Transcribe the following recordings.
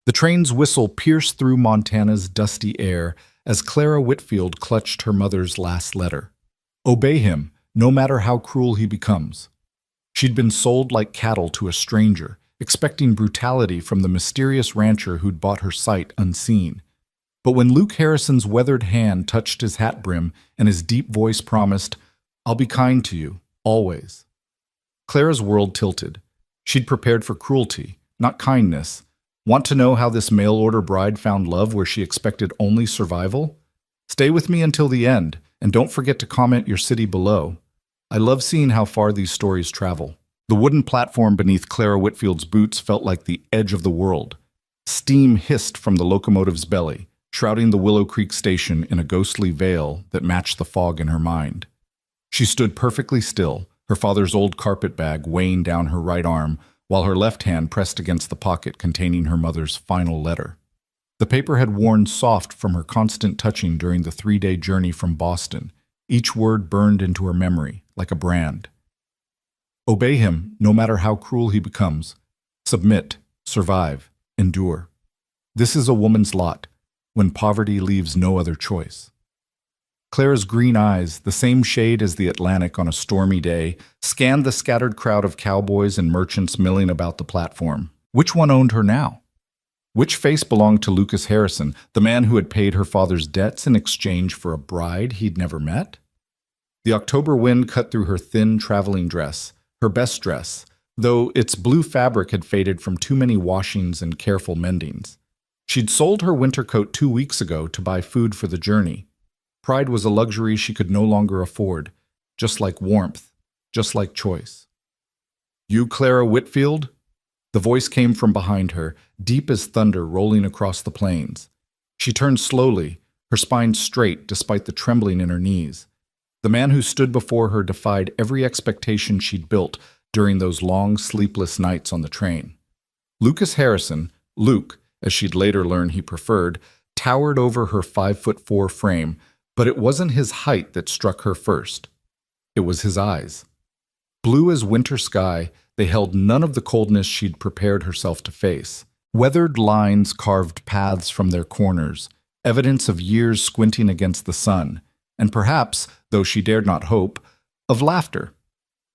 The train's whistle pierced through Montana's dusty air as Clara Whitfield clutched her mother's last letter. Obey him, no matter how cruel he becomes. She'd been sold like cattle to a stranger, expecting brutality from the mysterious rancher who'd bought her sight unseen. But when Luke Harrison's weathered hand touched his hat brim and his deep voice promised, "I'll be kind to you, always," Clara's world tilted. She'd prepared for cruelty, not kindness. Want to know how this mail-order bride found love where she expected only survival? Stay with me until the end, and don't forget to comment your city below. I love seeing how far these stories travel. The wooden platform beneath Clara Whitfield's boots felt like the edge of the world. Steam hissed from the locomotive's belly, shrouding the Willow Creek station in a ghostly veil that matched the fog in her mind. She stood perfectly still, her father's old carpet bag weighing down her right arm, while her left hand pressed against the pocket containing her mother's final letter. The paper had worn soft from her constant touching during the 3-day journey from Boston, each word burned into her memory like a brand. Obey him, no matter how cruel he becomes. Submit, survive, endure. This is a woman's lot, when poverty leaves no other choice. Clara's green eyes, the same shade as the Atlantic on a stormy day, scanned the scattered crowd of cowboys and merchants milling about the platform. Which one owned her now? Which face belonged to Lucas Harrison, the man who had paid her father's debts in exchange for a bride he'd never met? The October wind cut through her thin traveling dress, her best dress, though its blue fabric had faded from too many washings and careful mendings. She'd sold her winter coat 2 weeks ago to buy food for the journey. Pride was a luxury she could no longer afford, just like warmth, just like choice. "You, Clara Whitfield?" The voice came from behind her, deep as thunder rolling across the plains. She turned slowly, her spine straight despite the trembling in her knees. The man who stood before her defied every expectation she'd built during those long, sleepless nights on the train. Lucas Harrison, Luke, as she'd later learn he preferred, towered over her 5'4" frame, but it wasn't his height that struck her first. It was his eyes. Blue as winter sky, they held none of the coldness she'd prepared herself to face. Weathered lines carved paths from their corners, evidence of years squinting against the sun, and perhaps, though she dared not hope, of laughter.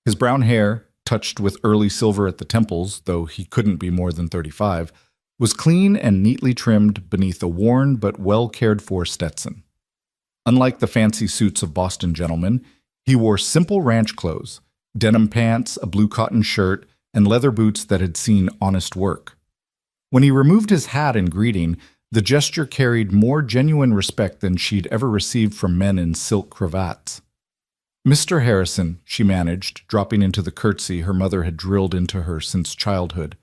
His brown hair, touched with early silver at the temples, though he couldn't be more than 35, was clean and neatly trimmed beneath a worn but well-cared-for Stetson. Unlike the fancy suits of Boston gentlemen, he wore simple ranch clothes, denim pants, a blue cotton shirt, and leather boots that had seen honest work. When he removed his hat in greeting, the gesture carried more genuine respect than she'd ever received from men in silk cravats. "Mr. Harrison," she managed, dropping into the curtsy her mother had drilled into her since childhood.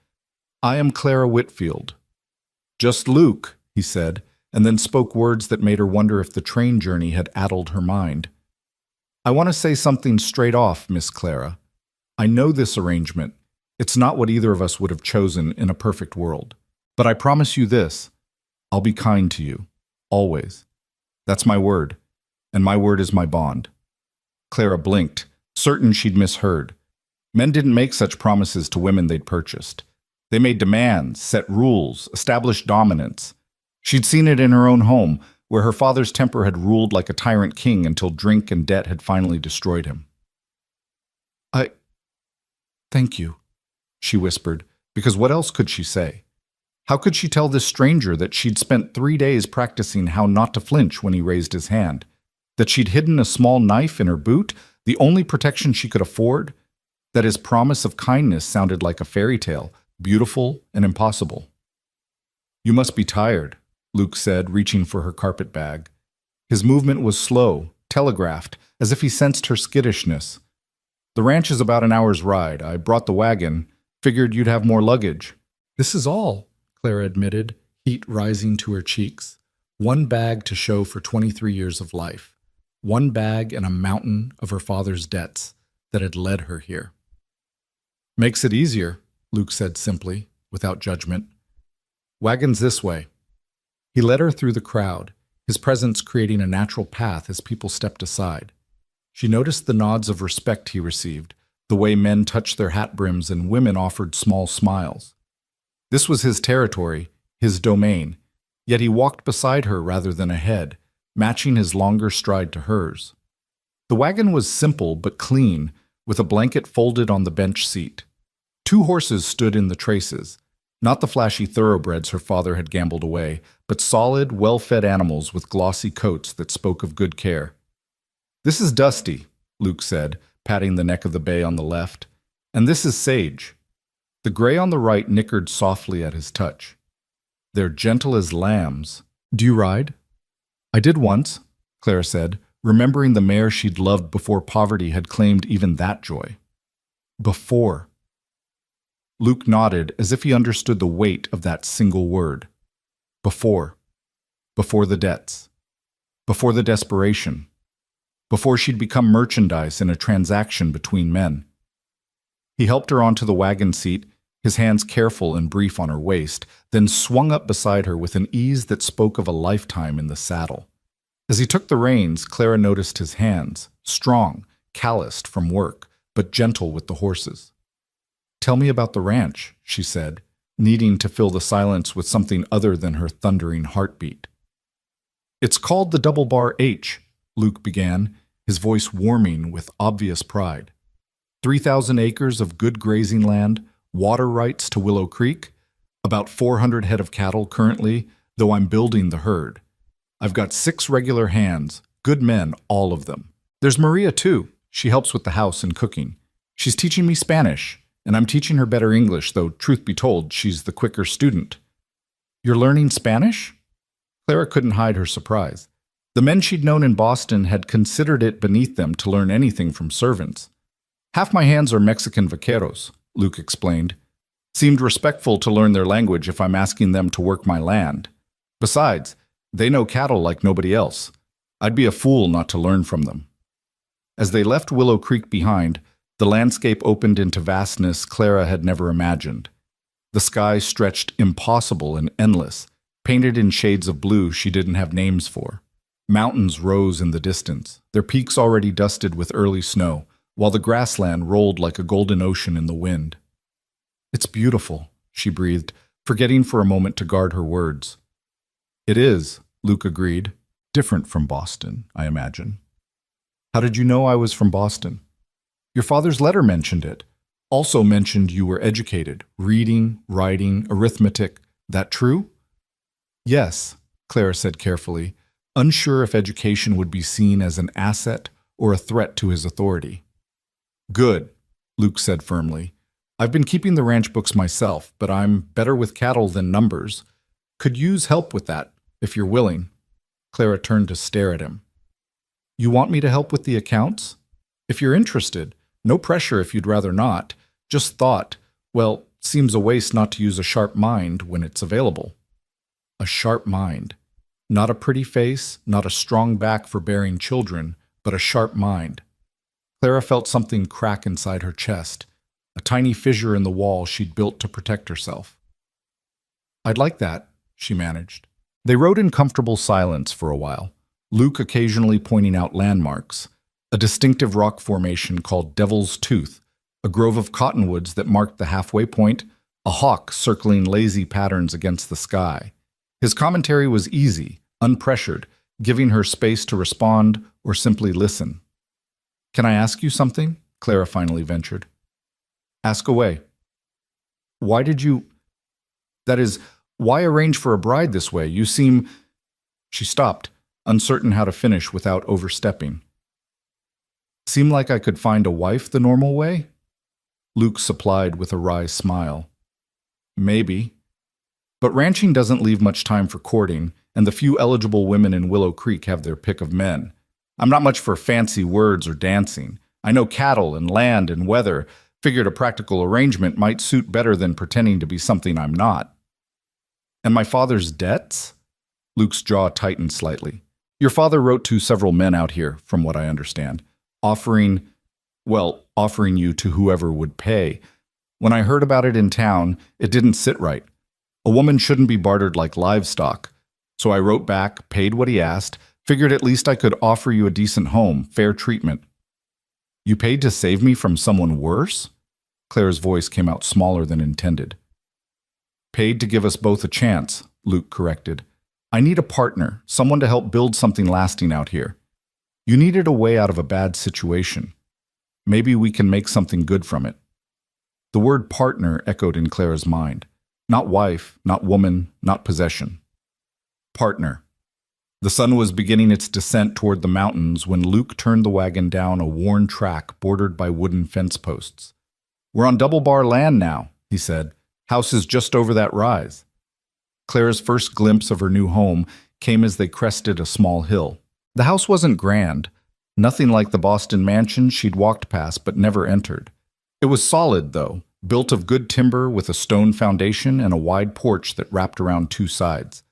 "I am Clara Whitfield." "Just Luke," he said, and then spoke words that made her wonder if the train journey had addled her mind. "I want to say something straight off, Miss Clara. I know this arrangement. It's not what either of us would have chosen in a perfect world. But I promise you this. I'll be kind to you. Always. That's my word. And my word is my bond." Clara blinked, certain she'd misheard. Men didn't make such promises to women they'd purchased. They made demands, set rules, established dominance. She'd seen it in her own home, where her father's temper had ruled like a tyrant king until drink and debt had finally destroyed him. Thank you," she whispered, because what else could she say? How could she tell this stranger that she'd spent 3 days practicing how not to flinch when he raised his hand? That she'd hidden a small knife in her boot, the only protection she could afford? That his promise of kindness sounded like a fairy tale, beautiful and impossible? "You must be tired," Luke said, reaching for her carpet bag. His movement was slow, telegraphed, as if he sensed her skittishness. "The ranch is about an hour's ride. I brought the wagon. Figured you'd have more luggage." "This is all," Clara admitted, heat rising to her cheeks. One bag to show for 23 years of life. One bag and a mountain of her father's debts that had led her here. "Makes it easier," Luke said simply, without judgment. "Wagon's this way." He led her through the crowd, his presence creating a natural path as people stepped aside. She noticed the nods of respect he received, the way men touched their hat brims and women offered small smiles. This was his territory. his domain, yet he walked beside her rather than ahead, matching his longer stride to hers. The wagon was simple but clean, with a blanket folded on the bench seat. 2 horses stood in the traces, not the flashy thoroughbreds her father had gambled away, but solid, well-fed animals with glossy coats that spoke of good care. "This is Dusty," Luke said, patting the neck of the bay on the left, "and this is Sage." The gray on the right nickered softly at his touch. "They're gentle as lambs. Do you ride?" "I did once," Clara said, remembering the mare she'd loved before poverty had claimed even that joy. Before. Luke nodded as if he understood the weight of that single word. Before. Before the debts. Before the desperation. Before she'd become merchandise in a transaction between men. He helped her onto the wagon seat, his hands careful and brief on her waist, then swung up beside her with an ease that spoke of a lifetime in the saddle. As he took the reins, Clara noticed his hands, strong, calloused from work, but gentle with the horses. "Tell me about the ranch," she said, needing to fill the silence with something other than her thundering heartbeat. "It's called the Double Bar H," Luke began, his voice warming with obvious pride. 3,000 acres of good grazing land, water rights to Willow Creek, about 400 head of cattle currently, though I'm building the herd. I've got 6 regular hands, good men, all of them. There's Maria, too. She helps with the house and cooking. She's teaching me Spanish, and I'm teaching her better English, though, truth be told, she's the quicker student. "You're learning Spanish?" Clara couldn't hide her surprise. The men she'd known in Boston had considered it beneath them to learn anything from servants. "Half my hands are Mexican vaqueros," Luke explained. "Seemed respectful to learn their language if I'm asking them to work my land. Besides, they know cattle like nobody else. I'd be a fool not to learn from them." As they left Willow Creek behind, the landscape opened into vastness Clara had never imagined. The sky stretched impossible and endless, painted in shades of blue she didn't have names for. Mountains rose in the distance, their peaks already dusted with early snow, while the grassland rolled like a golden ocean in the wind. "It's beautiful," she breathed, forgetting for a moment to guard her words. "It is," Luke agreed. "Different from Boston, I imagine." "How did you know I was from Boston?" "Your father's letter mentioned it. Also mentioned you were educated, reading, writing, arithmetic. That true?" "Yes," Clara said carefully, unsure if education would be seen as an asset or a threat to his authority. "Good," Luke said firmly. "I've been keeping the ranch books myself, but I'm better with cattle than numbers. Could use help with that, if you're willing." Clara turned to stare at him. "You want me to help with the accounts? If you're interested, no pressure if you'd rather not. Just thought, well, seems a waste not to use a sharp mind when it's available." A sharp mind. Not a pretty face, not a strong back for bearing children, but a sharp mind. Clara felt something crack inside her chest, a tiny fissure in the wall she'd built to protect herself. "I'd like that," she managed. They rode in comfortable silence for a while, Luke occasionally pointing out landmarks, a distinctive rock formation called Devil's Tooth, a grove of cottonwoods that marked the halfway point, a hawk circling lazy patterns against the sky. His commentary was easy, unpressured, giving her space to respond or simply listen. "Can I ask you something?" Clara finally ventured. "Ask away." "Why did you... That is, why arrange for a bride this way? You seem..." She stopped, uncertain how to finish without overstepping. "Seem like I could find a wife the normal way?" Luke supplied with a wry smile. "Maybe. But ranching doesn't leave much time for courting, and the few eligible women in Willow Creek have their pick of men. I'm not much for fancy words or dancing. I know cattle and land and weather. Figured a practical arrangement might suit better than pretending to be something I'm not." "And my father's debts?" Luke's jaw tightened slightly. "Your father wrote to several men out here, from what I understand, offering you to whoever would pay. When I heard about it in town, it didn't sit right. A woman shouldn't be bartered like livestock. So I wrote back, paid what he asked, figured at least I could offer you a decent home, fair treatment." "You paid to save me from someone worse?" Claire's voice came out smaller than intended. Paid to give us both a chance, Luke corrected. I need a partner, someone to help build something lasting out here. You needed a way out of a bad situation. Maybe we can make something good from it. The word partner echoed in Clara's mind. Not wife, not woman, not possession. Partner. The sun was beginning its descent toward the mountains when Luke turned the wagon down a worn track bordered by wooden fence posts. We're on double-bar land now, he said. House is just over that rise. Clara's first glimpse of her new home came as they crested a small hill. The house wasn't grand, nothing like the Boston mansion she'd walked past but never entered. It was solid, though, built of good timber with a stone foundation and a wide porch that wrapped around two sides.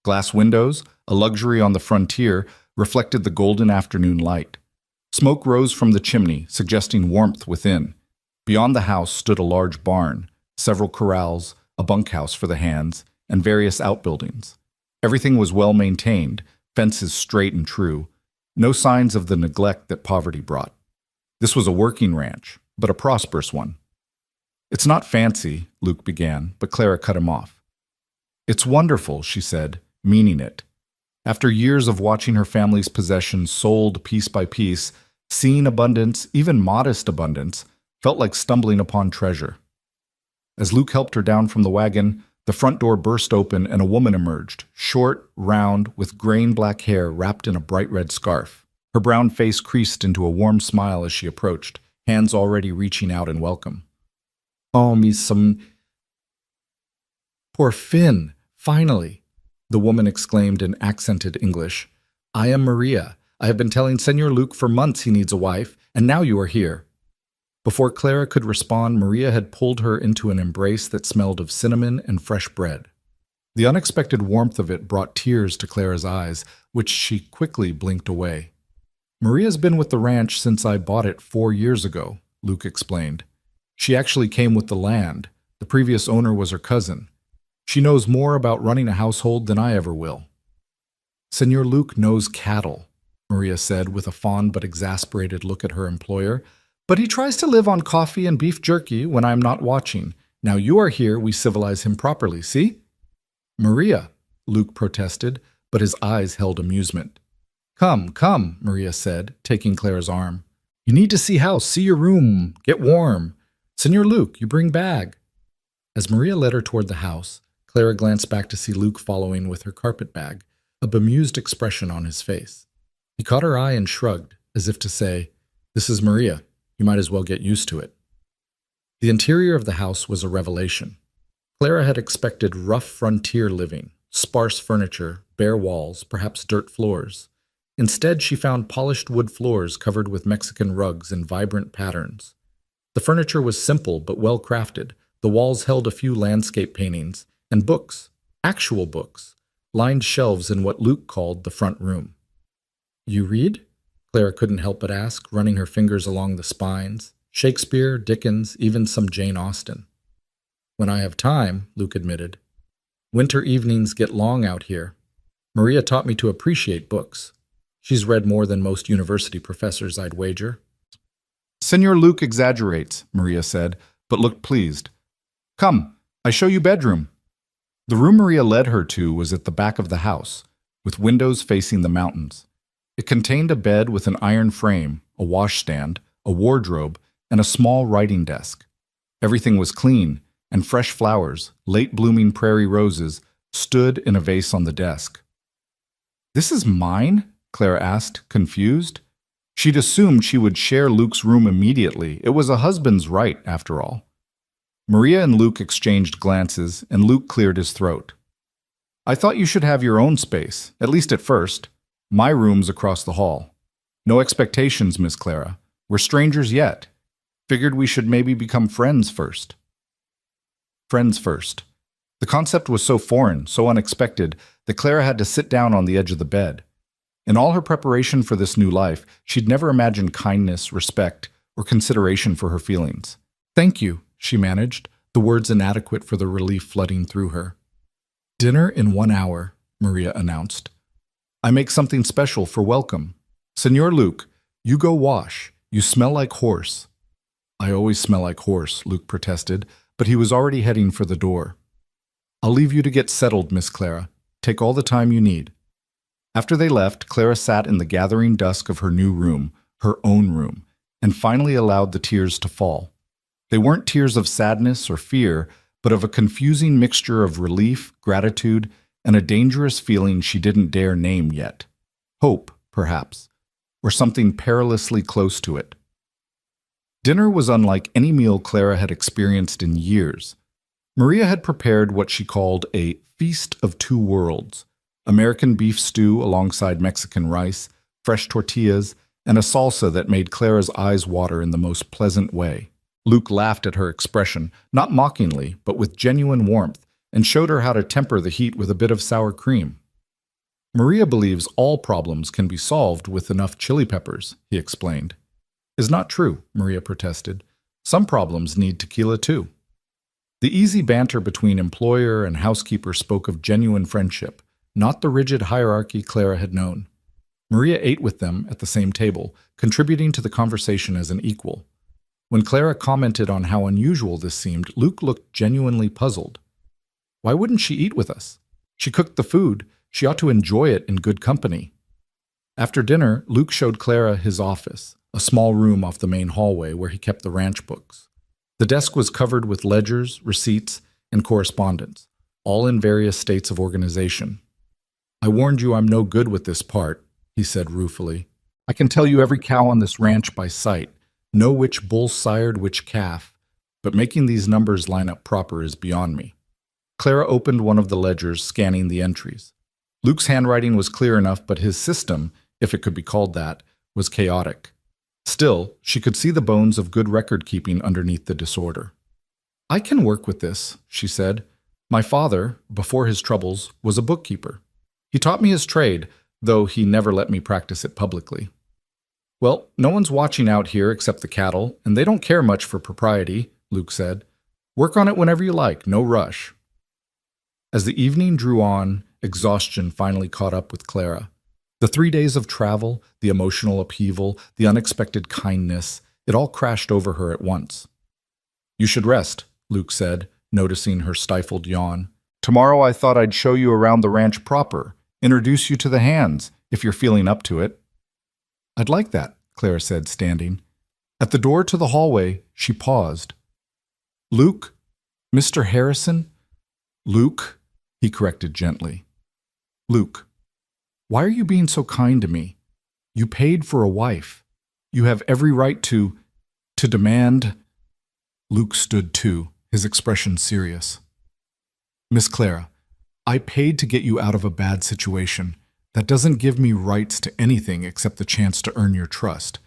Glass windows, a luxury on the frontier, reflected the golden afternoon light. Smoke rose from the chimney, suggesting warmth within. Beyond the house stood a large barn, several corrals, a bunkhouse for the hands, and various outbuildings. Everything was well maintained, fences straight and true, no signs of the neglect that poverty brought. This was a working ranch, but a prosperous one. It's not fancy, Luke began, but Clara cut him off. It's wonderful, she said, meaning it. After years of watching her family's possessions sold piece by piece, seeing abundance, even modest abundance, felt like stumbling upon treasure. As Luke helped her down from the wagon, the front door burst open and a woman emerged, short, round, with graying black hair wrapped in a bright red scarf. Her brown face creased into a warm smile as she approached, hands already reaching out in welcome. Oh, me some... Poor Finn, finally, the woman exclaimed in accented English. I am Maria. I have been telling Senor Luke for months he needs a wife, and now you are here. Before Clara could respond, Maria had pulled her into an embrace that smelled of cinnamon and fresh bread. The unexpected warmth of it brought tears to Clara's eyes, which she quickly blinked away. Maria's been with the ranch since I bought it 4 years ago, Luke explained. She actually came with the land. The previous owner was her cousin. She knows more about running a household than I ever will. Senor Luke knows cattle, Maria said with a fond but exasperated look at her employer. But he tries to live on coffee and beef jerky when I'm not watching. Now you are here, we civilize him properly, see? Maria, Luke protested, but his eyes held amusement. Come, come, Maria said, taking Clara's arm. You need to see house, see your room, get warm. Senor Luke, you bring bag. As Maria led her toward the house, Clara glanced back to see Luke following with her carpet bag, a bemused expression on his face. He caught her eye and shrugged, as if to say, This is Maria. You might as well get used to it. The interior of the house was a revelation. Clara had expected rough frontier living, sparse furniture, bare walls, perhaps dirt floors. Instead, she found polished wood floors covered with Mexican rugs in vibrant patterns. The furniture was simple but well crafted. The walls held a few landscape paintings, and books, actual books, lined shelves in what Luke called the front room. You read? Clara couldn't help but ask, running her fingers along the spines. Shakespeare, Dickens, even some Jane Austen. When I have time, Luke admitted. Winter evenings get long out here. Maria taught me to appreciate books. She's read more than most university professors, I'd wager. Senor Luke exaggerates, Maria said, but looked pleased. Come, I show you bedroom. The room Maria led her to was at the back of the house, with windows facing the mountains. It contained a bed with an iron frame, a washstand, a wardrobe, and a small writing desk. Everything was clean, and fresh flowers, late-blooming prairie roses, stood in a vase on the desk. This is mine? Clara asked, confused. She'd assumed she would share Luke's room immediately. It was a husband's right, after all. Maria and Luke exchanged glances, and Luke cleared his throat. I thought you should have your own space, at least at first. My room's across the hall. No expectations, Miss Clara. We're strangers yet. Figured we should maybe become friends first. Friends first. The concept was so foreign, so unexpected, that Clara had to sit down on the edge of the bed. In all her preparation for this new life, she'd never imagined kindness, respect, or consideration for her feelings. Thank you, she managed, the words inadequate for the relief flooding through her. Dinner in 1 hour, Maria announced. I make something special for welcome. Senor Luke, you go wash. You smell like horse. I always smell like horse, Luke protested, but he was already heading for the door. I'll leave you to get settled, Miss Clara. Take all the time you need. After they left, Clara sat in the gathering dusk of her new room, her own room, and finally allowed the tears to fall. They weren't tears of sadness or fear, but of a confusing mixture of relief, gratitude, and a dangerous feeling she didn't dare name yet. Hope, perhaps, or something perilously close to it. Dinner was unlike any meal Clara had experienced in years. Maria had prepared what she called a feast of two worlds: American beef stew alongside Mexican rice, fresh tortillas, and a salsa that made Clara's eyes water in the most pleasant way. Luke laughed at her expression, not mockingly, but with genuine warmth, and showed her how to temper the heat with a bit of sour cream. Maria believes all problems can be solved with enough chili peppers, he explained. Is not true, Maria protested. Some problems need tequila too. The easy banter between employer and housekeeper spoke of genuine friendship, not the rigid hierarchy Clara had known. Maria ate with them at the same table, contributing to the conversation as an equal. When Clara commented on how unusual this seemed, Luke looked genuinely puzzled. Why wouldn't she eat with us? She cooked the food. She ought to enjoy it in good company. After dinner, Luke showed Clara his office, a small room off the main hallway where he kept the ranch books. The desk was covered with ledgers, receipts, and correspondence, all in various states of organization. I warned you I'm no good with this part, he said ruefully. I can tell you every cow on this ranch by sight, know which bull sired which calf, but making these numbers line up proper is beyond me. Clara opened one of the ledgers, scanning the entries. Luke's handwriting was clear enough, but his system, if it could be called that, was chaotic. Still, she could see the bones of good record-keeping underneath the disorder. I can work with this, she said. My father, before his troubles, was a bookkeeper. He taught me his trade, though he never let me practice it publicly. Well, no one's watching out here except the cattle, and they don't care much for propriety, Luke said. Work on it whenever you like, no rush. As the evening drew on, exhaustion finally caught up with Clara. The 3 days of travel, the emotional upheaval, the unexpected kindness, it all crashed over her at once. You should rest, Luke said, noticing her stifled yawn. Tomorrow I thought I'd show you around the ranch proper, introduce you to the hands, if you're feeling up to it. I'd like that, Clara said, standing. At the door to the hallway, she paused. Luke? Mr. Harrison? Luke, he corrected gently. Luke, why are you being so kind to me? You paid for a wife. You have every right to demand. Luke stood too, his expression serious. Miss Clara, I paid to get you out of a bad situation. That doesn't give me rights to anything except the chance to earn your trust.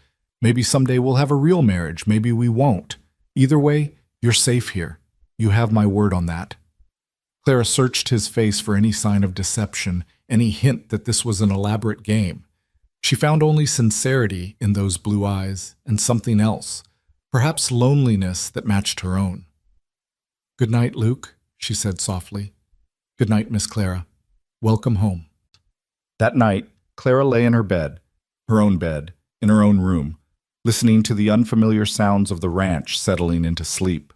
Maybe someday we'll have a real marriage, maybe we won't. Either way, you're safe here. You have my word on that. Clara searched his face for any sign of deception, any hint that this was an elaborate game. She found only sincerity in those blue eyes, and something else, perhaps loneliness that matched her own. Good night, Luke, she said softly. Good night, Miss Clara. Welcome home. That night, Clara lay in her bed, her own bed, in her own room, listening to the unfamiliar sounds of the ranch settling into sleep.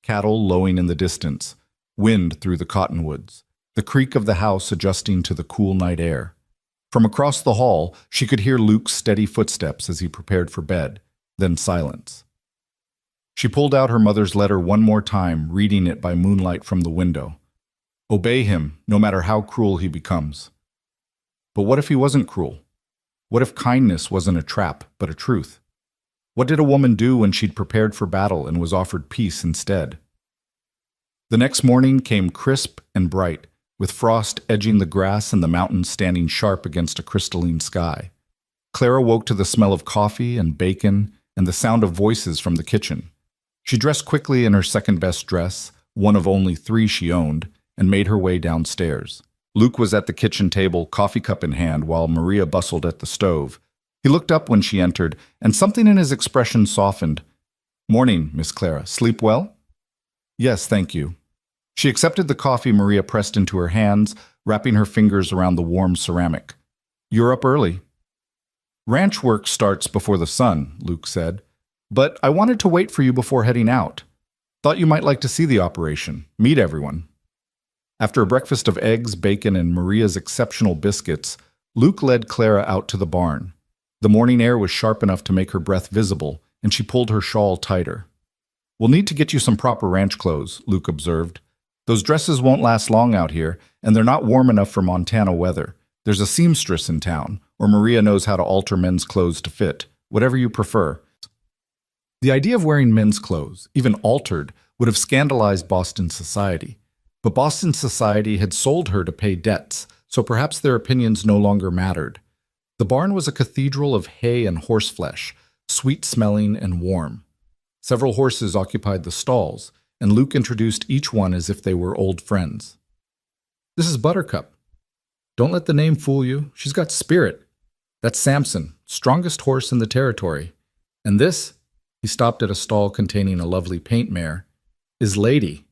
Cattle lowing in the distance, wind through the cottonwoods, the creak of the house adjusting to the cool night air. From across the hall, she could hear Luke's steady footsteps as he prepared for bed, then silence. She pulled out her mother's letter one more time, reading it by moonlight from the window. Obey him, no matter how cruel he becomes. But what if he wasn't cruel? What if kindness wasn't a trap, but a truth? What did a woman do when she'd prepared for battle and was offered peace instead? The next morning came crisp and bright, with frost edging the grass and the mountains standing sharp against a crystalline sky. Clara woke to the smell of coffee and bacon and the sound of voices from the kitchen. She dressed quickly in her second-best dress, one of only 3 she owned, and made her way downstairs. Luke was at the kitchen table, coffee cup in hand, while Maria bustled at the stove. He looked up when she entered, and something in his expression softened. Morning, Miss Clara. Sleep well? Yes, thank you. She accepted the coffee Maria pressed into her hands, wrapping her fingers around the warm ceramic. You're up early. Ranch work starts before the sun, Luke said. But I wanted to wait for you before heading out. Thought you might like to see the operation, meet everyone. After a breakfast of eggs, bacon, and Maria's exceptional biscuits, Luke led Clara out to the barn. The morning air was sharp enough to make her breath visible, and she pulled her shawl tighter. "We'll need to get you some proper ranch clothes," Luke observed. "Those dresses won't last long out here, and they're not warm enough for Montana weather. There's a seamstress in town, or Maria knows how to alter men's clothes to fit. Whatever you prefer." The idea of wearing men's clothes, even altered, would have scandalized Boston society. But Boston society had sold her to pay debts, so perhaps their opinions no longer mattered. The barn was a cathedral of hay and horseflesh, sweet-smelling and warm. Several horses occupied the stalls, and Luke introduced each one as if they were old friends. "This is Buttercup. Don't let the name fool you. She's got spirit. That's Samson, strongest horse in the territory. And this," he stopped at a stall containing a lovely paint mare, "is Lady.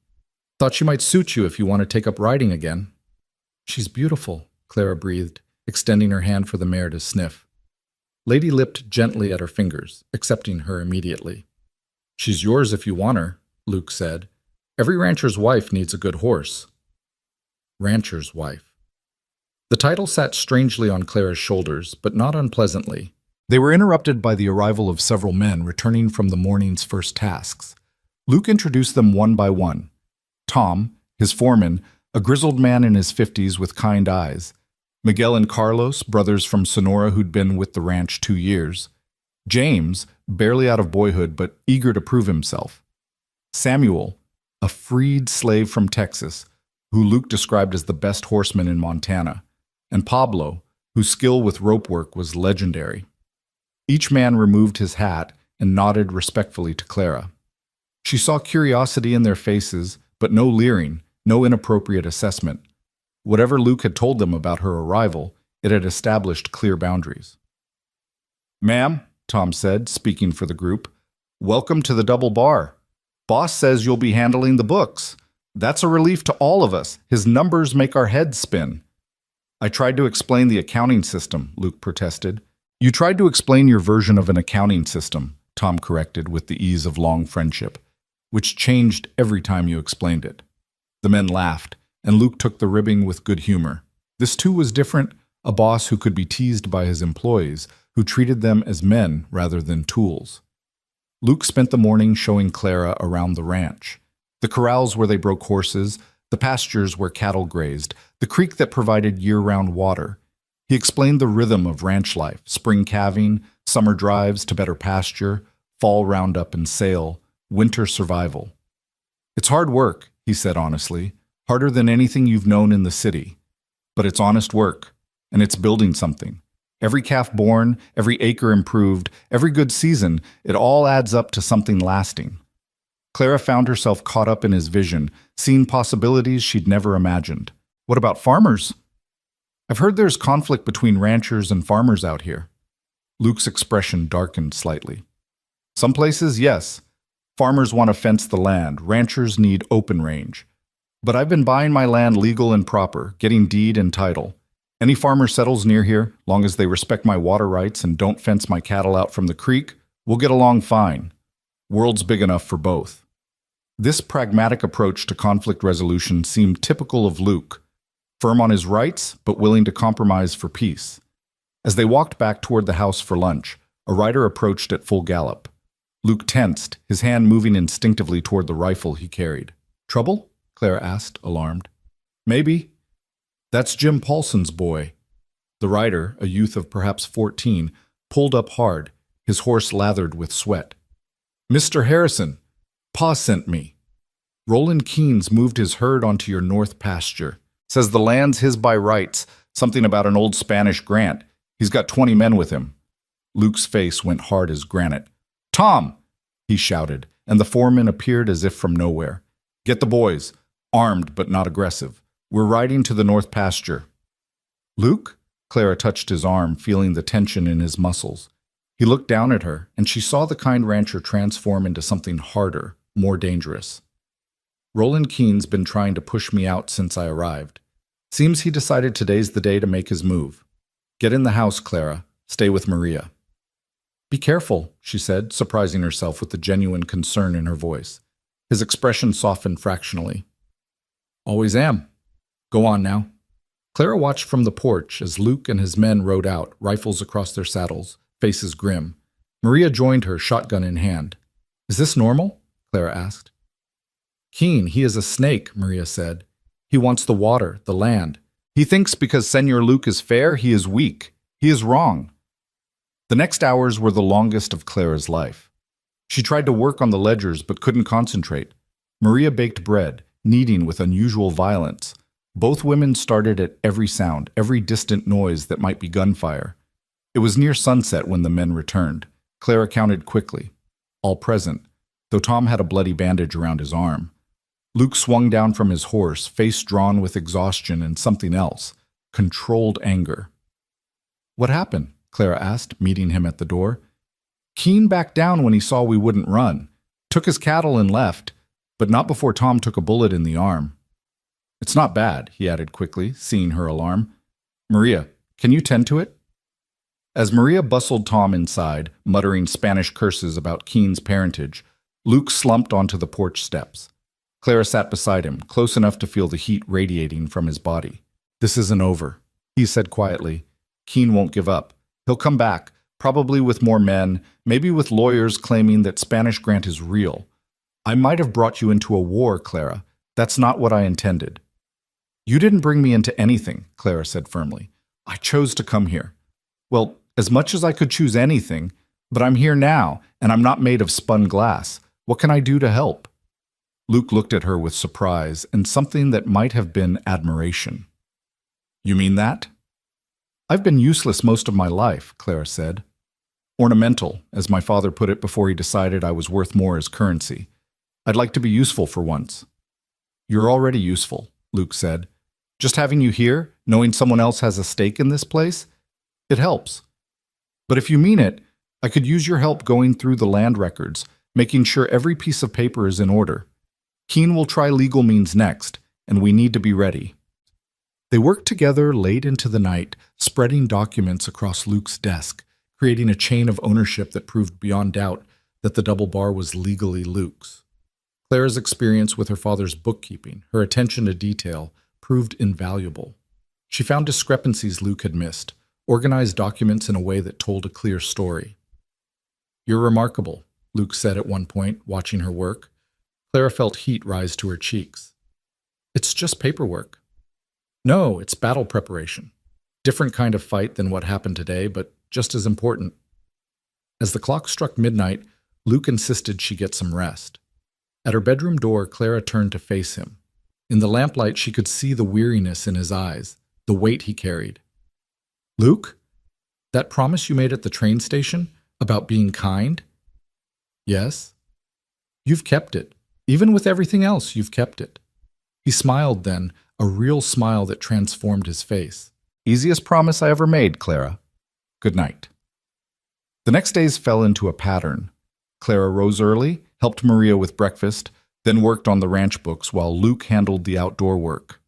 Thought she might suit you if you want to take up riding again." "She's beautiful," Clara breathed, extending her hand for the mare to sniff. Lady lipped gently at her fingers, accepting her immediately. "She's yours if you want her," Luke said. "Every rancher's wife needs a good horse." Rancher's wife. The title sat strangely on Clara's shoulders, but not unpleasantly. They were interrupted by the arrival of several men returning from the morning's first tasks. Luke introduced them one by one. Tom, his foreman, a grizzled man in his 50s with kind eyes. Miguel and Carlos, brothers from Sonora who'd been with the ranch 2 years. James, barely out of boyhood but eager to prove himself. Samuel, a freed slave from Texas, who Luke described as the best horseman in Montana. And Pablo, whose skill with rope work was legendary. Each man removed his hat and nodded respectfully to Clara. She saw curiosity in their faces, but no leering, no inappropriate assessment. Whatever Luke had told them about her arrival, it had established clear boundaries. "Ma'am," Tom said, speaking for the group, "welcome to the double bar. Boss says you'll be handling the books. That's a relief to all of us. His numbers make our heads spin." "I tried to explain the accounting system," Luke protested. "You tried to explain your version of an accounting system," Tom corrected with the ease of long friendship, "which changed every time you explained it." The men laughed, and Luke took the ribbing with good humor. This too was different, a boss who could be teased by his employees, who treated them as men rather than tools. Luke spent the morning showing Clara around the ranch. The corrals where they broke horses, the pastures where cattle grazed, the creek that provided year-round water. He explained the rhythm of ranch life, spring calving, summer drives to better pasture, fall roundup and sale, winter survival. "It's hard work," he said honestly, "harder than anything you've known in the city. But it's honest work, and it's building something. Every calf born, every acre improved, every good season, it all adds up to something lasting." Clara found herself caught up in his vision, seeing possibilities she'd never imagined. "What about farmers?" "I've heard there's conflict between ranchers and farmers out here." Luke's expression darkened slightly. "Some places, yes. Farmers want to fence the land, ranchers need open range. But I've been buying my land legal and proper, getting deed and title. Any farmer settles near here, long as they respect my water rights and don't fence my cattle out from the creek, we'll get along fine. World's big enough for both." This pragmatic approach to conflict resolution seemed typical of Luke, firm on his rights, but willing to compromise for peace. As they walked back toward the house for lunch, a rider approached at full gallop. Luke tensed, his hand moving instinctively toward the rifle he carried. "Trouble?" Clara asked, alarmed. "Maybe. That's Jim Paulson's boy." The rider, a youth of perhaps 14, pulled up hard, his horse lathered with sweat. "Mr. Harrison, Pa sent me. Roland Keynes moved his herd onto your north pasture. Says the land's his by rights, something about an old Spanish grant. He's got 20 men with him." Luke's face went hard as granite. "Tom!" he shouted, and the foreman appeared as if from nowhere. "Get the boys, armed but not aggressive. We're riding to the north pasture." "Luke?" Clara touched his arm, feeling the tension in his muscles. He looked down at her, and she saw the kind rancher transform into something harder, more dangerous. "Roland Keene's been trying to push me out since I arrived. Seems he decided today's the day to make his move. Get in the house, Clara. Stay with Maria." "Be careful," she said, surprising herself with the genuine concern in her voice. His expression softened fractionally. "Always am." Go on now. Clara watched from the porch as Luke and his men rode out, rifles across their saddles, faces grim. Maria joined her, shotgun in hand. Is this normal? Clara asked. Keen, he is a snake, Maria said. He wants the water, the land. He thinks because Senor Luke is fair, he is weak. He is wrong. The next hours were the longest of Clara's life. She tried to work on the ledgers but couldn't concentrate. Maria baked bread, kneading with unusual violence. Both women started at every sound, every distant noise that might be gunfire. It was near sunset when the men returned. Clara counted quickly. All present, though Tom had a bloody bandage around his arm. Luke swung down from his horse, face drawn with exhaustion and something else, controlled anger. What happened? Clara asked, meeting him at the door. Keen backed down when he saw we wouldn't run, took his cattle and left, but not before Tom took a bullet in the arm. It's not bad, he added quickly, seeing her alarm. Maria, can you tend to it? As Maria bustled Tom inside, muttering Spanish curses about Keen's parentage, Luke slumped onto the porch steps. Clara sat beside him, close enough to feel the heat radiating from his body. This isn't over, he said quietly. Keen won't give up. He'll come back, probably with more men, maybe with lawyers claiming that Spanish Grant is real. I might have brought you into a war, Clara. That's not what I intended. You didn't bring me into anything, Clara said firmly. I chose to come here. Well, as much as I could choose anything, but I'm here now, and I'm not made of spun glass. What can I do to help? Luke looked at her with surprise and something that might have been admiration. You mean that? I've been useless most of my life, Clara said. Ornamental, as my father put it before he decided I was worth more as currency. I'd like to be useful for once. You're already useful, Luke said. Just having you here, knowing someone else has a stake in this place, it helps. But if you mean it, I could use your help going through the land records, making sure every piece of paper is in order. Keen will try legal means next, and we need to be ready. They worked together late into the night, spreading documents across Luke's desk, creating a chain of ownership that proved beyond doubt that the double bar was legally Luke's. Clara's experience with her father's bookkeeping, her attention to detail, proved invaluable. She found discrepancies Luke had missed, organized documents in a way that told a clear story. You're remarkable, Luke said at one point, watching her work. Clara felt heat rise to her cheeks. It's just paperwork. No, it's battle preparation. Different kind of fight than what happened today, but just as important. As the clock struck midnight, Luke insisted she get some rest. At her bedroom door, Clara turned to face him. In the lamplight, she could see the weariness in his eyes, the weight he carried. Luke, that promise you made at the train station about being kind? Yes. You've kept it. Even with everything else, you've kept it. He smiled then, a real smile that transformed his face. Easiest promise I ever made, Clara. Good night. The next days fell into a pattern. Clara rose early, helped Maria with breakfast, then worked on the ranch books while Luke handled the outdoor work.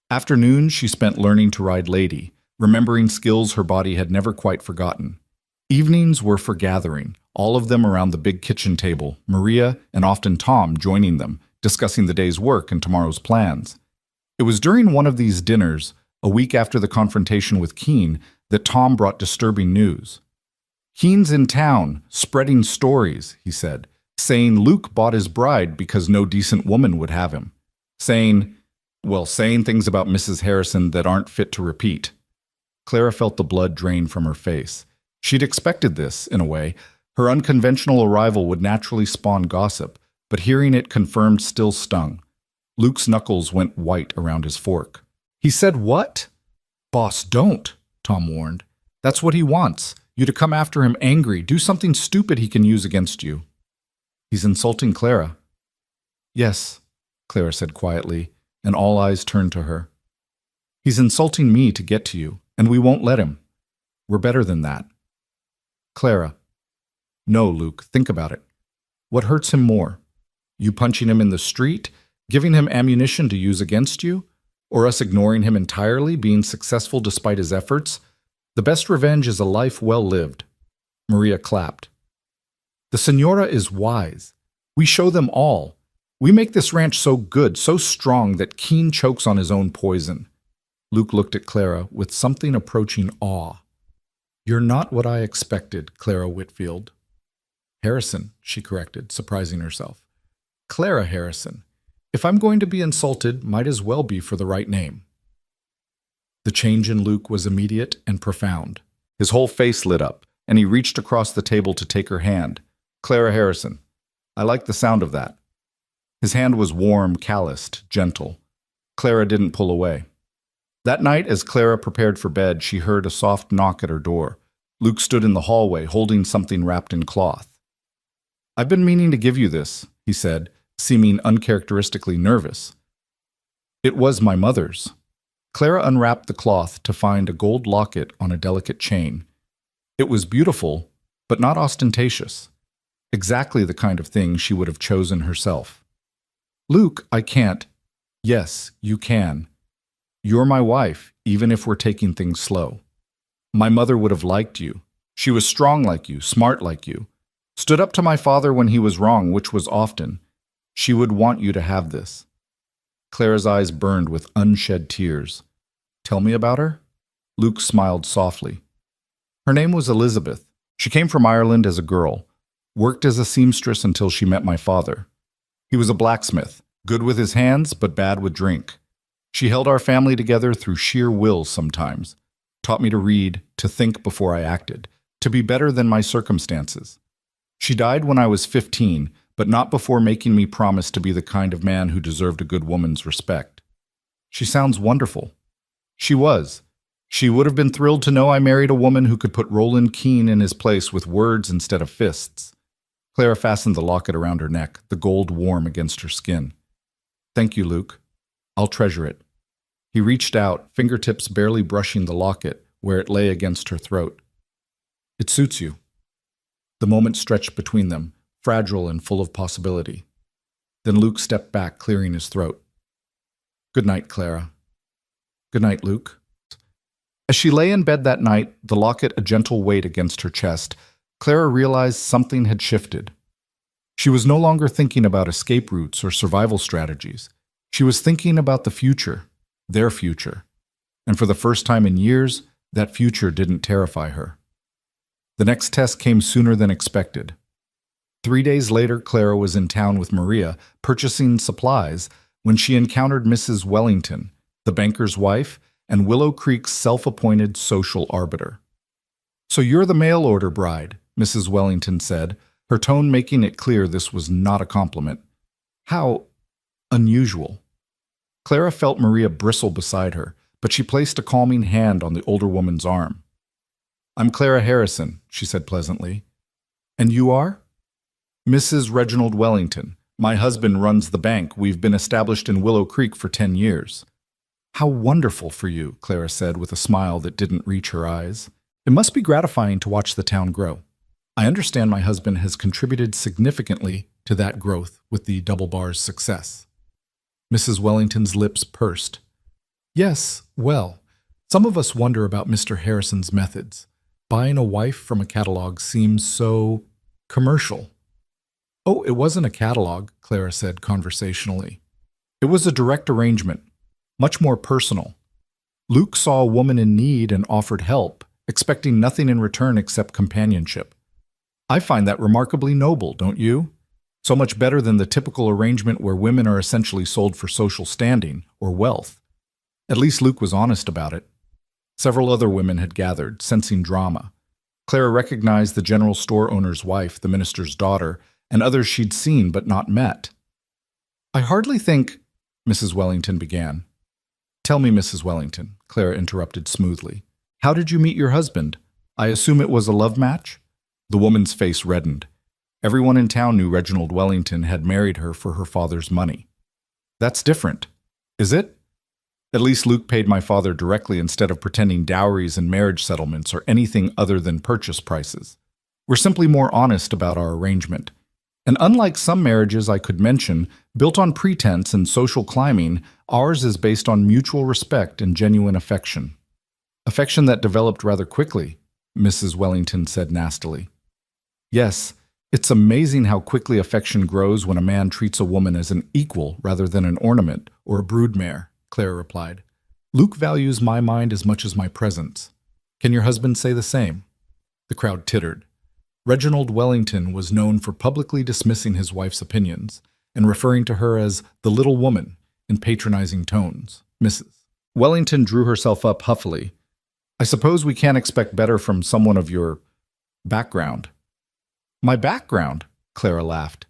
Afternoons she spent learning to ride Lady, remembering skills her body had never quite forgotten. Evenings were for gathering, all of them around the big kitchen table, Maria and often Tom joining them, discussing the day's work and tomorrow's plans. It was during one of these dinners, a week after the confrontation with Keen, that Tom brought disturbing news. Keen's in town, spreading stories, he said, saying Luke bought his bride because no decent woman would have him. Saying things about Mrs. Harrison that aren't fit to repeat. Clara felt the blood drain from her face. She'd expected this, in a way. Her unconventional arrival would naturally spawn gossip, but hearing it confirmed still stung. Luke's knuckles went white around his fork. He said what? Boss, don't, Tom warned. That's what he wants, you to come after him angry, do something stupid he can use against you. He's insulting Clara. Yes, Clara said quietly, and all eyes turned to her. He's insulting me to get to you, and we won't let him. We're better than that. Clara. No, Luke, think about it. What hurts him more? You punching him in the street, giving him ammunition to use against you, or us ignoring him entirely, being successful despite his efforts? The best revenge is a life well lived. Maria clapped. The Senora is wise. We show them all. We make this ranch so good, so strong that Keen chokes on his own poison. Luke looked at Clara with something approaching awe. "You're not what I expected, Clara Whitfield." "Harrison," she corrected, surprising herself. "Clara Harrison. If I'm going to be insulted, might as well be for the right name." The change in Luke was immediate and profound. His whole face lit up, and he reached across the table to take her hand. "Clara Harrison. I like the sound of that." His hand was warm, calloused, gentle. Clara didn't pull away. That night, as Clara prepared for bed, she heard a soft knock at her door. Luke stood in the hallway, holding something wrapped in cloth. "I've been meaning to give you this," he said, seeming uncharacteristically nervous. "It was my mother's." Clara unwrapped the cloth to find a gold locket on a delicate chain. It was beautiful, but not ostentatious. Exactly the kind of thing she would have chosen herself. "Luke, I can't." "Yes, you can. You're my wife, even if we're taking things slow. My mother would have liked you. She was strong like you, smart like you. Stood up to my father when he was wrong, which was often. She would want you to have this." Clara's eyes burned with unshed tears. "Tell me about her?" Luke smiled softly. "Her name was Elizabeth. She came from Ireland as a girl, worked as a seamstress until she met my father. He was a blacksmith, good with his hands but bad with drink. She held our family together through sheer will sometimes, taught me to read, to think before I acted, to be better than my circumstances. She died when I was 15, but not before making me promise to be the kind of man who deserved a good woman's respect. She sounds wonderful." She was. She would have been thrilled to know I married a woman who could put Roland Keane in his place with words instead of fists. Clara fastened the locket around her neck, the gold warm against her skin. "Thank you, Luke. I'll treasure it." He reached out, fingertips barely brushing the locket where it lay against her throat. "It suits you." The moment stretched between them, fragile and full of possibility. Then Luke stepped back, clearing his throat. "Good night, Clara." "Good night, Luke." As she lay in bed that night, the locket a gentle weight against her chest, Clara realized something had shifted. She was no longer thinking about escape routes or survival strategies. She was thinking about the future, their future. And for the first time in years, that future didn't terrify her. The next test came sooner than expected. 3 days later, Clara was in town with Maria, purchasing supplies, when she encountered Mrs. Wellington, the banker's wife, and Willow Creek's self-appointed social arbiter. "So you're the mail-order bride," Mrs. Wellington said, her tone making it clear this was not a compliment. "How unusual." Clara felt Maria bristle beside her, but she placed a calming hand on the older woman's arm. "I'm Clara Harrison," she said pleasantly. "And you are?" "Mrs. Reginald Wellington. My husband runs the bank. We've been established in Willow Creek for 10 years. "How wonderful for you," Clara said with a smile that didn't reach her eyes. "It must be gratifying to watch the town grow. I understand my husband has contributed significantly to that growth with the Double Bar's success." Mrs. Wellington's lips pursed. "Yes, well, some of us wonder about Mr. Harrison's methods. Buying a wife from a catalog seems so commercial." "Oh, it wasn't a catalog," Clara said conversationally. "It was a direct arrangement, much more personal. Luke saw a woman in need and offered help, expecting nothing in return except companionship. I find that remarkably noble, don't you? So much better than the typical arrangement where women are essentially sold for social standing or wealth. At least Luke was honest about it." Several other women had gathered, sensing drama. Clara recognized the general store owner's wife, the minister's daughter, and others she'd seen but not met. "I hardly think—" Mrs. Wellington began. "Tell me, Mrs. Wellington," Clara interrupted smoothly. "How did you meet your husband? I assume it was a love match?" The woman's face reddened. Everyone in town knew Reginald Wellington had married her for her father's money. "That's different. Is it? At least Luke paid my father directly instead of pretending dowries and marriage settlements or anything other than purchase prices. We're simply more honest about our arrangement. And unlike some marriages I could mention, built on pretense and social climbing, ours is based on mutual respect and genuine affection." "Affection that developed rather quickly," Mrs. Wellington said nastily. "Yes, it's amazing how quickly affection grows when a man treats a woman as an equal rather than an ornament or a broodmare," Clara replied. Luke values my mind as much as my presence. Can your husband say the same? The crowd tittered. Reginald Wellington was known for publicly dismissing his wife's opinions and referring to her as the little woman in patronizing tones. Mrs. Wellington drew herself up huffily. I suppose we can't expect better from someone of your background. My background? Clara laughed.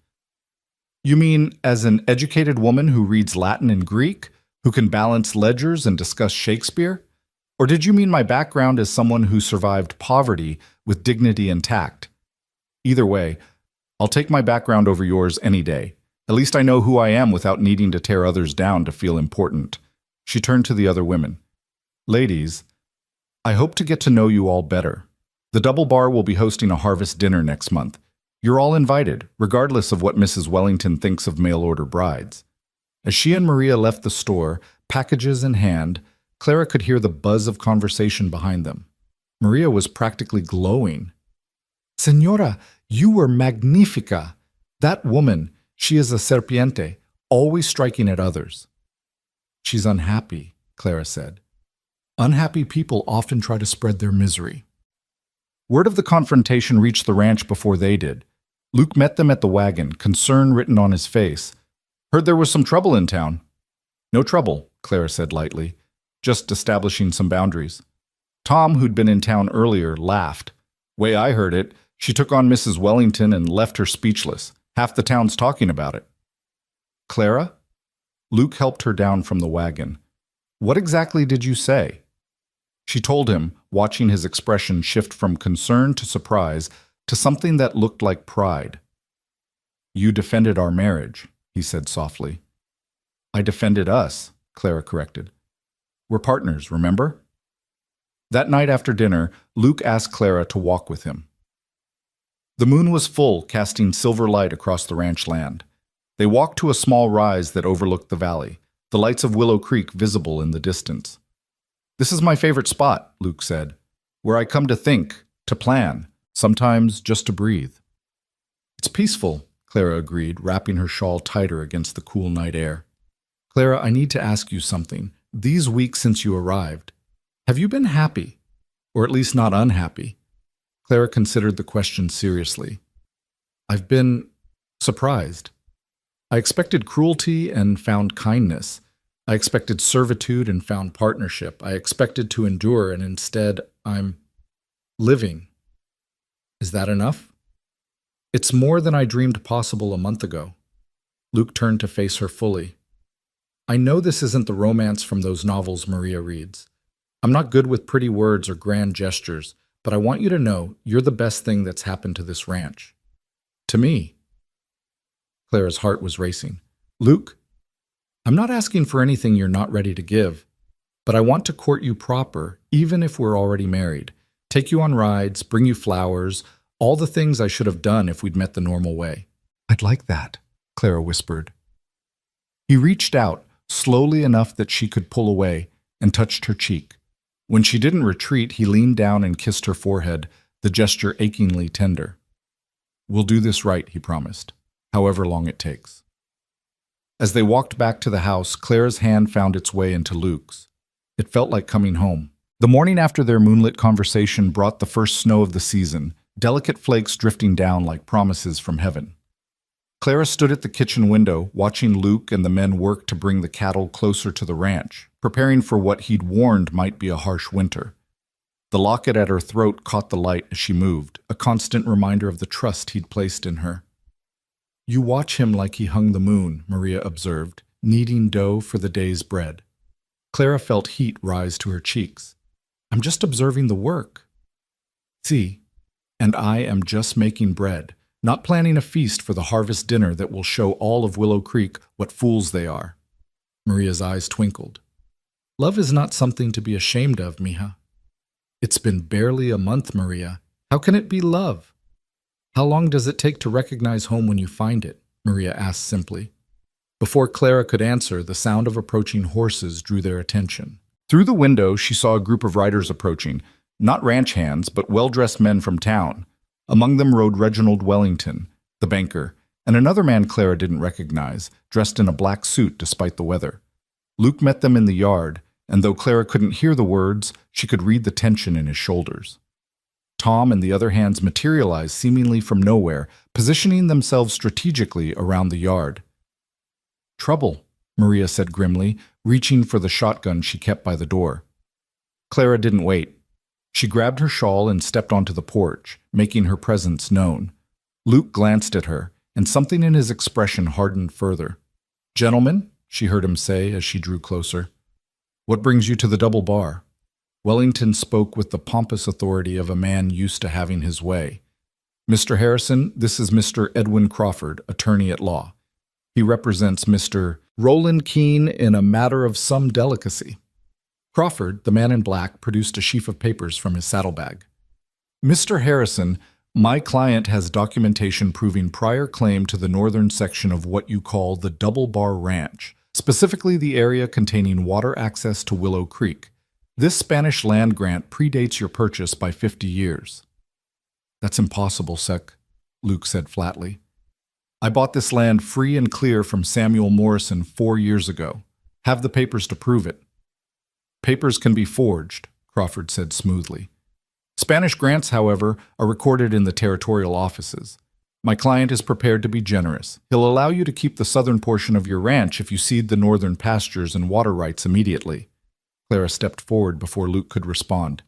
You mean as an educated woman who reads Latin and Greek, who can balance ledgers and discuss Shakespeare? Or did you mean my background as someone who survived poverty with dignity and tact? Either way, I'll take my background over yours any day. At least I know who I am without needing to tear others down to feel important. She turned to the other women. Ladies, I hope to get to know you all better. The Double Bar will be hosting a harvest dinner next month. You're all invited, regardless of what Mrs. Wellington thinks of mail-order brides. As she and Maria left the store, packages in hand, Clara could hear the buzz of conversation behind them. Maria was practically glowing. Señora, you were magnifica. That woman, she is a serpiente, always striking at others. She's unhappy, Clara said. Unhappy people often try to spread their misery. Word of the confrontation reached the ranch before they did. Luke met them at the wagon, concern written on his face. Heard there was some trouble in town. No trouble, Clara said lightly, just establishing some boundaries. Tom, who'd been in town earlier, laughed. Way I heard it, she took on Mrs. Wellington and left her speechless. Half the town's talking about it. Clara? Luke helped her down from the wagon. What exactly did you say? She told him, watching his expression shift from concern to surprise to something that looked like pride. You defended our marriage, he said softly. I defended us, Clara corrected. We're partners, remember? That night after dinner, Luke asked Clara to walk with him. The moon was full, casting silver light across the ranch land. They walked to a small rise that overlooked the valley, the lights of Willow Creek visible in the distance. This is my favorite spot, Luke said, where I come to think, to plan, sometimes just to breathe. It's peaceful, Clara agreed, wrapping her shawl tighter against the cool night air. Clara, I need to ask you something. These weeks since you arrived, have you been happy? Or at least not unhappy? Clara considered the question seriously. I've been surprised. I expected cruelty and found kindness. I expected servitude and found partnership. I expected to endure, and instead I'm living. Is that enough? It's more than I dreamed possible a month ago. Luke turned to face her fully. I know this isn't the romance from those novels Maria reads. I'm not good with pretty words or grand gestures, but I want you to know you're the best thing that's happened to this ranch. To me. Clara's heart was racing. Luke, I'm not asking for anything you're not ready to give, but I want to court you proper, even if we're already married. Take you on rides, bring you flowers, all the things I should have done if we'd met the normal way. I'd like that, Clara whispered. He reached out, slowly enough that she could pull away, and touched her cheek. When she didn't retreat, he leaned down and kissed her forehead, the gesture achingly tender. We'll do this right, he promised, however long it takes. As they walked back to the house, Clara's hand found its way into Luke's. It felt like coming home. The morning after their moonlit conversation brought the first snow of the season, delicate flakes drifting down like promises from heaven. Clara stood at the kitchen window, watching Luke and the men work to bring the cattle closer to the ranch, preparing for what he'd warned might be a harsh winter. The locket at her throat caught the light as she moved, a constant reminder of the trust he'd placed in her. You watch him like he hung the moon, Maria observed, kneading dough for the day's bread. Clara felt heat rise to her cheeks. I'm just observing the work. See, and I am just making bread, not planning a feast for the harvest dinner that will show all of Willow Creek what fools they are. Maria's eyes twinkled. Love is not something to be ashamed of, mija. It's been barely a month, Maria. How can it be love? How long does it take to recognize home when you find it? Maria asked simply. Before Clara could answer, the sound of approaching horses drew their attention. Through the window, she saw a group of riders approaching, not ranch hands, but well-dressed men from town. Among them rode Reginald Wellington, the banker, and another man Clara didn't recognize, dressed in a black suit despite the weather. Luke met them in the yard, and though Clara couldn't hear the words, she could read the tension in his shoulders. Tom and the other hands materialized seemingly from nowhere, positioning themselves strategically around the yard. "Trouble," Maria said grimly, reaching for the shotgun she kept by the door. Clara didn't wait. She grabbed her shawl and stepped onto the porch, making her presence known. Luke glanced at her, and something in his expression hardened further. "Gentlemen," she heard him say as she drew closer, "what brings you to the double bar?" Wellington spoke with the pompous authority of a man used to having his way. "Mr. Harrison, this is Mr. Edwin Crawford, attorney at law. He represents Mr. Roland Keene in a matter of some delicacy." Crawford, the man in black, produced a sheaf of papers from his saddlebag. "Mr. Harrison, my client has documentation proving prior claim to the northern section of what you call the Double Bar Ranch, specifically the area containing water access to Willow Creek. This Spanish land grant predates your purchase by 50 years. "That's impossible, Sec," Luke said flatly. "I bought this land free and clear from Samuel Morrison 4 years ago. Have the papers to prove it." "Papers can be forged," Crawford said smoothly. "Spanish grants, however, are recorded in the territorial offices. My client is prepared to be generous. He'll allow you to keep the southern portion of your ranch if you cede the northern pastures and water rights immediately." Clara stepped forward before Luke could respond.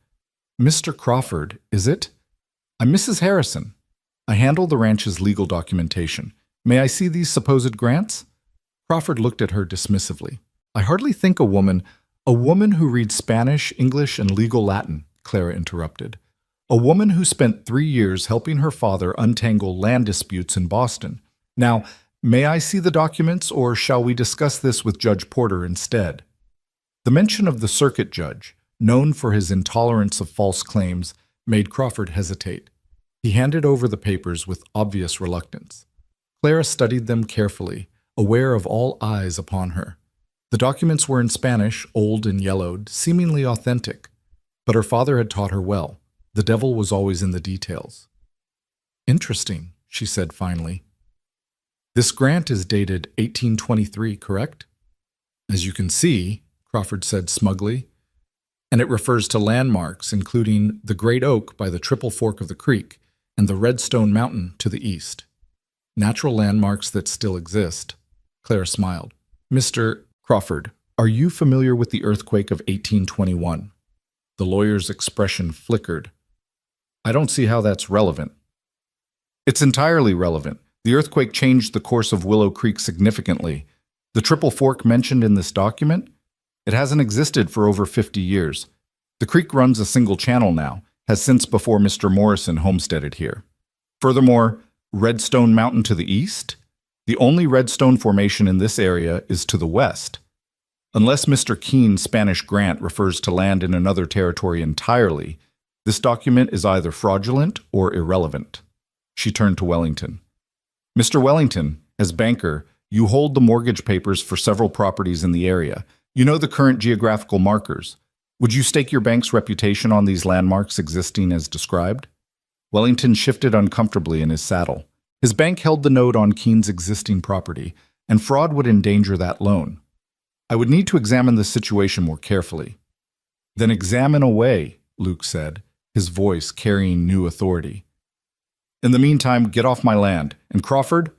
"Mr. Crawford, is it? I'm Mrs. Harrison. I handle the ranch's legal documentation. May I see these supposed grants?" Crawford looked at her dismissively. "I hardly think a woman who reads Spanish, English, and legal Latin," Clara interrupted. "A woman who spent 3 years helping her father untangle land disputes in Boston. Now, may I see the documents, or shall we discuss this with Judge Porter instead?" The mention of the circuit judge, known for his intolerance of false claims, made Crawford hesitate. He handed over the papers with obvious reluctance. Clara studied them carefully, aware of all eyes upon her. The documents were in Spanish, old and yellowed, seemingly authentic. But her father had taught her well. The devil was always in the details. "Interesting," she said finally. "This grant is dated 1823, correct?" "As you can see," Crawford said smugly, "and it refers to landmarks including the Great Oak by the Triple Fork of the Creek and the Redstone Mountain to the east. Natural landmarks that still exist." Clara smiled. "Mr. Crawford, are you familiar with the earthquake of 1821? The lawyer's expression flickered. "I don't see how that's relevant." "It's entirely relevant. The earthquake changed the course of Willow Creek significantly. The Triple Fork mentioned in this document? It hasn't existed for over 50 years. The creek runs a single channel now, has since before Mr. Morrison homesteaded here. Furthermore, Redstone Mountain to the east? The only redstone formation in this area is to the west. Unless Mr. Keene's Spanish grant refers to land in another territory entirely, this document is either fraudulent or irrelevant." She turned to Wellington. "Mr. Wellington, as banker, you hold the mortgage papers for several properties in the area. You know the current geographical markers. Would you stake your bank's reputation on these landmarks existing as described?" Wellington shifted uncomfortably in his saddle. His bank held the note on Keene's existing property, and fraud would endanger that loan. "I would need to examine the situation more carefully." "Then examine away," Luke said, his voice carrying new authority. "In the meantime, get off my land. And Crawford,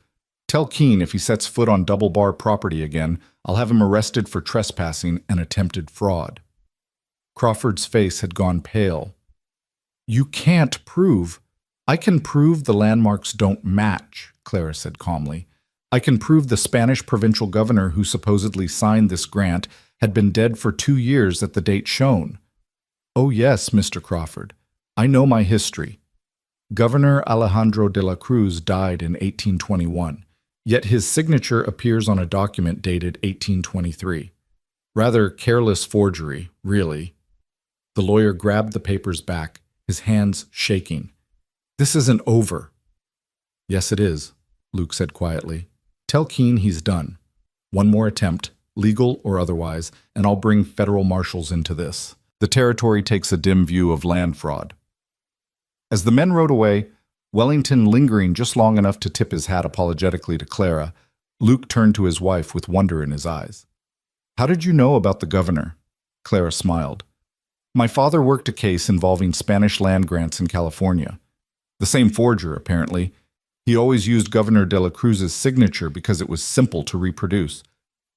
tell Keene if he sets foot on Double Bar property again, I'll have him arrested for trespassing and attempted fraud." Crawford's face had gone pale. "You can't prove—" "I can prove the landmarks don't match," Clara said calmly. "I can prove the Spanish provincial governor who supposedly signed this grant had been dead for 2 years at the date shown." "Oh yes, Mr. Crawford. I know my history. Governor Alejandro de la Cruz died in 1821. Yet his signature appears on a document dated 1823. Rather careless forgery, really." The lawyer grabbed the papers back, his hands shaking. "This isn't over." "Yes, it is," Luke said quietly. "Tell Keene he's done. One more attempt, legal or otherwise, and I'll bring federal marshals into this. The territory takes a dim view of land fraud." As the men rode away, Wellington lingering just long enough to tip his hat apologetically to Clara, Luke turned to his wife with wonder in his eyes. "How did you know about the governor?" Clara smiled. My father worked a case involving Spanish land grants in California. The same forger, apparently. He always used Governor de la Cruz's signature because it was simple to reproduce.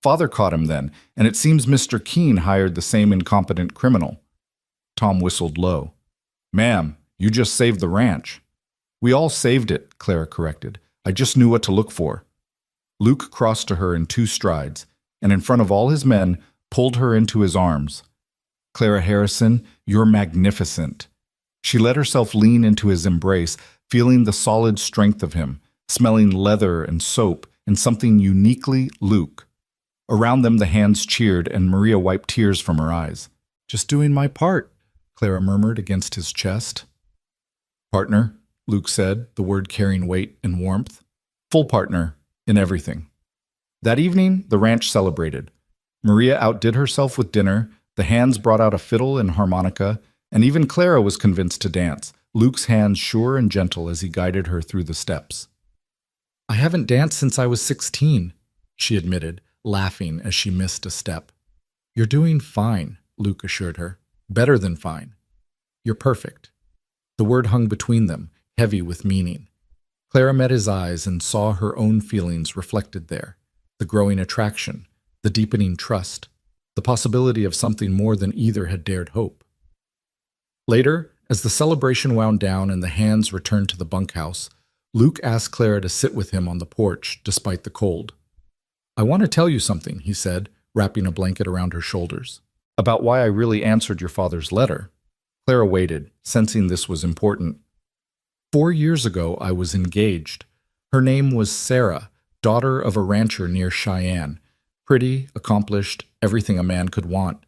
Father caught him then, and it seems Mr. Keene hired the same incompetent criminal. Tom whistled low. Ma'am, you just saved the ranch. We all saved it, Clara corrected. I just knew what to look for. Luke crossed to her in 2 strides, and in front of all his men, pulled her into his arms. Clara Harrison, you're magnificent. She let herself lean into his embrace, feeling the solid strength of him, smelling leather and soap and something uniquely Luke. Around them the hands cheered and Maria wiped tears from her eyes. Just doing my part, Clara murmured against his chest. Partner, Luke said, the word carrying weight and warmth. Full partner in everything. That evening, the ranch celebrated. Maria outdid herself with dinner, the hands brought out a fiddle and harmonica, and even Clara was convinced to dance, Luke's hands sure and gentle as he guided her through the steps. I haven't danced since I was 16, she admitted, laughing as she missed a step. You're doing fine, Luke assured her. Better than fine. You're perfect. The word hung between them, heavy with meaning. Clara met his eyes and saw her own feelings reflected there, the growing attraction, the deepening trust, the possibility of something more than either had dared hope. Later, as the celebration wound down and the hands returned to the bunkhouse, Luke asked Clara to sit with him on the porch despite the cold. I want to tell you something, he said, wrapping a blanket around her shoulders, about why I really answered your father's letter. Clara waited, sensing this was important. 4 years ago, I was engaged. Her name was Sarah, daughter of a rancher near Cheyenne. Pretty, accomplished, everything a man could want.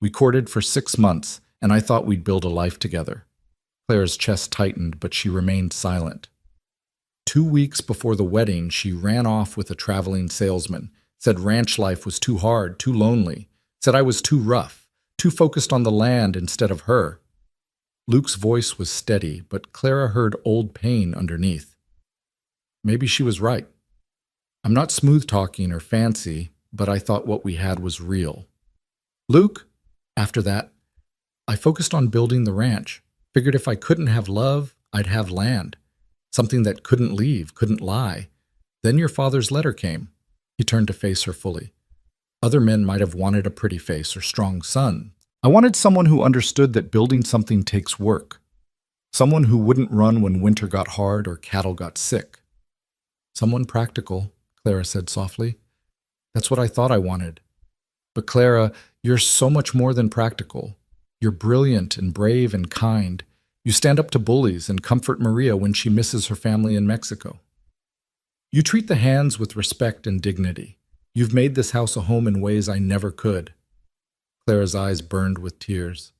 We courted for 6 months, and I thought we'd build a life together. Clara's chest tightened, but she remained silent. 2 weeks before the wedding, she ran off with a traveling salesman, said ranch life was too hard, too lonely, said I was too rough, too focused on the land instead of her. Luke's voice was steady, but Clara heard old pain underneath. Maybe she was right. I'm not smooth-talking or fancy, but I thought what we had was real. Luke, after that, I focused on building the ranch. Figured if I couldn't have love, I'd have land. Something that couldn't leave, couldn't lie. Then your father's letter came. He turned to face her fully. Other men might have wanted a pretty face or strong son. I wanted someone who understood that building something takes work. Someone who wouldn't run when winter got hard or cattle got sick. Someone practical, Clara said softly. That's what I thought I wanted. But Clara, you're so much more than practical. You're brilliant and brave and kind. You stand up to bullies and comfort Maria when she misses her family in Mexico. You treat the hands with respect and dignity. You've made this house a home in ways I never could. Clara's eyes burned with tears.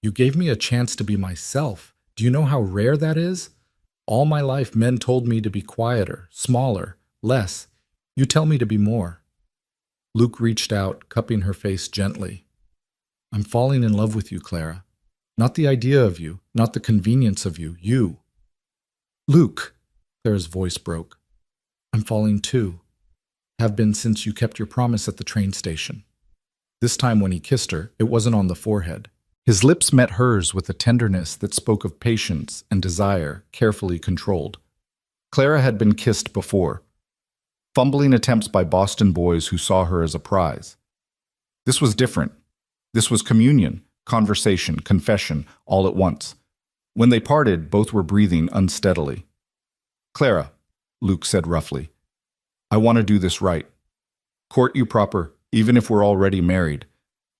You gave me a chance to be myself. Do you know how rare that is? All my life men told me to be quieter, smaller, less. You tell me to be more. Luke reached out, cupping her face gently. I'm falling in love with you, Clara. Not the idea of you, not the convenience of you, you. Luke, Clara's voice broke. I'm falling too. Have been since you kept your promise at the train station. This time when he kissed her, it wasn't on the forehead. His lips met hers with a tenderness that spoke of patience and desire, carefully controlled. Clara had been kissed before. Fumbling attempts by Boston boys who saw her as a prize. This was different. This was communion, conversation, confession, all at once. When they parted, both were breathing unsteadily. Clara, Luke said roughly, I want to do this right. Court you proper, even if we're already married.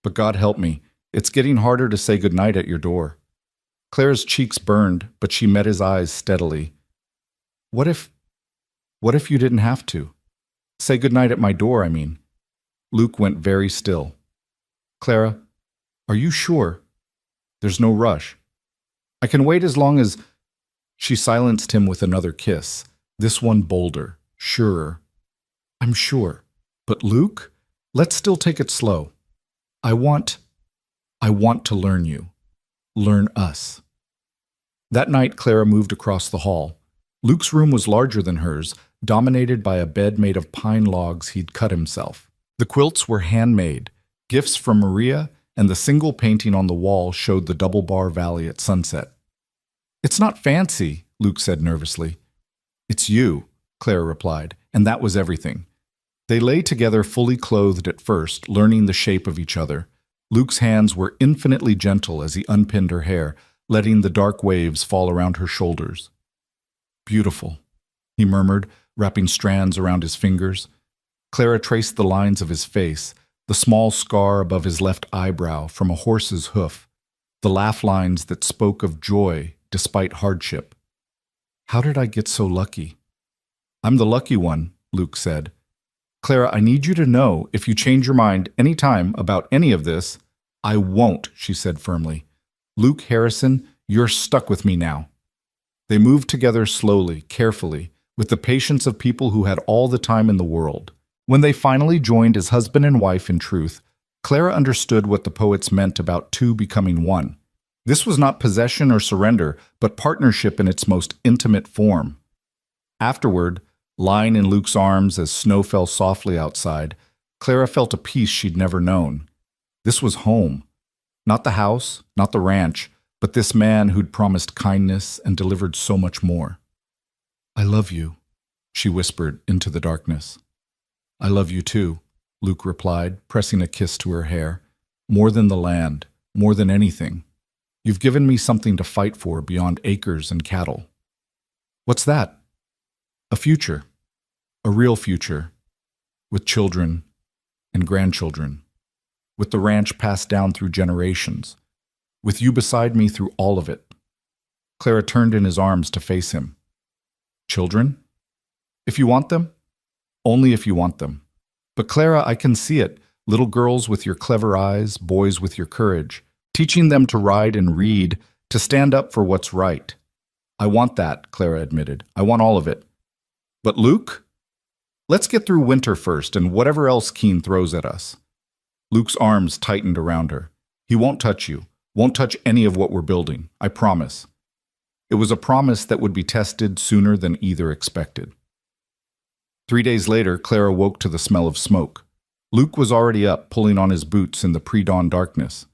But God help me, it's getting harder to say goodnight at your door. Clara's cheeks burned, but she met his eyes steadily. What if you didn't have to? Say goodnight at my door, I mean. Luke went very still. Clara, are you sure? There's no rush. I can wait as long as... She silenced him with another kiss, this one bolder, surer. I'm sure. But Luke, let's still take it slow. I want to learn you. Learn us. That night, Clara moved across the hall. Luke's room was larger than hers, dominated by a bed made of pine logs he'd cut himself. The quilts were handmade, gifts from Maria, and the single painting on the wall showed the Double Bar Valley at sunset. "It's not fancy," Luke said nervously. "It's you," Clara replied, and that was everything. They lay together fully clothed at first, learning the shape of each other. Luke's hands were infinitely gentle as he unpinned her hair, letting the dark waves fall around her shoulders. "Beautiful," he murmured, wrapping strands around his fingers. Clara traced the lines of his face, the small scar above his left eyebrow from a horse's hoof, the laugh lines that spoke of joy despite hardship. "How did I get so lucky?" "I'm the lucky one," Luke said. "Clara, I need you to know, if you change your mind any time about any of this—" "I won't," she said firmly. "Luke Harrison, you're stuck with me now." They moved together slowly, carefully, with the patience of people who had all the time in the world. When they finally joined as husband and wife in truth, Clara understood what the poets meant about two becoming one. This was not possession or surrender, but partnership in its most intimate form. Afterward, lying in Luke's arms as snow fell softly outside, Clara felt a peace she'd never known. This was home. Not the house, not the ranch, but this man who'd promised kindness and delivered so much more. "I love you," she whispered into the darkness. "I love you too," Luke replied, pressing a kiss to her hair. "More than the land, more than anything. You've given me something to fight for beyond acres and cattle." "What's that?" "A future. A real future. With children and grandchildren. With the ranch passed down through generations. With you beside me through all of it." Clara turned in his arms to face him. "Children? If you want them? Only if you want them. But Clara, I can see it. Little girls with your clever eyes, boys with your courage. Teaching them to ride and read, to stand up for what's right. I want that," Clara admitted. "I want all of it. But Luke? Let's get through winter first and whatever else Keen throws at us." Luke's arms tightened around her. "He won't touch you, won't touch any of what we're building. I promise." It was a promise that would be tested sooner than either expected. 3 days later, Clara woke to the smell of smoke. Luke was already up, pulling on his boots in the pre-dawn darkness.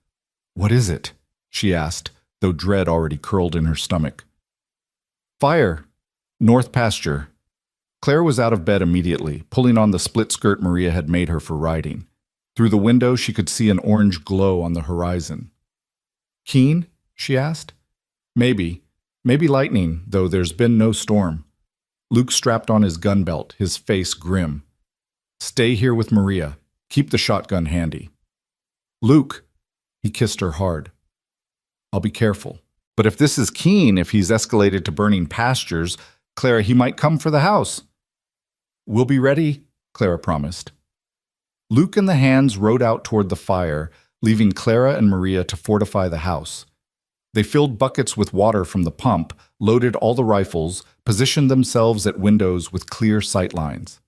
"What is it?" she asked, though dread already curled in her stomach. "Fire. North pasture." Clara was out of bed immediately, pulling on the split skirt Maria had made her for riding. Through the window, she could see an orange glow on the horizon. "Keen?" she asked. "Maybe. Maybe lightning, though there's been no storm." Luke strapped on his gun belt, his face grim. "Stay here with Maria. Keep the shotgun handy." "Luke," he kissed her hard. "I'll be careful. But if this is Keen, if he's escalated to burning pastures, Clara, he might come for the house." "We'll be ready," Clara promised. Luke and the hands rode out toward the fire, leaving Clara and Maria to fortify the house. They filled buckets with water from the pump, loaded all the rifles, positioned themselves at windows with clear sight lines.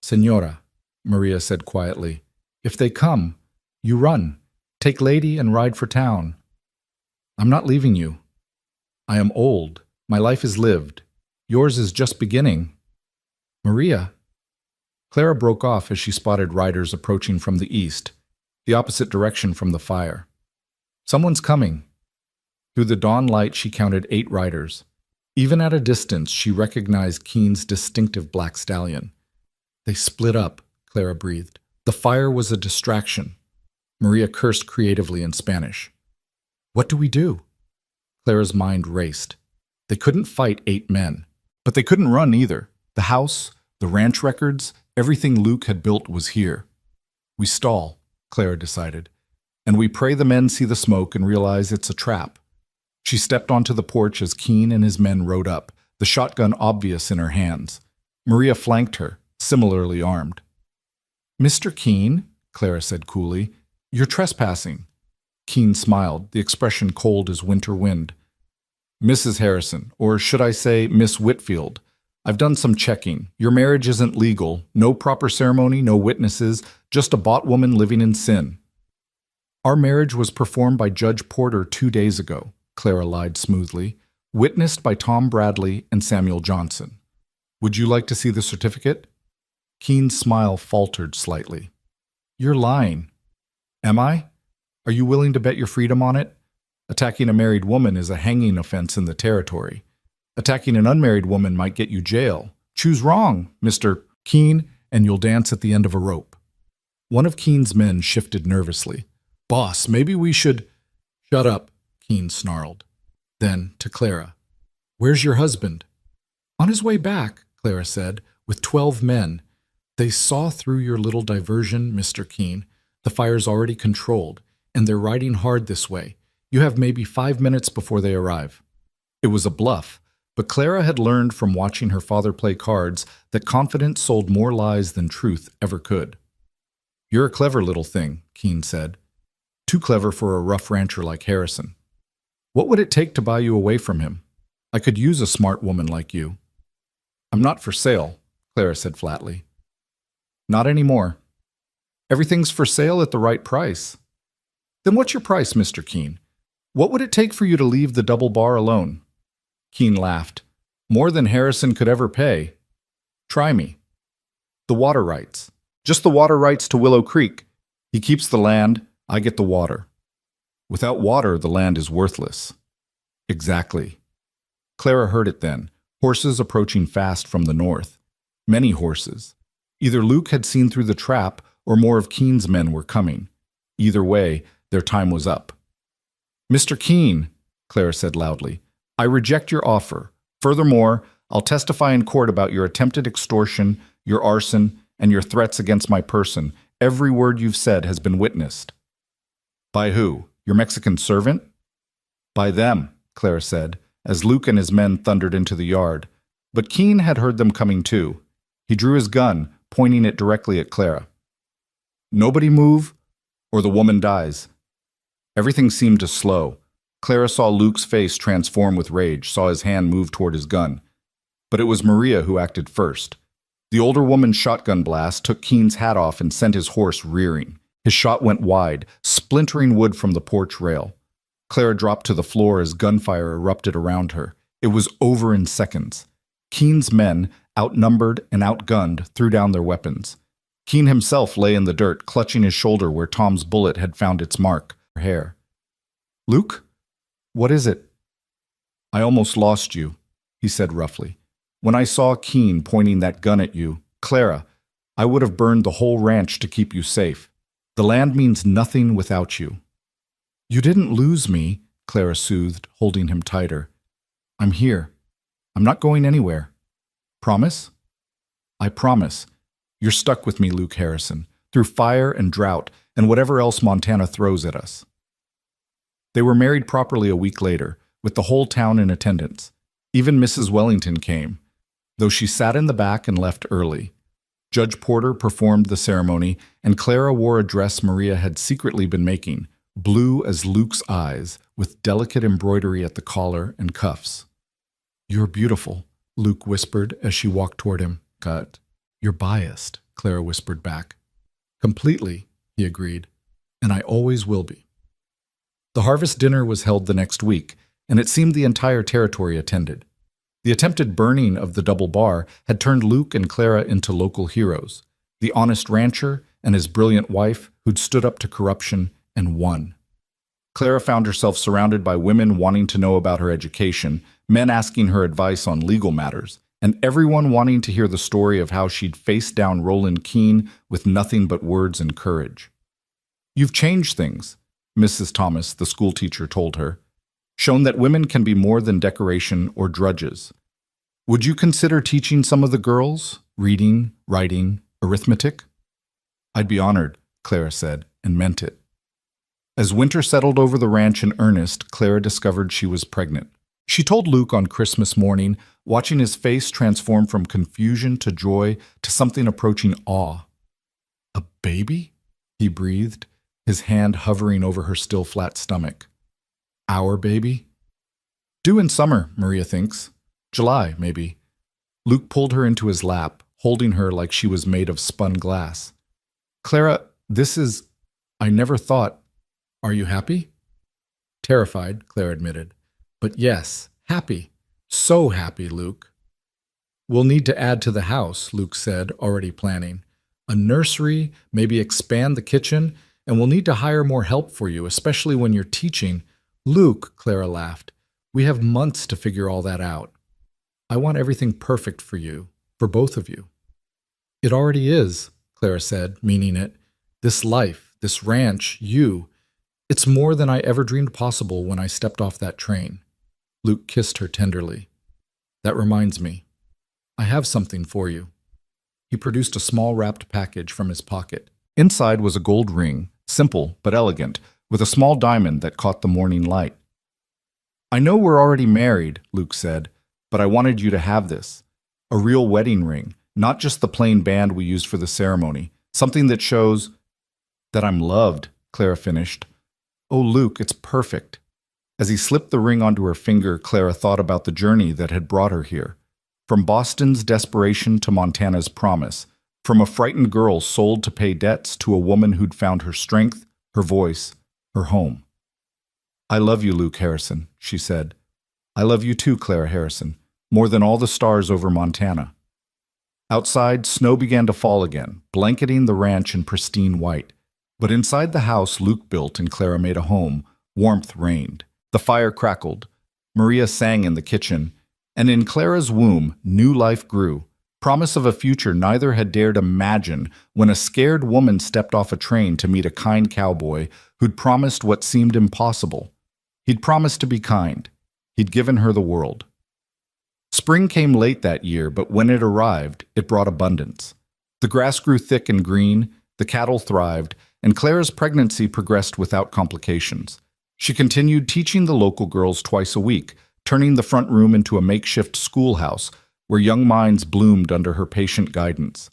"Senora," Maria said quietly, "if they come, you run. Take Lady and ride for town. I'm not leaving you. I am old. My life is lived. Yours is just beginning." "Maria." Clara broke off as she spotted riders approaching from the east, the opposite direction from the fire. "Someone's coming." Through the dawn light, she counted 8 riders. Even at a distance, she recognized Keen's distinctive black stallion. "They split up," Clara breathed. "The fire was a distraction." Maria cursed creatively in Spanish. "What do we do?" Clara's mind raced. They couldn't fight 8 men. But they couldn't run either. The house, the ranch records, everything Luke had built was here. "We stall," Clara decided. "And we pray the men see the smoke and realize it's a trap." She stepped onto the porch as Keen and his men rode up, the shotgun obvious in her hands. Maria flanked her, similarly armed. "Mr. Keen," Clara said coolly, "you're trespassing." Keen smiled, the expression cold as winter wind. "Mrs. Harrison, or should I say Miss Whitfield, I've done some checking. Your marriage isn't legal, no proper ceremony, no witnesses, just a bought woman living in sin." "Our marriage was performed by Judge Porter 2 days ago," Clara lied smoothly, "witnessed by Tom Bradley and Samuel Johnson. Would you like to see the certificate?" Keen's smile faltered slightly. "You're lying." "Am I?" Are you willing to bet your freedom on it? Attacking a married woman is a hanging offense in the territory. Attacking an unmarried woman might get you jail. Choose wrong, Mr. Keene, and you'll dance at the end of a rope. One of Keene's men shifted nervously. Boss, maybe we should... Shut up, Keene snarled. Then, to Clara, where's your husband? On his way back, Clara said, with 12 men. They saw through your little diversion, Mr. Keene. The fire's already controlled, and they're riding hard this way. You have maybe 5 minutes before they arrive. It was a bluff, but Clara had learned from watching her father play cards that confidence sold more lies than truth ever could. You're a clever little thing, Keene said. Too clever for a rough rancher like Harrison. What would it take to buy you away from him? I could use a smart woman like you. I'm not for sale, Clara said flatly. Not anymore. Everything's for sale at the right price. Then what's your price, Mr. Keene? What would it take for you to leave the double bar alone? Keene laughed. More than Harrison could ever pay. Try me. The water rights. Just the water rights to Willow Creek. He keeps the land, I get the water. Without water, the land is worthless. Exactly. Clara heard it then, horses approaching fast from the north. Many horses. Either Luke had seen through the trap, or more of Keene's men were coming. Either way, their time was up. Mr. Keene, Clara said loudly, I reject your offer. Furthermore, I'll testify in court about your attempted extortion, your arson, and your threats against my person. Every word you've said has been witnessed. By who? Your Mexican servant? By them, Clara said, as Luke and his men thundered into the yard. But Keene had heard them coming too. He drew his gun, pointing it directly at Clara. Nobody move, or the woman dies. Everything seemed to slow. Clara saw Luke's face transform with rage, saw his hand move toward his gun. But it was Maria who acted first. The older woman's shotgun blast took Keene's hat off and sent his horse rearing. His shot went wide, splintering wood from the porch rail. Clara dropped to the floor as gunfire erupted around her. It was over in seconds. Keene's men, outnumbered and outgunned, threw down their weapons. Keene himself lay in the dirt, clutching his shoulder where Tom's bullet had found its mark, her hair. Luke? What is it? I almost lost you, he said roughly. When I saw Keene pointing that gun at you, Clara, I would have burned the whole ranch to keep you safe. The land means nothing without you. You didn't lose me, Clara soothed, holding him tighter. I'm here. I'm not going anywhere. Promise? I promise. You're stuck with me, Luke Harrison, through fire and drought and whatever else Montana throws at us. They were married properly a week later, with the whole town in attendance. Even Mrs. Wellington came, though she sat in the back and left early. Judge Porter performed the ceremony, and Clara wore a dress Maria had secretly been making, blue as Luke's eyes, with delicate embroidery at the collar and cuffs. You're beautiful, Luke whispered as she walked toward him. Cut. You're biased, Clara whispered back. Completely, he agreed, and I always will be. The harvest dinner was held the next week, and it seemed the entire territory attended. The attempted burning of the double bar had turned Luke and Clara into local heroes, the honest rancher and his brilliant wife who'd stood up to corruption and won. Clara found herself surrounded by women wanting to know about her education, men asking her advice on legal matters, and everyone wanting to hear the story of how she'd faced down Roland Keene with nothing but words and courage. You've changed things, Mrs. Thomas, the schoolteacher, told her. Shown that women can be more than decoration or drudges. Would you consider teaching some of the girls, reading, writing, arithmetic? I'd be honored, Clara said, and meant it. As winter settled over the ranch in earnest, Clara discovered she was pregnant. She told Luke on Christmas morning, watching his face transform from confusion to joy to something approaching awe. A baby? He breathed, his hand hovering over her still flat stomach. Our baby? Due in summer, Maria thinks. July, maybe. Luke pulled her into his lap, holding her like she was made of spun glass. Clara, I never thought. Are you happy? Terrified, Clara admitted. But yes, happy. So happy, Luke. We'll need to add to the house, Luke said, already planning. A nursery, maybe expand the kitchen, and we'll need to hire more help for you, especially when you're teaching. Luke, Clara laughed, we have months to figure all that out. I want everything perfect for you, for both of you. It already is, Clara said, meaning it. This life, this ranch, you. It's more than I ever dreamed possible when I stepped off that train. Luke kissed her tenderly. That reminds me. I have something for you. He produced a small wrapped package from his pocket. Inside was a gold ring, simple but elegant, with a small diamond that caught the morning light. I know we're already married, Luke said, but I wanted you to have this. A real wedding ring, not just the plain band we used for the ceremony. Something that shows that I'm loved, Clara finished. Oh, Luke, it's perfect. As he slipped the ring onto her finger, Clara thought about the journey that had brought her here. From Boston's desperation to Montana's promise. From a frightened girl sold to pay debts to a woman who'd found her strength, her voice, her home. I love you, Luke Harrison, she said. I love you too, Clara Harrison, more than all the stars over Montana. Outside, snow began to fall again, blanketing the ranch in pristine white. But inside the house Luke built and Clara made a home, warmth reigned. The fire crackled. Maria sang in the kitchen. And in Clara's womb, new life grew. Promise of a future neither had dared imagine when a scared woman stepped off a train to meet a kind cowboy who'd promised what seemed impossible. He'd promised to be kind. He'd given her the world. Spring came late that year, but when it arrived, it brought abundance. The grass grew thick and green, the cattle thrived, and Clara's pregnancy progressed without complications. She continued teaching the local girls twice a week, turning the front room into a makeshift schoolhouse where young minds bloomed under her patient guidance.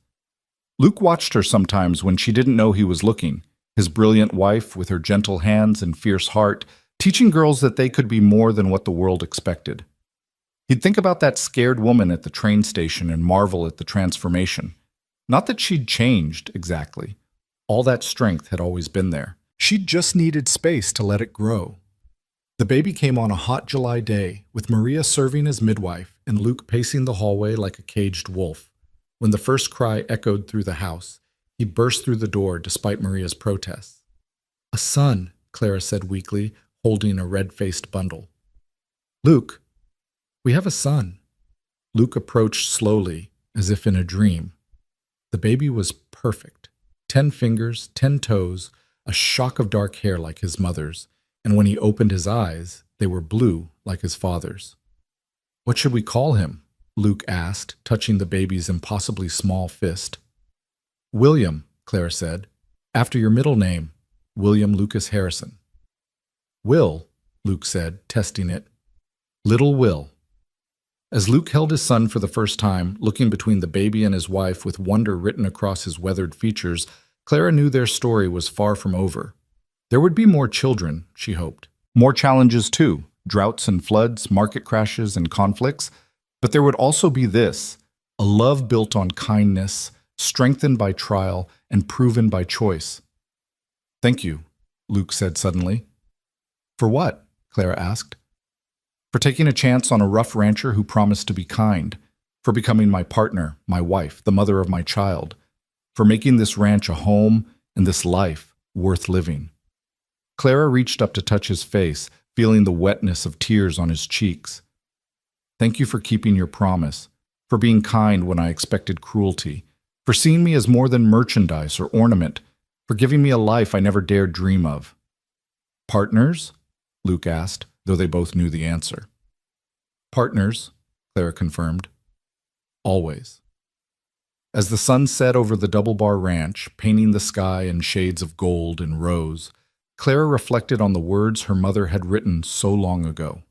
Luke watched her sometimes when she didn't know he was looking, his brilliant wife with her gentle hands and fierce heart, teaching girls that they could be more than what the world expected. He'd think about that scared woman at the train station and marvel at the transformation. Not that she'd changed, exactly. All that strength had always been there. She'd just needed space to let it grow. The baby came on a hot July day, with Maria serving as midwife and Luke pacing the hallway like a caged wolf. When the first cry echoed through the house, he burst through the door despite Maria's protests. A son, Clara said weakly, holding a red-faced bundle. Luke, we have a son. Luke approached slowly, as if in a dream. The baby was perfect. 10 fingers, 10 toes, a shock of dark hair like his mother's, and when he opened his eyes, they were blue like his father's. What should we call him? Luke asked, touching the baby's impossibly small fist. William, Clara said, after your middle name, William Lucas Harrison. Will, Luke said, testing it. Little Will. As Luke held his son for the first time, looking between the baby and his wife with wonder written across his weathered features, Clara knew their story was far from over. There would be more children, she hoped. More challenges too, droughts and floods, market crashes and conflicts. But there would also be this, a love built on kindness, strengthened by trial and proven by choice. Thank you, Luke said suddenly. For what? Clara asked. For taking a chance on a rough rancher who promised to be kind, for becoming my partner, my wife, the mother of my child, for making this ranch a home and this life worth living. Clara reached up to touch his face, feeling the wetness of tears on his cheeks. Thank you for keeping your promise, for being kind when I expected cruelty, for seeing me as more than merchandise or ornament, for giving me a life I never dared dream of. Partners? Luke asked, though they both knew the answer. Partners, Clara confirmed. Always. As the sun set over the Double Bar Ranch, painting the sky in shades of gold and rose, Clara reflected on the words her mother had written so long ago.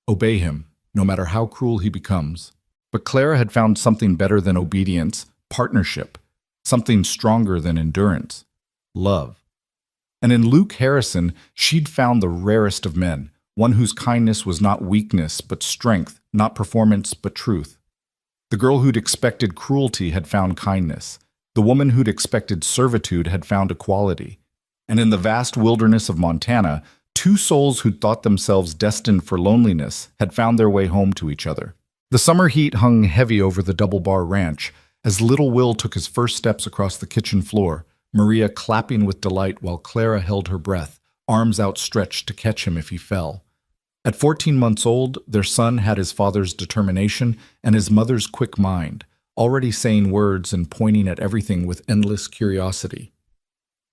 Obey him, no matter how cruel he becomes. But Clara had found something better than obedience, partnership, something stronger than endurance, love. And in Luke Harrison, she'd found the rarest of men, one whose kindness was not weakness but strength, not performance but truth. The girl who'd expected cruelty had found kindness. The woman who'd expected servitude had found equality. And in the vast wilderness of Montana, two souls who'd thought themselves destined for loneliness had found their way home to each other. The summer heat hung heavy over the Double Bar Ranch as little Will took his first steps across the kitchen floor, Maria clapping with delight while Clara held her breath, arms outstretched to catch him if he fell. At 14 months old, their son had his father's determination and his mother's quick mind, already saying words and pointing at everything with endless curiosity.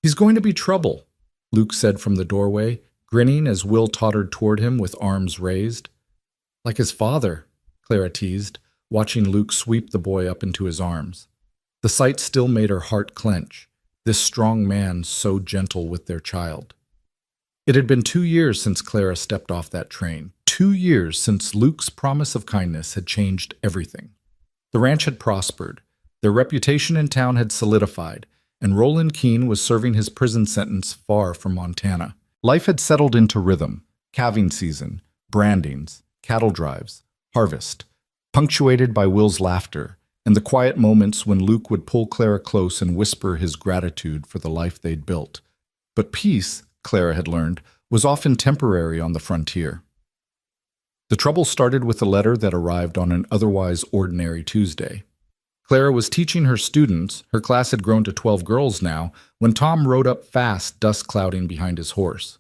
"He's going to be trouble," Luke said from the doorway, grinning as Will tottered toward him with arms raised. "Like his father," Clara teased, watching Luke sweep the boy up into his arms. The sight still made her heart clench, this strong man so gentle with their child. It had been 2 years since Clara stepped off that train, 2 years since Luke's promise of kindness had changed everything. The ranch had prospered, their reputation in town had solidified, and Roland Keene was serving his prison sentence far from Montana. Life had settled into rhythm, calving season, brandings, cattle drives, harvest, punctuated by Will's laughter, and the quiet moments when Luke would pull Clara close and whisper his gratitude for the life they'd built. But peace, Clara had learned, was often temporary on the frontier. The trouble started with a letter that arrived on an otherwise ordinary Tuesday. Clara was teaching her students, her class had grown to 12 girls now, when Tom rode up fast, dust clouding behind his horse.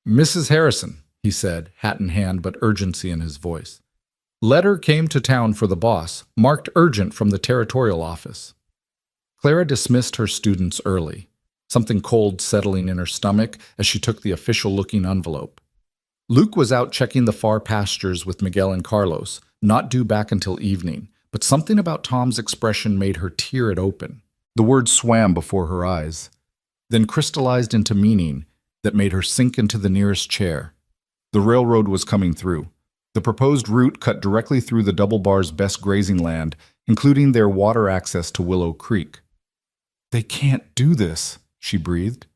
"Mrs. Harrison," he said, hat in hand but urgency in his voice. "Letter came to town for the boss, marked urgent from the territorial office." Clara dismissed her students early, something cold settling in her stomach as she took the official-looking envelope. Luke was out checking the far pastures with Miguel and Carlos, not due back until evening, but something about Tom's expression made her tear it open. The words swam before her eyes, then crystallized into meaning that made her sink into the nearest chair. The railroad was coming through. The proposed route cut directly through the Double Bar's best grazing land, including their water access to Willow Creek. "They can't do this," she breathed.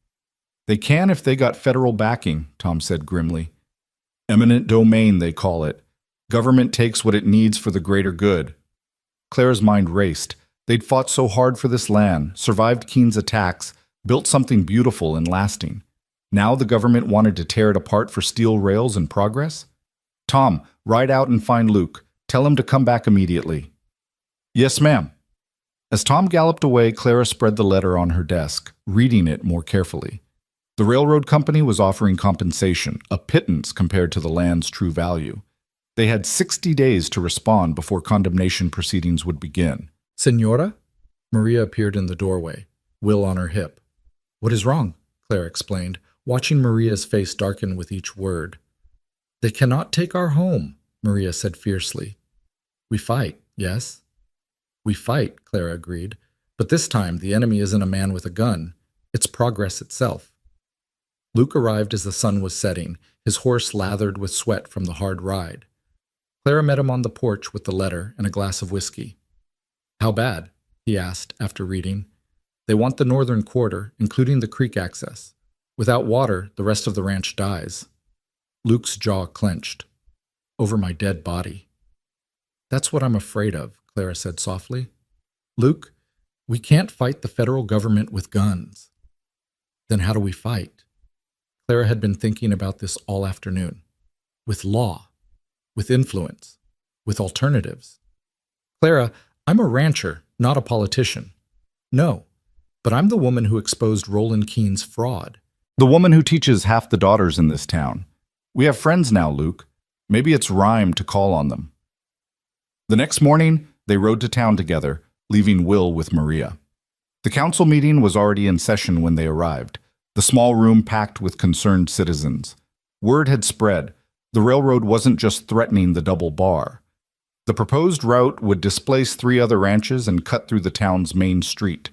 "They can if they got federal backing," Tom said grimly. "Eminent domain, they call it. Government takes what it needs for the greater good." Clara's mind raced. They'd fought so hard for this land, survived Keene's attacks, built something beautiful and lasting. Now the government wanted to tear it apart for steel rails and progress? "Tom, ride out and find Luke. Tell him to come back immediately." "Yes, ma'am." As Tom galloped away, Clara spread the letter on her desk, reading it more carefully. The railroad company was offering compensation, a pittance compared to the land's true value. They had 60 days to respond before condemnation proceedings would begin. "Senora?" Maria appeared in the doorway, Will on her hip. "What is wrong?" Clara explained, watching Maria's face darken with each word. "They cannot take our home," Maria said fiercely. "We fight, yes?" "We fight," Clara agreed, "but this time the enemy isn't a man with a gun. It's progress itself." Luke arrived as the sun was setting, his horse lathered with sweat from the hard ride. Clara met him on the porch with the letter and a glass of whiskey. "How bad?" he asked after reading. "They want the northern quarter, including the creek access. Without water, the rest of the ranch dies." Luke's jaw clenched. "Over my dead body." "That's what I'm afraid of," Clara said softly. "Luke, we can't fight the federal government with guns." "Then how do we fight?" Clara had been thinking about this all afternoon. "With law. With influence. With alternatives." "Clara, I'm a rancher, not a politician." "No, but I'm the woman who exposed Roland Keene's fraud. The woman who teaches half the daughters in this town. We have friends now, Luke. Maybe it's rhyme to call on them." The next morning, they rode to town together, leaving Will with Maria. The council meeting was already in session when they arrived, the small room packed with concerned citizens. Word had spread. The railroad wasn't just threatening the Double Bar. The proposed route would displace 3 other ranches and cut through the town's main street.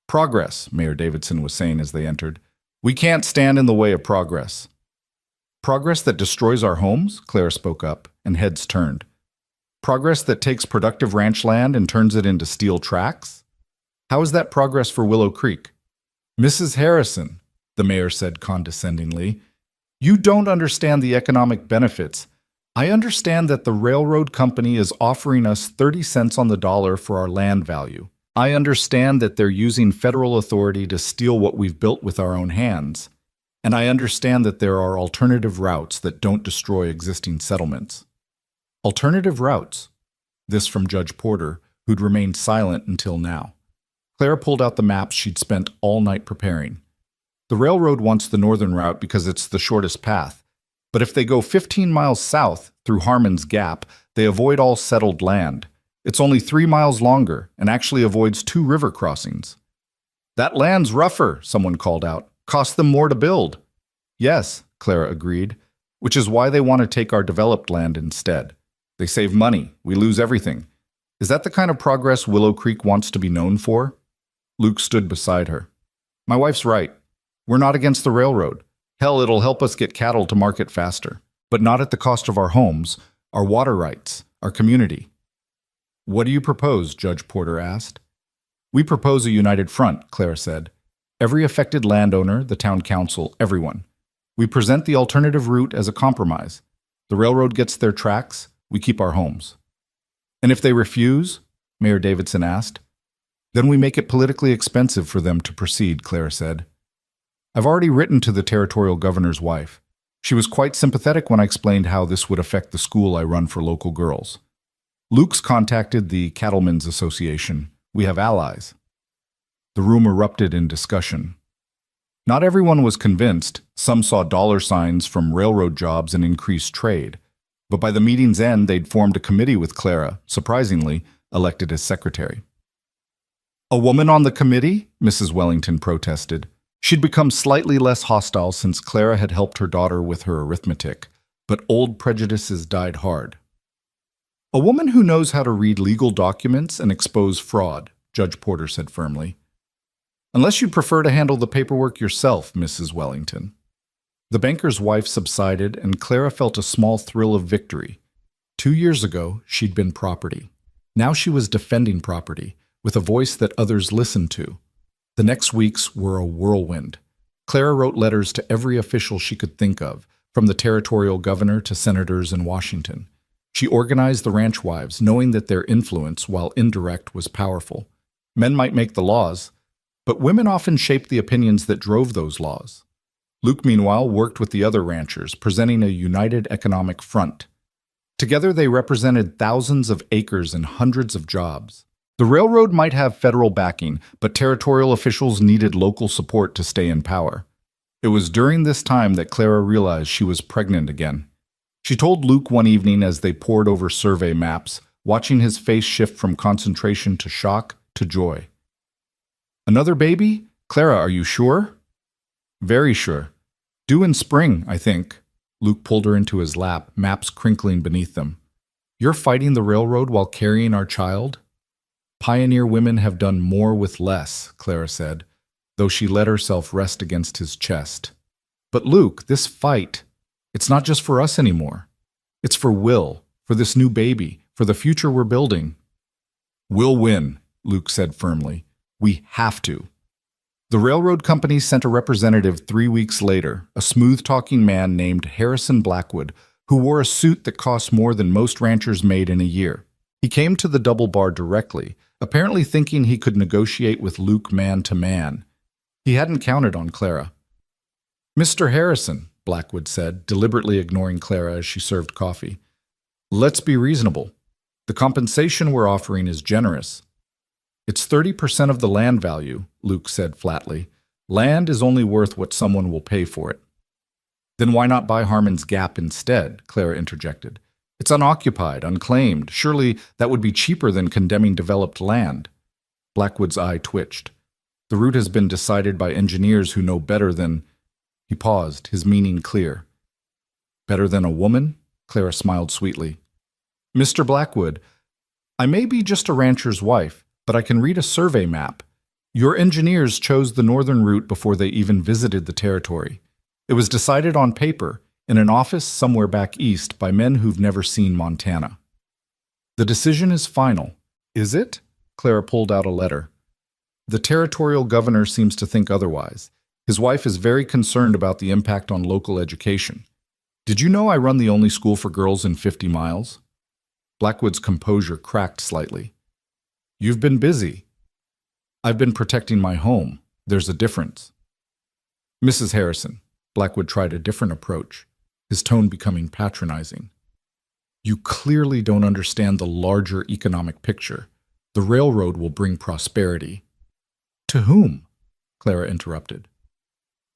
"Progress," Mayor Davidson was saying as they entered. "We can't stand in the way of progress." "Progress that destroys our homes?" Clara spoke up, and heads turned. "Progress that takes productive ranch land and turns it into steel tracks? How is that progress for Willow Creek?" "Mrs. Harrison," the mayor said condescendingly, "you don't understand the economic benefits. I understand that the railroad company is offering us 30 cents on the dollar for our land value. I understand that they're using federal authority to steal what we've built with our own hands. And I understand that there are alternative routes that don't destroy existing settlements." Alternative routes? This from Judge Porter, who'd remained silent until now. Clara pulled out the maps she'd spent all night preparing. The railroad wants the northern route because it's the shortest path. But if they go 15 miles south through Harmon's Gap, they avoid all settled land. It's only 3 miles longer and actually avoids 2 river crossings. That land's rougher, someone called out. Costs them more to build. Yes, Clara agreed, which is why they want to take our developed land instead. They save money. We lose everything. Is that the kind of progress Willow Creek wants to be known for? Luke stood beside her. My wife's right. We're not against the railroad. Hell, it'll help us get cattle to market faster, but not at the cost of our homes, our water rights, our community. What do you propose? Judge Porter asked. We propose a united front, Clara said. Every affected landowner, the town council, everyone. We present the alternative route as a compromise. The railroad gets their tracks, we keep our homes. And if they refuse, Mayor Davidson asked, then we make it politically expensive for them to proceed, Clara said. I've already written to the territorial governor's wife. She was quite sympathetic when I explained how this would affect the school I run for local girls. Luke's contacted the Cattlemen's Association. We have allies. The room erupted in discussion. Not everyone was convinced. Some saw dollar signs from railroad jobs and increased trade. But by the meeting's end, they'd formed a committee with Clara, surprisingly, elected as secretary. A woman on the committee? Mrs. Wellington protested. She'd become slightly less hostile since Clara had helped her daughter with her arithmetic, but old prejudices died hard. A woman who knows how to read legal documents and expose fraud, Judge Porter said firmly. Unless you'd prefer to handle the paperwork yourself, Mrs. Wellington. The banker's wife subsided, and Clara felt a small thrill of victory. 2 years ago, she'd been property. Now she was defending property, with a voice that others listened to. The next weeks were a whirlwind. Clara wrote letters to every official she could think of, from the territorial governor to senators in Washington. She organized the ranch wives, knowing that their influence, while indirect, was powerful. Men might make the laws, but women often shaped the opinions that drove those laws. Luke, meanwhile, worked with the other ranchers, presenting a united economic front. Together, they represented thousands of acres and hundreds of jobs. The railroad might have federal backing, but territorial officials needed local support to stay in power. It was during this time that Clara realized she was pregnant again. She told Luke one evening as they pored over survey maps, watching his face shift from concentration to shock to joy. Another baby? Clara, are you sure? Very sure. Due in spring, I think. Luke pulled her into his lap, maps crinkling beneath them. You're fighting the railroad while carrying our child? Pioneer women have done more with less, Clara said, though she let herself rest against his chest. But Luke, this fight, it's not just for us anymore. It's for Will, for this new baby, for the future we're building. We'll win, Luke said firmly. We have to. The railroad company sent a representative 3 weeks later, a smooth-talking man named Harrison Blackwood, who wore a suit that cost more than most ranchers made in a year. He came to the double bar directly, apparently thinking he could negotiate with Luke man to man. He hadn't counted on Clara. Mr. Harrison, Blackwood said, deliberately ignoring Clara as she served coffee. Let's be reasonable. The compensation we're offering is generous. It's 30% of the land value, Luke said flatly. Land is only worth what someone will pay for it. Then why not buy Harmon's Gap instead? Clara interjected. It's unoccupied, unclaimed. Surely that would be cheaper than condemning developed land. Blackwood's eye twitched. The route has been decided by engineers who know better than... He paused, his meaning clear. Better than a woman? Clara smiled sweetly. Mr. Blackwood, I may be just a rancher's wife, but I can read a survey map. Your engineers chose the northern route before they even visited the territory. It was decided on paper, in an office somewhere back east by men who've never seen Montana. The decision is final. Is it? Clara pulled out a letter. The territorial governor seems to think otherwise. His wife is very concerned about the impact on local education. Did you know I run the only school for girls in 50 miles? Blackwood's composure cracked slightly. You've been busy. I've been protecting my home. There's a difference. Mrs. Harrison, Blackwood tried a different approach, his tone becoming patronizing. You clearly don't understand the larger economic picture. The railroad will bring prosperity. To whom? Clara interrupted.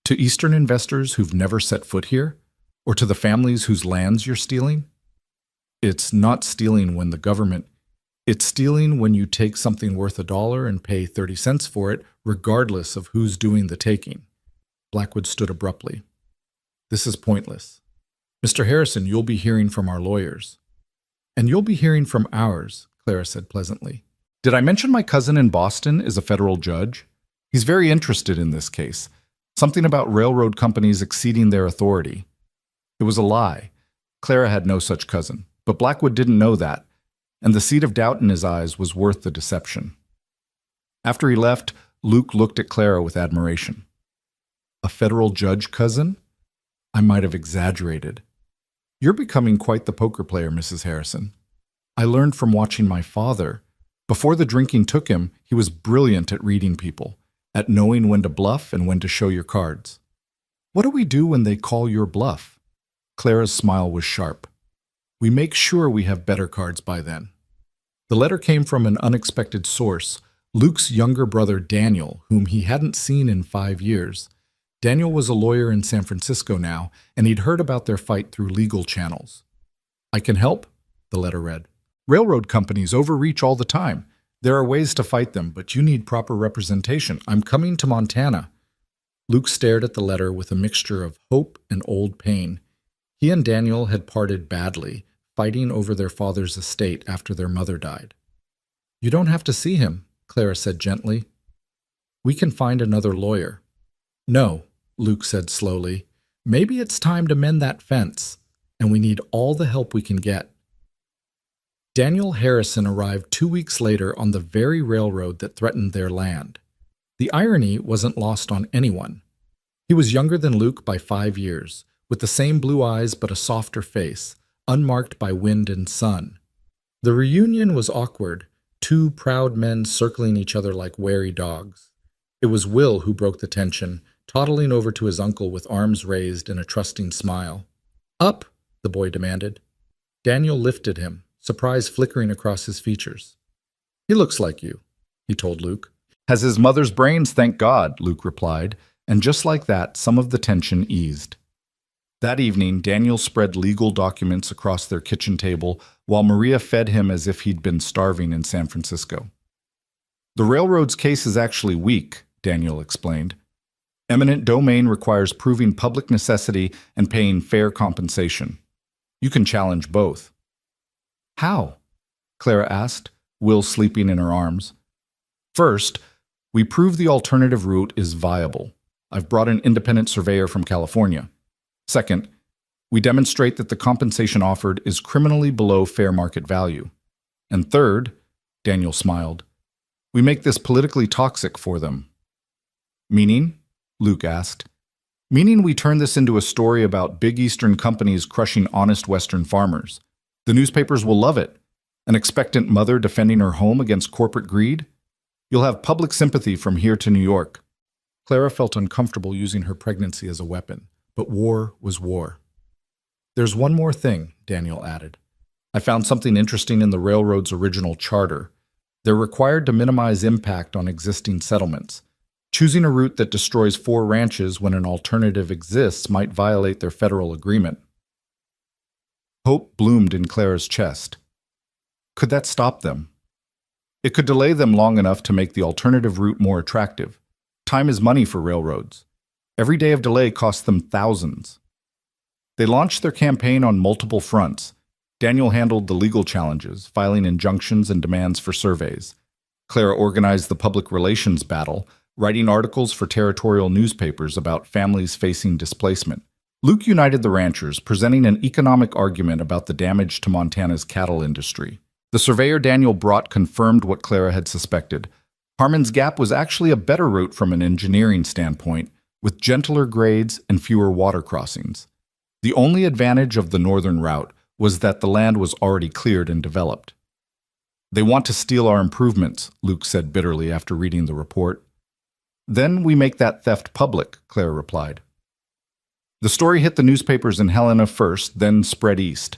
To Eastern investors who've never set foot here? Or to the families whose lands you're stealing? It's not stealing when the government... It's stealing when you take something worth $1 and pay 30 cents for it, regardless of who's doing the taking. Blackwood stood abruptly. This is pointless. Mr. Harrison, you'll be hearing from our lawyers. And you'll be hearing from ours, Clara said pleasantly. Did I mention my cousin in Boston is a federal judge? He's very interested in this case. Something about railroad companies exceeding their authority. It was a lie. Clara had no such cousin, but Blackwood didn't know that, and the seed of doubt in his eyes was worth the deception. After he left, Luke looked at Clara with admiration. A federal judge cousin? I might have exaggerated. You're becoming quite the poker player, Mrs. Harrison. I learned from watching my father. Before the drinking took him, he was brilliant at reading people, at knowing when to bluff and when to show your cards. What do we do when they call your bluff? Clara's smile was sharp. We make sure we have better cards by then. The letter came from an unexpected source, Luke's younger brother Daniel, whom he hadn't seen in 5 years. Daniel was a lawyer in San Francisco now, and he'd heard about their fight through legal channels. I can help, the letter read. Railroad companies overreach all the time. There are ways to fight them, but you need proper representation. I'm coming to Montana. Luke stared at the letter with a mixture of hope and old pain. He and Daniel had parted badly, fighting over their father's estate after their mother died. You don't have to see him, Clara said gently. We can find another lawyer. No, Luke said slowly. Maybe it's time to mend that fence, and we need all the help we can get. Daniel Harrison arrived 2 weeks later on the very railroad that threatened their land. The irony wasn't lost on anyone. He was younger than Luke by 5 years, with the same blue eyes but a softer face, unmarked by wind and sun. The reunion was awkward, two proud men circling each other like wary dogs. It was Will who broke the tension, toddling over to his uncle with arms raised and a trusting smile. Up, the boy demanded. Daniel lifted him, surprise flickering across his features. He looks like you, he told Luke. Has his mother's brains, thank God, Luke replied, and just like that, some of the tension eased. That evening, Daniel spread legal documents across their kitchen table while Maria fed him as if he'd been starving in San Francisco. The railroad's case is actually weak, Daniel explained. Eminent domain requires proving public necessity and paying fair compensation. You can challenge both. How? Clara asked, Will sleeping in her arms. First, we prove the alternative route is viable. I've brought an independent surveyor from California. Second, we demonstrate that the compensation offered is criminally below fair market value. And third, Daniel smiled, we make this politically toxic for them. Meaning? Luke asked. Meaning we turn this into a story about big Eastern companies crushing honest Western farmers. The newspapers will love it. An expectant mother defending her home against corporate greed? You'll have public sympathy from here to New York. Clara felt uncomfortable using her pregnancy as a weapon. But war was war. There's one more thing, Daniel added. I found something interesting in the railroad's original charter. They're required to minimize impact on existing settlements. Choosing a route that destroys 4 ranches when an alternative exists might violate their federal agreement. Hope bloomed in Clara's chest. Could that stop them? It could delay them long enough to make the alternative route more attractive. Time is money for railroads. Every day of delay cost them thousands. They launched their campaign on multiple fronts. Daniel handled the legal challenges, filing injunctions and demands for surveys. Clara organized the public relations battle, writing articles for territorial newspapers about families facing displacement. Luke united the ranchers, presenting an economic argument about the damage to Montana's cattle industry. The surveyor Daniel brought confirmed what Clara had suspected. Harmon's Gap was actually a better route from an engineering standpoint, with gentler grades and fewer water crossings. The only advantage of the northern route was that the land was already cleared and developed. They want to steal our improvements, Luke said bitterly after reading the report. Then we make that theft public, Clara replied. The story hit the newspapers in Helena first, then spread east.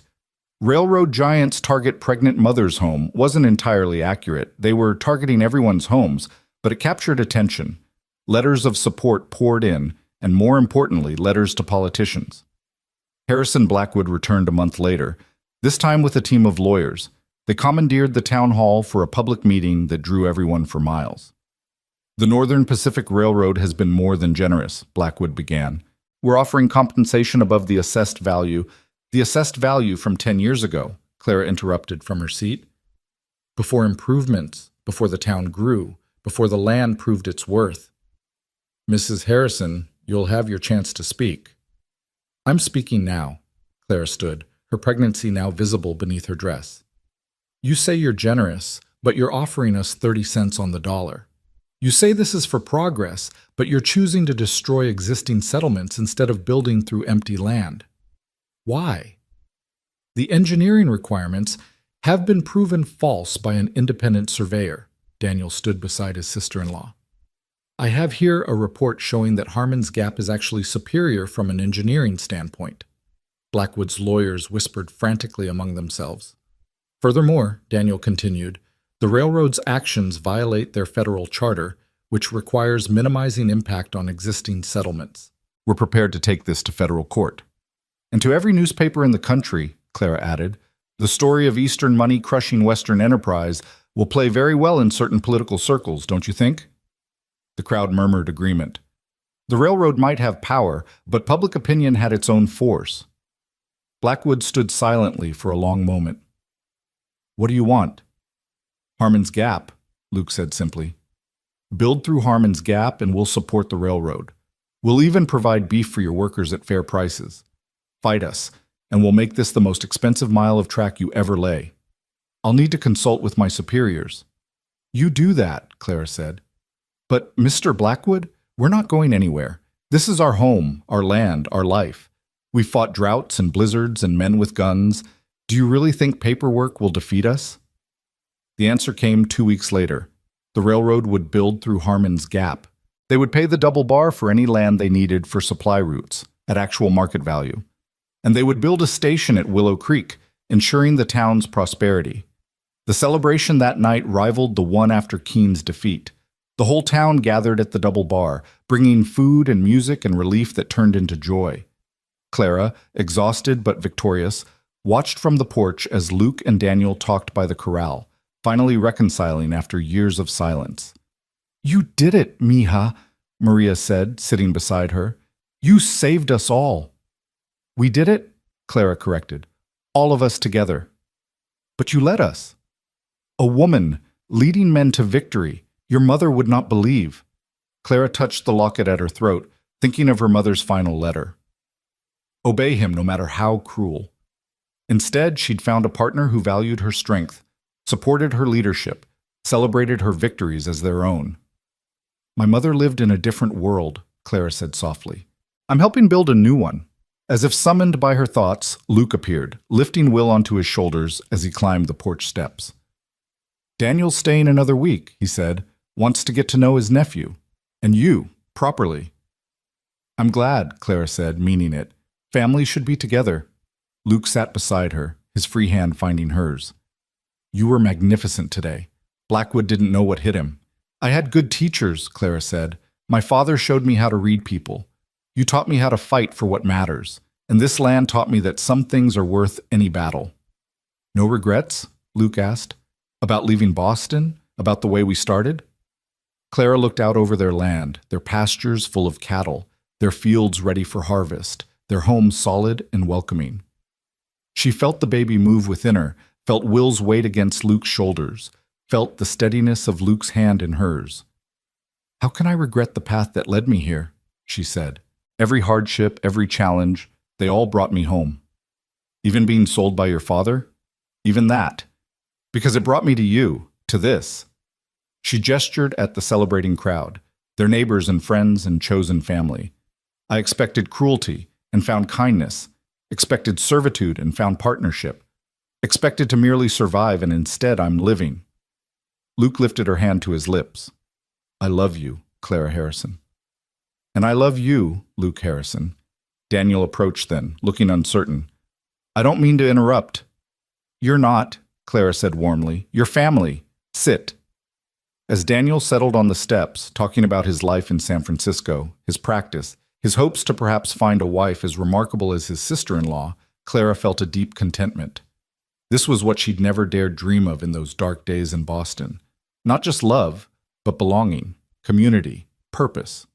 Railroad giants target pregnant mothers' home wasn't entirely accurate. They were targeting everyone's homes, But it captured attention. Letters of support poured in, and more importantly, letters to politicians. Harrison Blackwood returned a month later, this time with a team of lawyers. They commandeered the town hall for a public meeting that drew everyone for miles. The Northern Pacific Railroad has been more than generous, Blackwood began. We're offering compensation above the assessed value. The assessed value from 10 years ago, Clara interrupted from her seat. Before improvements, before the town grew, before the land proved its worth. Mrs. Harrison, you'll have your chance to speak. I'm speaking now, Clara stood, her pregnancy now visible beneath her dress. You say you're generous, but you're offering us 30 cents on the dollar. You say this is for progress, but you're choosing to destroy existing settlements instead of building through empty land. Why? The engineering requirements have been proven false by an independent surveyor. Daniel stood beside his sister-in-law. I have here a report showing that Harmon's Gap is actually superior from an engineering standpoint. Blackwood's lawyers whispered frantically among themselves. Furthermore, Daniel continued, the railroad's actions violate their federal charter, which requires minimizing impact on existing settlements. We're prepared to take this to federal court. And to every newspaper in the country, Clara added, the story of Eastern money crushing Western enterprise will play very well in certain political circles, don't you think? The crowd murmured agreement. The railroad might have power, but public opinion had its own force. Blackwood stood silently for a long moment. What do you want? Harmon's Gap, Luke said simply. Build through Harmon's Gap and we'll support the railroad. We'll even provide beef for your workers at fair prices. Fight us, and we'll make this the most expensive mile of track you ever lay. I'll need to consult with my superiors. You do that, Clara said. But, Mr. Blackwood, we're not going anywhere. This is our home, our land, our life. We've fought droughts and blizzards and men with guns. Do you really think paperwork will defeat us? The answer came 2 weeks later. The railroad would build through Harmon's Gap. They would pay the double bar for any land they needed for supply routes, at actual market value. And they would build a station at Willow Creek, ensuring the town's prosperity. The celebration that night rivaled the one after Keene's defeat. The whole town gathered at the double bar, bringing food and music and relief that turned into joy. Clara, exhausted but victorious, watched from the porch as Luke and Daniel talked by the corral, finally reconciling after years of silence. You did it, mija, Maria said, sitting beside her. You saved us all. We did it, Clara corrected. All of us together. But you let us. A woman, leading men to victory. Your mother would not believe. Clara touched the locket at her throat, thinking of her mother's final letter. Obey him no matter how cruel. Instead, she'd found a partner who valued her strength, supported her leadership, celebrated her victories as their own. My mother lived in a different world, Clara said softly. I'm helping build a new one. As if summoned by her thoughts, Luke appeared, lifting Will onto his shoulders as he climbed the porch steps. Daniel's staying another week, he said, wants to get to know his nephew. And you, properly. I'm glad, Clara said, meaning it. Families should be together. Luke sat beside her, his free hand finding hers. You were magnificent today. Blackwood didn't know what hit him. I had good teachers, Clara said. My father showed me how to read people. You taught me how to fight for what matters, and this land taught me that some things are worth any battle. No regrets? Luke asked. About leaving Boston? About the way we started? Clara looked out over their land, their pastures full of cattle, their fields ready for harvest, their home solid and welcoming. She felt the baby move within her, felt Will's weight against Luke's shoulders, felt the steadiness of Luke's hand in hers. How can I regret the path that led me here? She said. Every hardship, every challenge, they all brought me home. Even being sold by your father? Even that. Because it brought me to you, to this. She gestured at the celebrating crowd, their neighbors and friends and chosen family. I expected cruelty and found kindness, expected servitude and found partnership, expected to merely survive and instead I'm living. Luke lifted her hand to his lips. I love you, Clara Harrison. And I love you, Luke Harrison. Daniel approached then, looking uncertain. I don't mean to interrupt. You're not, Clara said warmly. You're family. Sit. As Daniel settled on the steps, talking about his life in San Francisco, his practice, his hopes to perhaps find a wife as remarkable as his sister-in-law, Clara felt a deep contentment. This was what she'd never dared dream of in those dark days in Boston. Not just love, but belonging, community, purpose.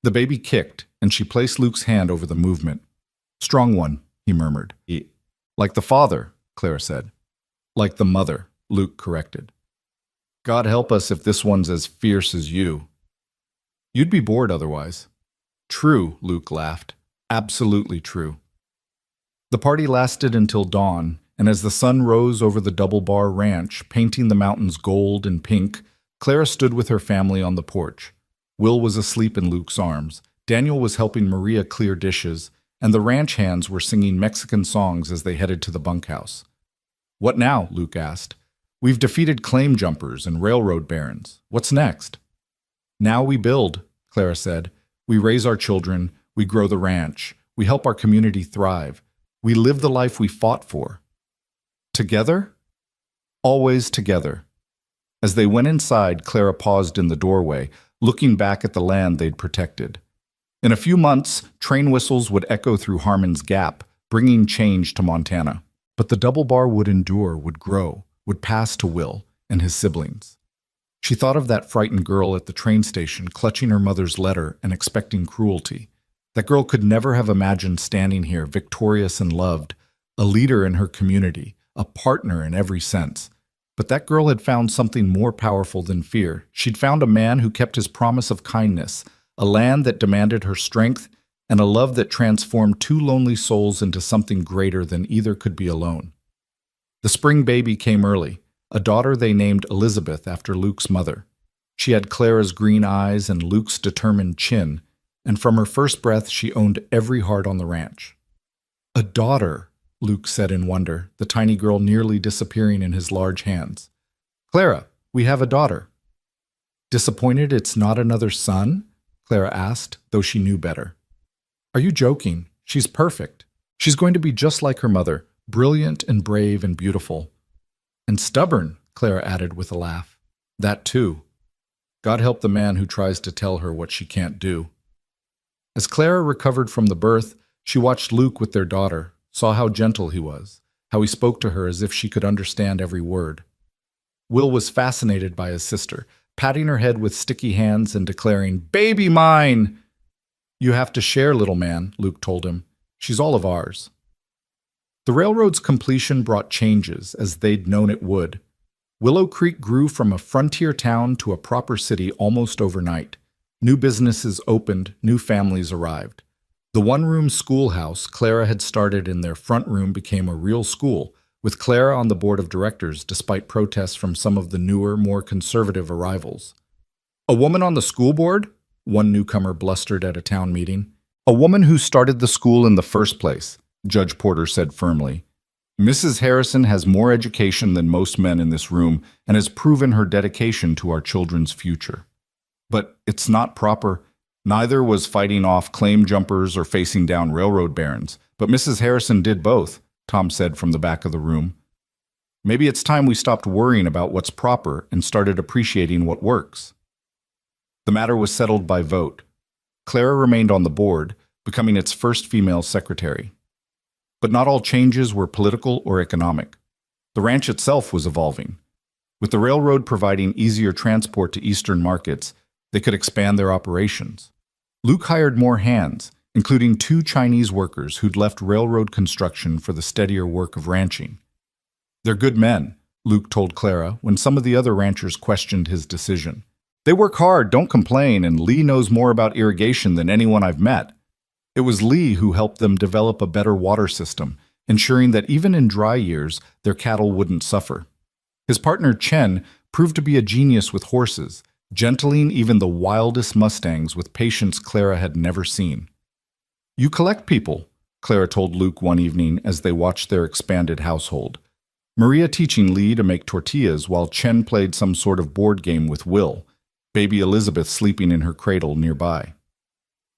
The baby kicked, and she placed Luke's hand over the movement. "Strong one," he murmured. "Like the father," Clara said. "Like the mother," Luke corrected. "God help us if this one's as fierce as you." "You'd be bored otherwise." "True," Luke laughed. "Absolutely true." The party lasted until dawn, and as the sun rose over the Double Bar Ranch, painting the mountains gold and pink, Clara stood with her family on the porch. Will was asleep in Luke's arms. Daniel was helping Maria clear dishes, and the ranch hands were singing Mexican songs as they headed to the bunkhouse. "What now?" Luke asked. "We've defeated claim jumpers and railroad barons. What's next?" "Now we build," Clara said. "We raise our children, we grow the ranch, we help our community thrive. We live the life we fought for." "Together?" "Always together." As they went inside, Clara paused in the doorway, looking back at the land they'd protected. In a few months, train whistles would echo through Harmon's Gap, bringing change to Montana. But the Double Bar would endure, would grow, would pass to Will and his siblings. She thought of that frightened girl at the train station, clutching her mother's letter and expecting cruelty. That girl could never have imagined standing here, victorious and loved, a leader in her community, a partner in every sense. But that girl had found something more powerful than fear. She'd found a man who kept his promise of kindness, a land that demanded her strength, and a love that transformed two lonely souls into something greater than either could be alone. The spring baby came early, a daughter they named Elizabeth after Luke's mother. She had Clara's green eyes and Luke's determined chin, and from her first breath she owned every heart on the ranch. "A daughter," Luke said in wonder, the tiny girl nearly disappearing in his large hands. "Clara, we have a daughter." "Disappointed it's not another son?" Clara asked, though she knew better. "Are you joking? She's perfect. She's going to be just like her mother, brilliant and brave and beautiful." "And stubborn," Clara added with a laugh. "That too. God help the man who tries to tell her what she can't do." As Clara recovered from the birth, she watched Luke with their daughter, saw how gentle he was, how he spoke to her as if she could understand every word. Will was fascinated by his sister, patting her head with sticky hands and declaring, "Baby mine!" "You have to share, little man," Luke told him. "She's all of ours." The railroad's completion brought changes, as they'd known it would. Willow Creek grew from a frontier town to a proper city almost overnight. New businesses opened, new families arrived. The one-room schoolhouse Clara had started in their front room became a real school, with Clara on the board of directors despite protests from some of the newer, more conservative arrivals. "A woman on the school board?" one newcomer blustered at a town meeting. "A woman who started the school in the first place," Judge Porter said firmly. "Mrs. Harrison has more education than most men in this room and has proven her dedication to our children's future." "But it's not proper. Neither was fighting off claim jumpers or facing down railroad barons. But Mrs. Harrison did both," Tom said from the back of the room. "Maybe it's time we stopped worrying about what's proper and started appreciating what works." The matter was settled by vote. Clara remained on the board, becoming its first female secretary. But not all changes were political or economic. The ranch itself was evolving. With the railroad providing easier transport to eastern markets, they could expand their operations. Luke hired more hands, including 2 Chinese workers who'd left railroad construction for the steadier work of ranching. "They're good men," Luke told Clara when some of the other ranchers questioned his decision. "They work hard, don't complain, and Lee knows more about irrigation than anyone I've met." It was Lee who helped them develop a better water system, ensuring that even in dry years, their cattle wouldn't suffer. His partner Chen proved to be a genius with horses, gentling even the wildest Mustangs with patience Clara had never seen. "You collect people," Clara told Luke one evening as they watched their expanded household. Maria teaching Lee to make tortillas while Chen played some sort of board game with Will, baby Elizabeth sleeping in her cradle nearby.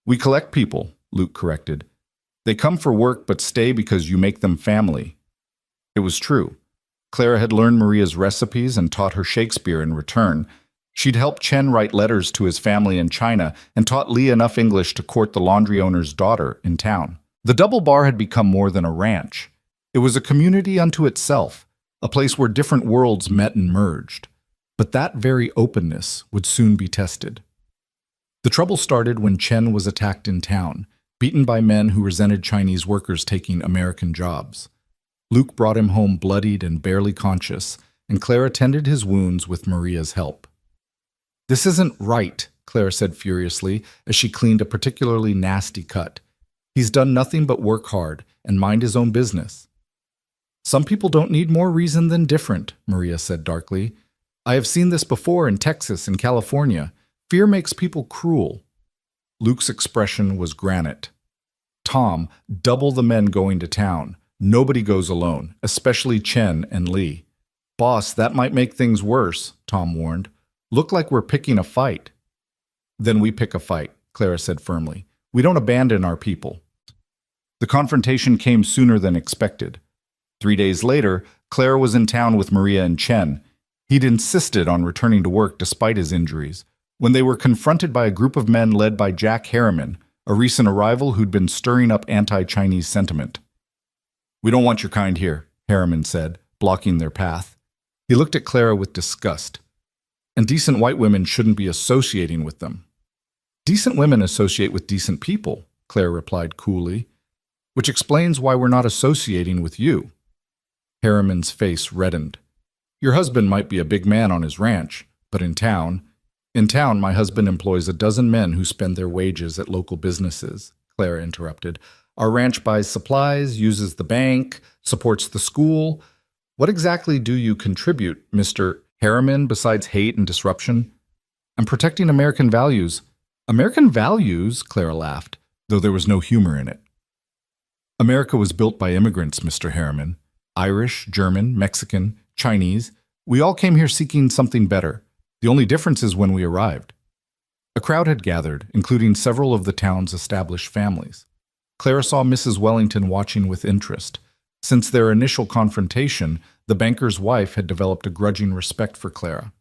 "We collect people," Luke corrected. "They come for work but stay because you make them family." It was true. Clara had learned Maria's recipes and taught her Shakespeare in return, She'd helped Chen write letters to his family in China and taught Lee enough English to court the laundry owner's daughter in town. The Double Bar had become more than a ranch. It was a community unto itself, a place where different worlds met and merged. But that very openness would soon be tested. The trouble started when Chen was attacked in town, beaten by men who resented Chinese workers taking American jobs. Luke brought him home bloodied and barely conscious, and Clara tended his wounds with Maria's help. "This isn't right," Clara said furiously as she cleaned a particularly nasty cut. "He's done nothing but work hard and mind his own business." "Some people don't need more reason than different," Maria said darkly. "I have seen this before in Texas and California. Fear makes people cruel." Luke's expression was granite. "Tom, double the men going to town. Nobody goes alone, especially Chen and Lee." "Boss, that might make things worse," Tom warned. "Look like we're picking a fight." "Then we pick a fight," Clara said firmly. "We don't abandon our people." The confrontation came sooner than expected. 3 days later, Clara was in town with Maria and Chen. He'd insisted on returning to work despite his injuries, when they were confronted by a group of men led by Jack Harriman, a recent arrival who'd been stirring up anti-Chinese sentiment. "We don't want your kind here," Harriman said, blocking their path. He looked at Clara with disgust. "And decent white women shouldn't be associating with them." "Decent women associate with decent people," Clara replied coolly, "which explains why we're not associating with you." Harriman's face reddened. "Your husband might be a big man on his ranch, but in town, my husband employs a dozen men who spend their wages at local businesses," Clara interrupted. "Our ranch buys supplies, uses the bank, supports the school. What exactly do you contribute, Mr. Harriman, besides hate and disruption?" "I'm protecting American values." "American values?" Clara laughed, though there was no humor in it. "America was built by immigrants, Mr. Harriman. Irish, German, Mexican, Chinese. We all came here seeking something better. The only difference is when we arrived." A crowd had gathered, including several of the town's established families. Clara saw Mrs. Wellington watching with interest. Since their initial confrontation, the banker's wife had developed a grudging respect for Clara.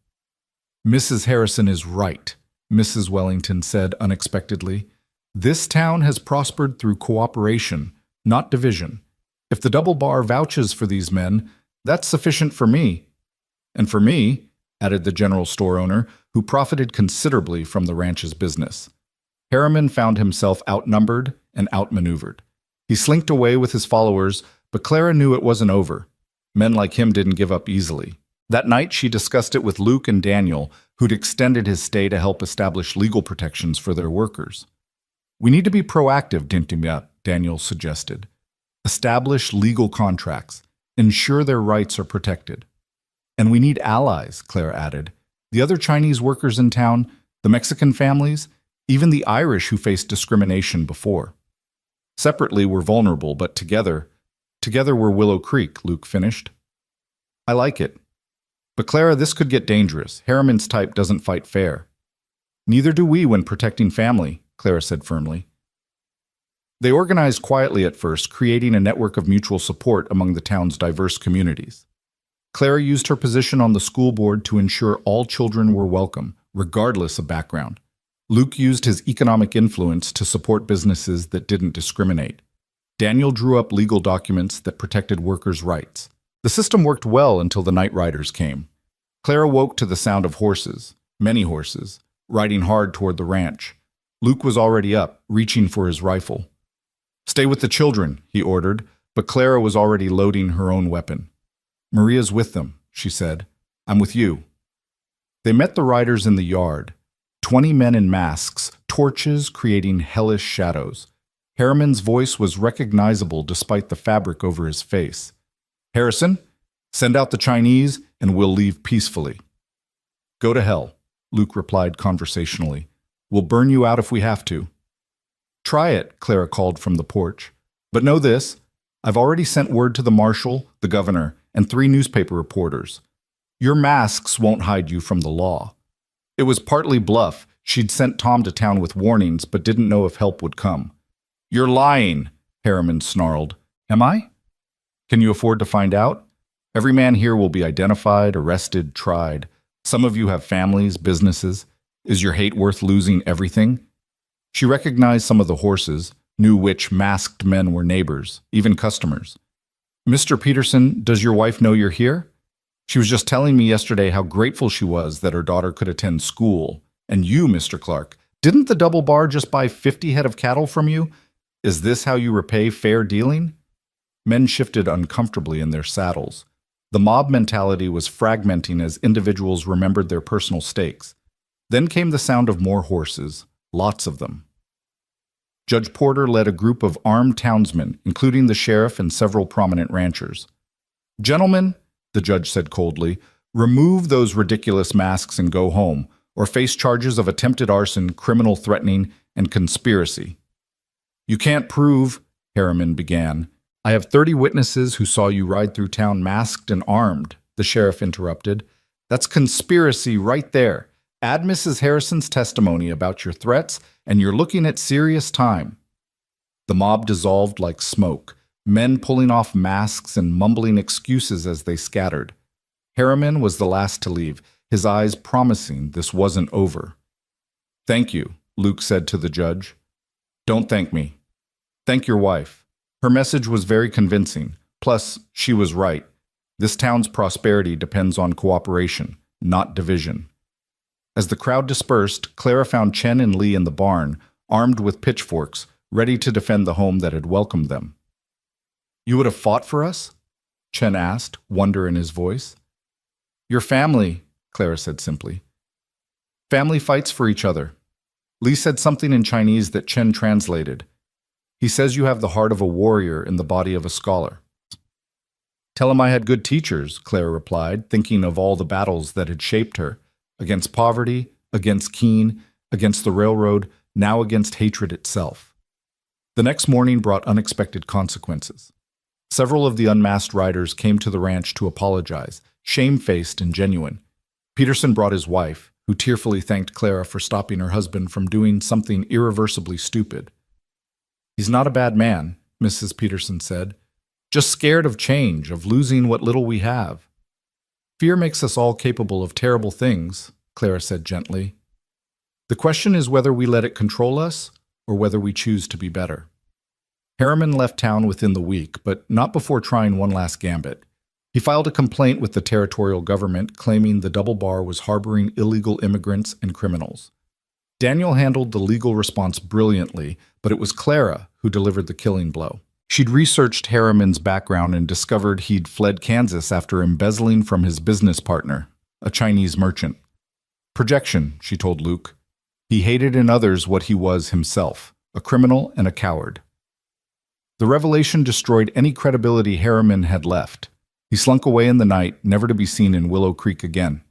"Mrs. Harrison is right," Mrs. Wellington said unexpectedly. "This town has prospered through cooperation, not division. If the Double Bar vouches for these men, that's sufficient for me." "And for me," added the general store owner, who profited considerably from the ranch's business. Harriman found himself outnumbered and outmaneuvered. He slinked away with his followers, but Clara knew it wasn't over. Men like him didn't give up easily. That night, she discussed it with Luke and Daniel, who'd extended his stay to help establish legal protections for their workers. "We need to be proactive, Dintimya," Daniel suggested. "Establish legal contracts. Ensure their rights are protected." "And we need allies," Clara added. "The other Chinese workers in town, the Mexican families, even the Irish who faced discrimination before. Separately, we're vulnerable, but together we're Willow Creek," Luke finished. "I like it. But Clara, this could get dangerous. Harriman's type doesn't fight fair." "Neither do we when protecting family," Clara said firmly. They organized quietly at first, creating a network of mutual support among the town's diverse communities. Clara used her position on the school board to ensure all children were welcome, regardless of background. Luke used his economic influence to support businesses that didn't discriminate. Daniel drew up legal documents that protected workers' rights. The system worked well until the night riders came. Clara woke to the sound of horses, many horses, riding hard toward the ranch. Luke was already up, reaching for his rifle. "Stay with the children," he ordered, but Clara was already loading her own weapon. "Maria's with them," she said. "I'm with you." They met the riders in the yard. 20 men in masks, torches creating hellish shadows. Harriman's voice was recognizable despite the fabric over his face. "Harrison, send out the Chinese and we'll leave peacefully." "Go to hell," Luke replied conversationally. "We'll burn you out if we have to." "Try it," Clara called from the porch. "But know this, I've already sent word to the marshal, the governor, and 3 newspaper reporters. Your masks won't hide you from the law." It was partly bluff. She'd sent Tom to town with warnings, but didn't know if help would come. "You're lying," Harriman snarled. "Am I? Can you afford to find out? Every man here will be identified, arrested, tried. Some of you have families, businesses. Is your hate worth losing everything? She recognized some of the horses, knew which masked men were neighbors, even customers. Mr. Peterson, does your wife know you're here? She was just telling me yesterday how grateful she was that her daughter could attend school. And you, Mr. Clark, didn't the double bar just buy 50 head of cattle from you? Is this how you repay fair dealing? Men shifted uncomfortably in their saddles. The mob mentality was fragmenting as individuals remembered their personal stakes. Then came the sound of more horses, lots of them. Judge Porter led a group of armed townsmen, including the sheriff and several prominent ranchers. "Gentlemen," the judge said coldly, "remove those ridiculous masks and go home, or face charges of attempted arson, criminal threatening, and conspiracy." "You can't prove," Harriman began. "I have 30 witnesses who saw you ride through town masked and armed," the sheriff interrupted. "That's conspiracy right there. Add Mrs. Harrison's testimony about your threats, and you're looking at serious time." The mob dissolved like smoke, men pulling off masks and mumbling excuses as they scattered. Harriman was the last to leave, his eyes promising this wasn't over. "Thank you," Luke said to the judge. "Don't thank me. Thank your wife. Her message was very convincing. Plus, she was right. This town's prosperity depends on cooperation, not division." As the crowd dispersed, Clara found Chen and Lee in the barn, armed with pitchforks, ready to defend the home that had welcomed them. "You would have fought for us?" Chen asked, wonder in his voice. "Your family," Clara said simply. "Family fights for each other." Lee said something in Chinese that Chen translated. "He says you have the heart of a warrior in the body of a scholar." "Tell him I had good teachers," Clara replied, thinking of all the battles that had shaped her. Against poverty, against Keene, against the railroad, now against hatred itself. The next morning brought unexpected consequences. Several of the unmasked riders came to the ranch to apologize, shamefaced and genuine. Peterson brought his wife, who tearfully thanked Clara for stopping her husband from doing something irreversibly stupid. "He's not a bad man," Mrs. Peterson said. "Just scared of change, of losing what little we have." "Fear makes us all capable of terrible things," Clara said gently. "The question is whether we let it control us or whether we choose to be better." Harriman left town within the week, but not before trying one last gambit. He filed a complaint with the territorial government claiming the double bar was harboring illegal immigrants and criminals. Daniel handled the legal response brilliantly, but it was Clara who delivered the killing blow. She'd researched Harriman's background and discovered he'd fled Kansas after embezzling from his business partner, a Chinese merchant. "Projection," she told Luke. He hated in others what he was himself, a criminal and a coward. The revelation destroyed any credibility Harriman had left. He slunk away in the night, never to be seen in Willow Creek again.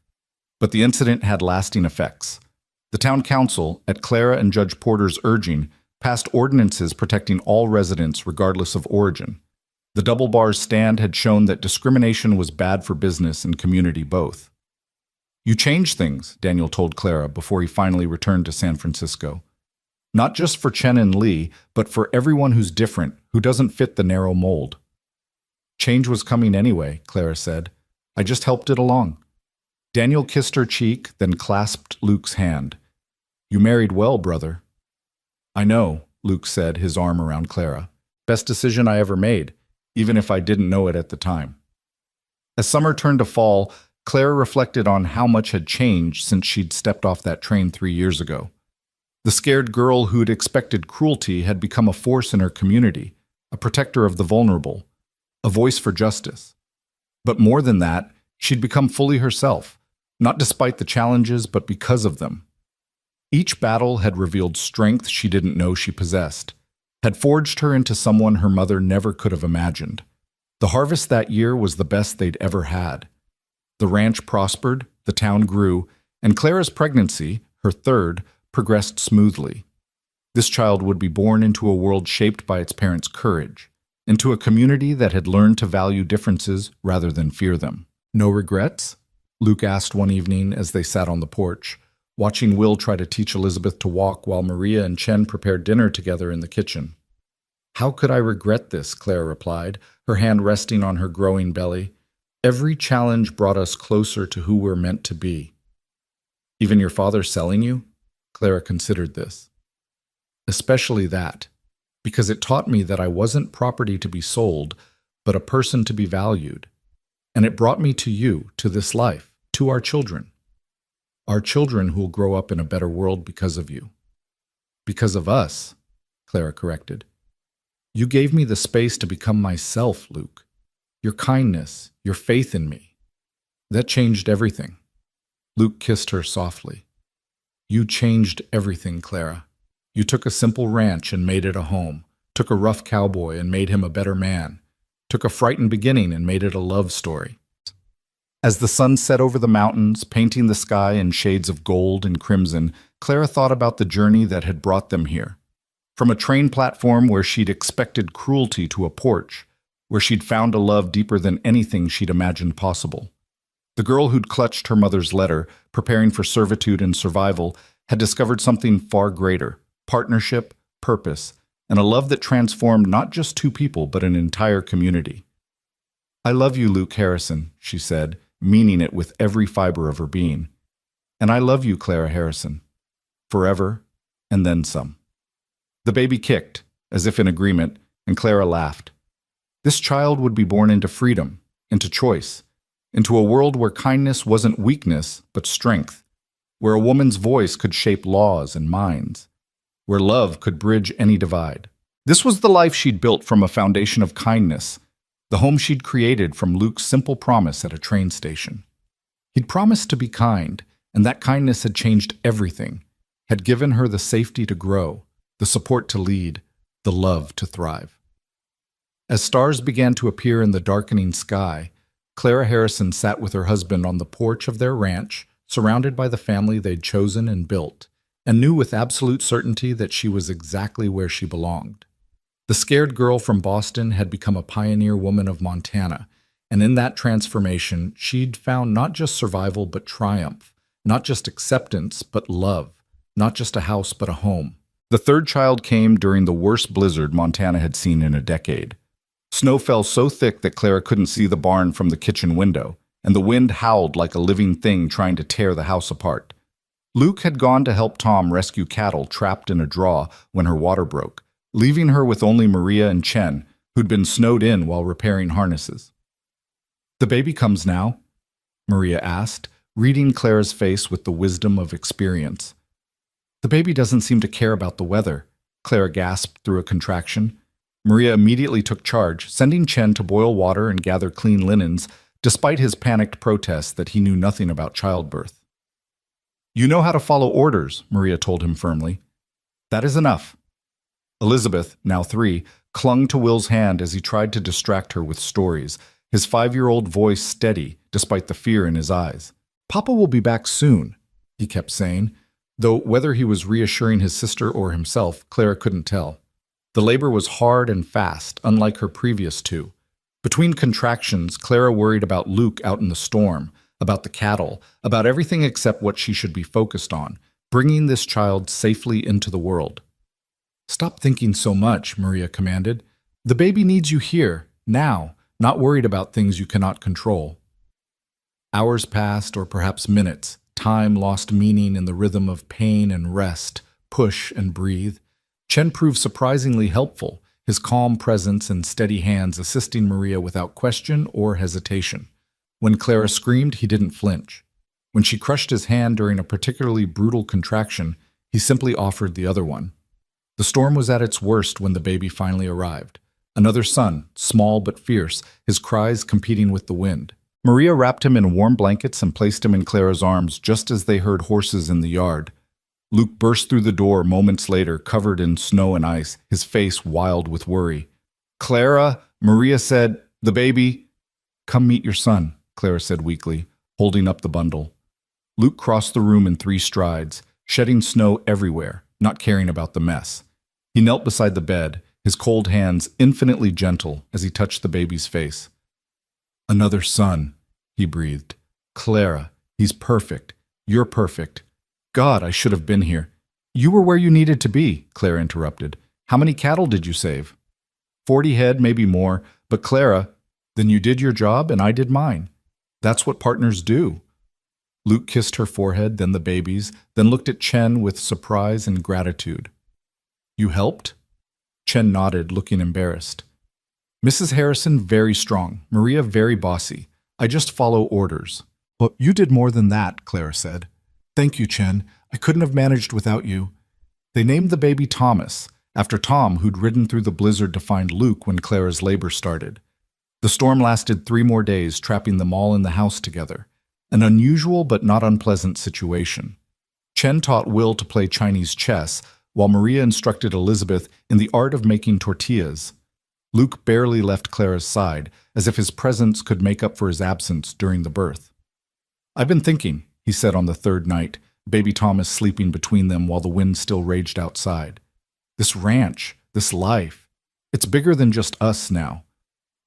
But the incident had lasting effects. The town council, at Clara and Judge Porter's urging, passed ordinances protecting all residents regardless of origin. The double bar's stand had shown that discrimination was bad for business and community both. "You changed things," Daniel told Clara before he finally returned to San Francisco. "Not just for Chen and Lee, but for everyone who's different, who doesn't fit the narrow mold." "Change was coming anyway," Clara said. "I just helped it along." Daniel kissed her cheek, then clasped Luke's hand. "You married well, brother." "I know," Luke said, his arm around Clara. "Best decision I ever made, even if I didn't know it at the time." As summer turned to fall, Clara reflected on how much had changed since she'd stepped off that train 3 years ago. The scared girl who'd expected cruelty had become a force in her community, a protector of the vulnerable, a voice for justice. But more than that, she'd become fully herself, not despite the challenges, but because of them. Each battle had revealed strength she didn't know she possessed, had forged her into someone her mother never could have imagined. The harvest that year was the best they'd ever had. The ranch prospered, the town grew, and Clara's pregnancy, her third, progressed smoothly. This child would be born into a world shaped by its parents' courage, into a community that had learned to value differences rather than fear them. "No regrets?" Luke asked one evening as they sat on the porch, watching Will try to teach Elizabeth to walk while Maria and Chen prepared dinner together in the kitchen. "How could I regret this?" Clara replied, her hand resting on her growing belly. "Every challenge brought us closer to who we're meant to be." Even your father selling you? Clara considered this. Especially that, because it taught me that I wasn't property to be sold, but a person to be valued. And it brought me to you, to this life, to our children. Our children who will grow up in a better world because of you. Because of us, Clara corrected. You gave me the space to become myself, Luke. Your kindness, your faith in me. That changed everything. Luke kissed her softly. You changed everything, Clara. You took a simple ranch and made it a home, took a rough cowboy and made him a better man, took a frightened beginning and made it a love story. As the sun set over the mountains, painting the sky in shades of gold and crimson, Clara thought about the journey that had brought them here. From a train platform where she'd expected cruelty to a porch, where she'd found a love deeper than anything she'd imagined possible. The girl who'd clutched her mother's letter, preparing for servitude and survival, had discovered something far greater: partnership, purpose, and a love that transformed not just two people but an entire community. I love you, Luke Harrison, she said, meaning it with every fiber of her being. And I love you, Clara Harrison. Forever, and then some. The baby kicked, as if in agreement, and Clara laughed. This child would be born into freedom, into choice, into a world where kindness wasn't weakness, but strength, where a woman's voice could shape laws and minds, where love could bridge any divide. This was the life she'd built from a foundation of kindness, the home she'd created from Luke's simple promise at a train station. He'd promised to be kind, and that kindness had changed everything, had given her the safety to grow, the support to lead, the love to thrive. As stars began to appear in the darkening sky, Clara Harrison sat with her husband on the porch of their ranch, surrounded by the family they'd chosen and built, and knew with absolute certainty that she was exactly where she belonged. The scared girl from Boston had become a pioneer woman of Montana, and in that transformation, she'd found not just survival but triumph, not just acceptance but love, not just a house but a home. The third child came during the worst blizzard Montana had seen in a decade. Snow fell so thick that Clara couldn't see the barn from the kitchen window, and the wind howled like a living thing trying to tear the house apart. Luke had gone to help Tom rescue cattle trapped in a draw when her water broke, leaving her with only Maria and Chen, who'd been snowed in while repairing harnesses. The baby comes now? Maria asked, reading Clara's face with the wisdom of experience. The baby doesn't seem to care about the weather, Clara gasped through a contraction. Maria immediately took charge, sending Chen to boil water and gather clean linens, despite his panicked protests that he knew nothing about childbirth. You know how to follow orders, Maria told him firmly. That is enough. Elizabeth, now 3, clung to Will's hand as he tried to distract her with stories, his 5-year-old voice steady despite the fear in his eyes. Papa will be back soon, he kept saying, though whether he was reassuring his sister or himself, Clara couldn't tell. The labor was hard and fast, unlike her previous 2. Between contractions, Clara worried about Luke out in the storm, about the cattle, about everything except what she should be focused on, bringing this child safely into the world. Stop thinking so much, Maria commanded. The baby needs you here, now, not worried about things you cannot control. Hours passed, or perhaps minutes. Time lost meaning in the rhythm of pain and rest, push and breathe. Chen proved surprisingly helpful, his calm presence and steady hands assisting Maria without question or hesitation. When Clara screamed, he didn't flinch. When she crushed his hand during a particularly brutal contraction, he simply offered the other one. The storm was at its worst when the baby finally arrived. Another son, small but fierce, his cries competing with the wind. Maria wrapped him in warm blankets and placed him in Clara's arms just as they heard horses in the yard. Luke burst through the door moments later, covered in snow and ice, his face wild with worry. Clara, Maria said, the baby. Come meet your son, Clara said weakly, holding up the bundle. Luke crossed the room in 3 strides, shedding snow everywhere, not caring about the mess. He knelt beside the bed, his cold hands infinitely gentle as he touched the baby's face. Another son, he breathed. Clara, he's perfect. You're perfect. God, I should have been here. You were where you needed to be, Clara interrupted. How many cattle did you save? 40 head, maybe more. But Clara, then you did your job and I did mine. That's what partners do. Luke kissed her forehead, then the baby's, then looked at Chen with surprise and gratitude. You helped? Chen nodded, looking embarrassed. Mrs. Harrison very strong, Maria very bossy. I just follow orders. Well, you did more than that, Clara said. Thank you, Chen. I couldn't have managed without you. They named the baby Thomas, after Tom, who'd ridden through the blizzard to find Luke when Clara's labor started. The storm lasted 3 more days, trapping them all in the house together. An unusual but not unpleasant situation. Chen taught Will to play Chinese chess, while Maria instructed Elizabeth in the art of making tortillas. Luke barely left Clara's side, as if his presence could make up for his absence during the birth. I've been thinking, he said on the 3rd night, baby Thomas sleeping between them while the wind still raged outside. This ranch, this life, it's bigger than just us now.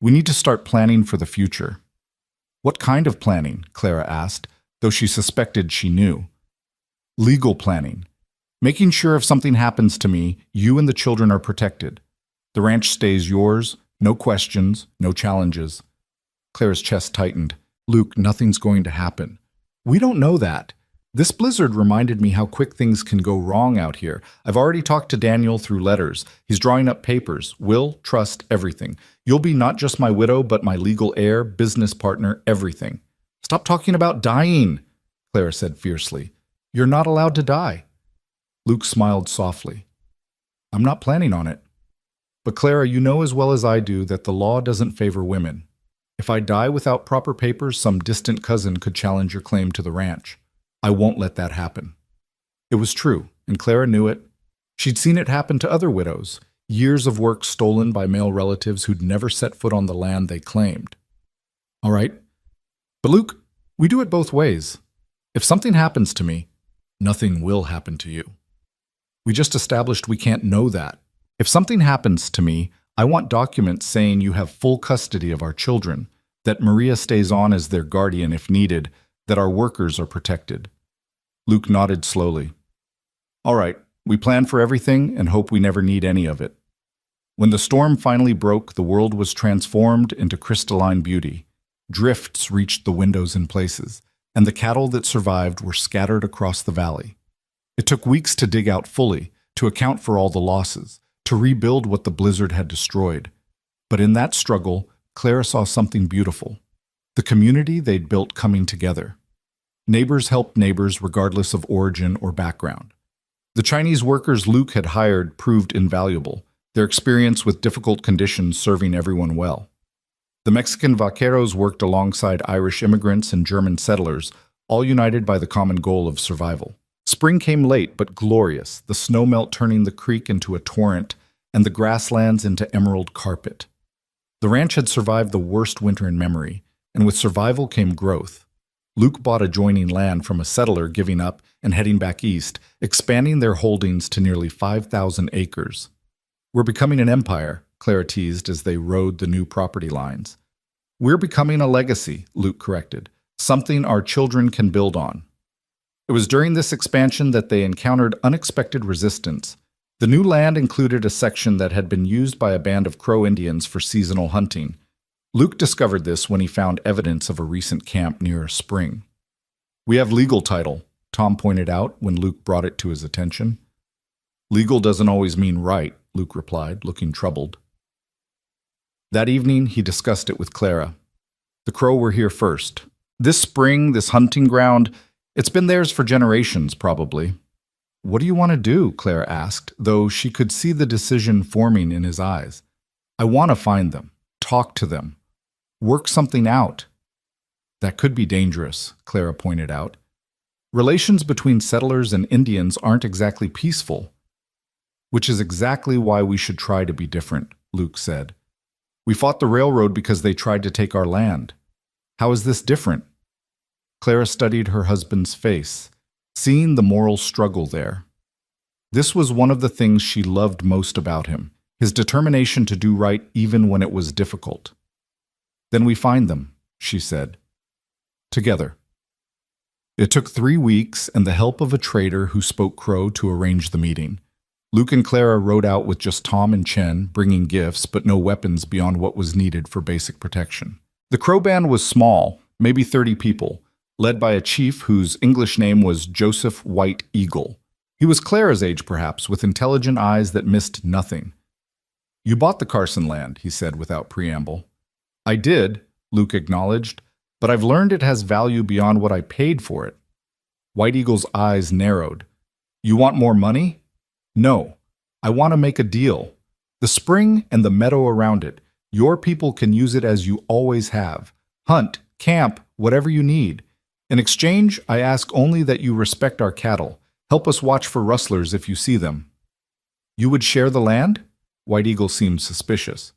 We need to start planning for the future. What kind of planning? Clara asked, though she suspected she knew. Legal planning. Making sure if something happens to me, you and the children are protected. The ranch stays yours, no questions, no challenges. Clara's chest tightened. Luke, nothing's going to happen. We don't know that. This blizzard reminded me how quick things can go wrong out here. I've already talked to Daniel through letters. He's drawing up papers. Will, trust, everything. You'll be not just my widow, but my legal heir, business partner, everything. Stop talking about dying, Clara said fiercely. You're not allowed to die. Luke smiled softly. I'm not planning on it. But Clara, you know as well as I do that the law doesn't favor women. If I die without proper papers, some distant cousin could challenge your claim to the ranch. I won't let that happen. It was true, and Clara knew it. She'd seen it happen to other widows, years of work stolen by male relatives who'd never set foot on the land they claimed. All right. But Luke, we do it both ways. If something happens to me, nothing will happen to you. We just established we can't know that. If something happens to me, I want documents saying you have full custody of our children, that Maria stays on as their guardian if needed, that our workers are protected. Luke nodded slowly. All right, we plan for everything and hope we never need any of it. When the storm finally broke, the world was transformed into crystalline beauty. Drifts reached the windows in places, and the cattle that survived were scattered across the valley. It took weeks to dig out fully, to account for all the losses, to rebuild what the blizzard had destroyed. But in that struggle, Clara saw something beautiful. The community they'd built coming together. Neighbors helped neighbors regardless of origin or background. The Chinese workers Luke had hired proved invaluable, their experience with difficult conditions serving everyone well. The Mexican vaqueros worked alongside Irish immigrants and German settlers, all united by the common goal of survival. Spring came late but glorious, the snowmelt turning the creek into a torrent and the grasslands into emerald carpet. The ranch had survived the worst winter in memory, and with survival came growth. Luke bought adjoining land from a settler giving up and heading back east, expanding their holdings to nearly 5,000 acres. We're becoming an empire, Clara teased as they rode the new property lines. We're becoming a legacy, Luke corrected, something our children can build on. It was during this expansion that they encountered unexpected resistance. The new land included a section that had been used by a band of Crow Indians for seasonal hunting. Luke discovered this when he found evidence of a recent camp near a spring. We have legal title, Tom pointed out when Luke brought it to his attention. Legal doesn't always mean right, Luke replied, looking troubled. That evening, he discussed it with Clara. The Crow were here first. This spring, this hunting ground, it's been theirs for generations, probably. What do you want to do? Clara asked, though she could see the decision forming in his eyes. I want to find them, talk to them, work something out. That could be dangerous, Clara pointed out. Relations between settlers and Indians aren't exactly peaceful. Which is exactly why we should try to be different, Luke said. We fought the railroad because they tried to take our land. How is this different? Clara studied her husband's face, seeing the moral struggle there. This was one of the things she loved most about him, his determination to do right even when it was difficult. Then we find them, she said. Together. It took 3 weeks and the help of a trader who spoke Crow to arrange the meeting. Luke and Clara rode out with just Tom and Chen, bringing gifts but no weapons beyond what was needed for basic protection. The Crow band was small, maybe 30 people, led by a chief whose English name was Joseph White Eagle. He was Clara's age, perhaps, with intelligent eyes that missed nothing. "You bought the Carson land," he said without preamble. "I did," Luke acknowledged, "but I've learned it has value beyond what I paid for it." White Eagle's eyes narrowed. "You want more money?" "No. I want to make a deal. The spring and the meadow around it. Your people can use it as you always have. Hunt, camp, whatever you need. In exchange, I ask only that you respect our cattle. Help us watch for rustlers if you see them." "You would share the land?" White Eagle seemed suspicious.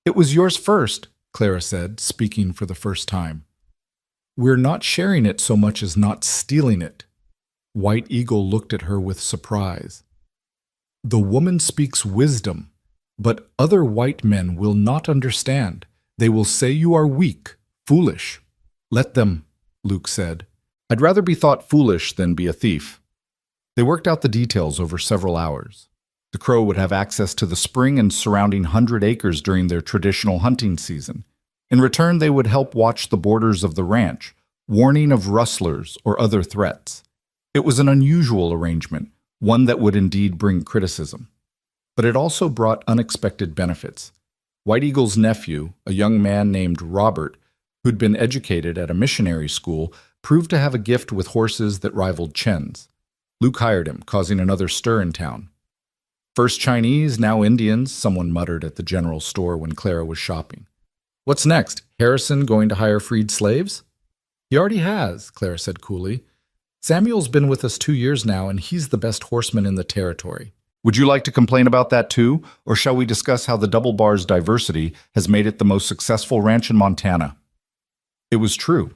"It was yours first," Clara said, speaking for the first time. "We're not sharing it so much as not stealing it." White Eagle looked at her with surprise. "The woman speaks wisdom, but other white men will not understand. They will say you are weak, foolish." "Let them," Luke said. "I'd rather be thought foolish than be a thief." They worked out the details over several hours. The Crow would have access to the spring and surrounding 100 acres during their traditional hunting season. In return, they would help watch the borders of the ranch, warning of rustlers or other threats. It was an unusual arrangement, one that would indeed bring criticism. But it also brought unexpected benefits. White Eagle's nephew, a young man named Robert, who'd been educated at a missionary school, proved to have a gift with horses that rivaled Chen's. Luke hired him, causing another stir in town. "First Chinese, now Indians," someone muttered at the general store when Clara was shopping. "What's next? Harrison going to hire freed slaves?" "He already has," Clara said coolly. "Samuel's been with us 2 years now, and he's the best horseman in the territory." "Would you like to complain about that too, or shall we discuss how the Double Bar's diversity has made it the most successful ranch in Montana?" It was true.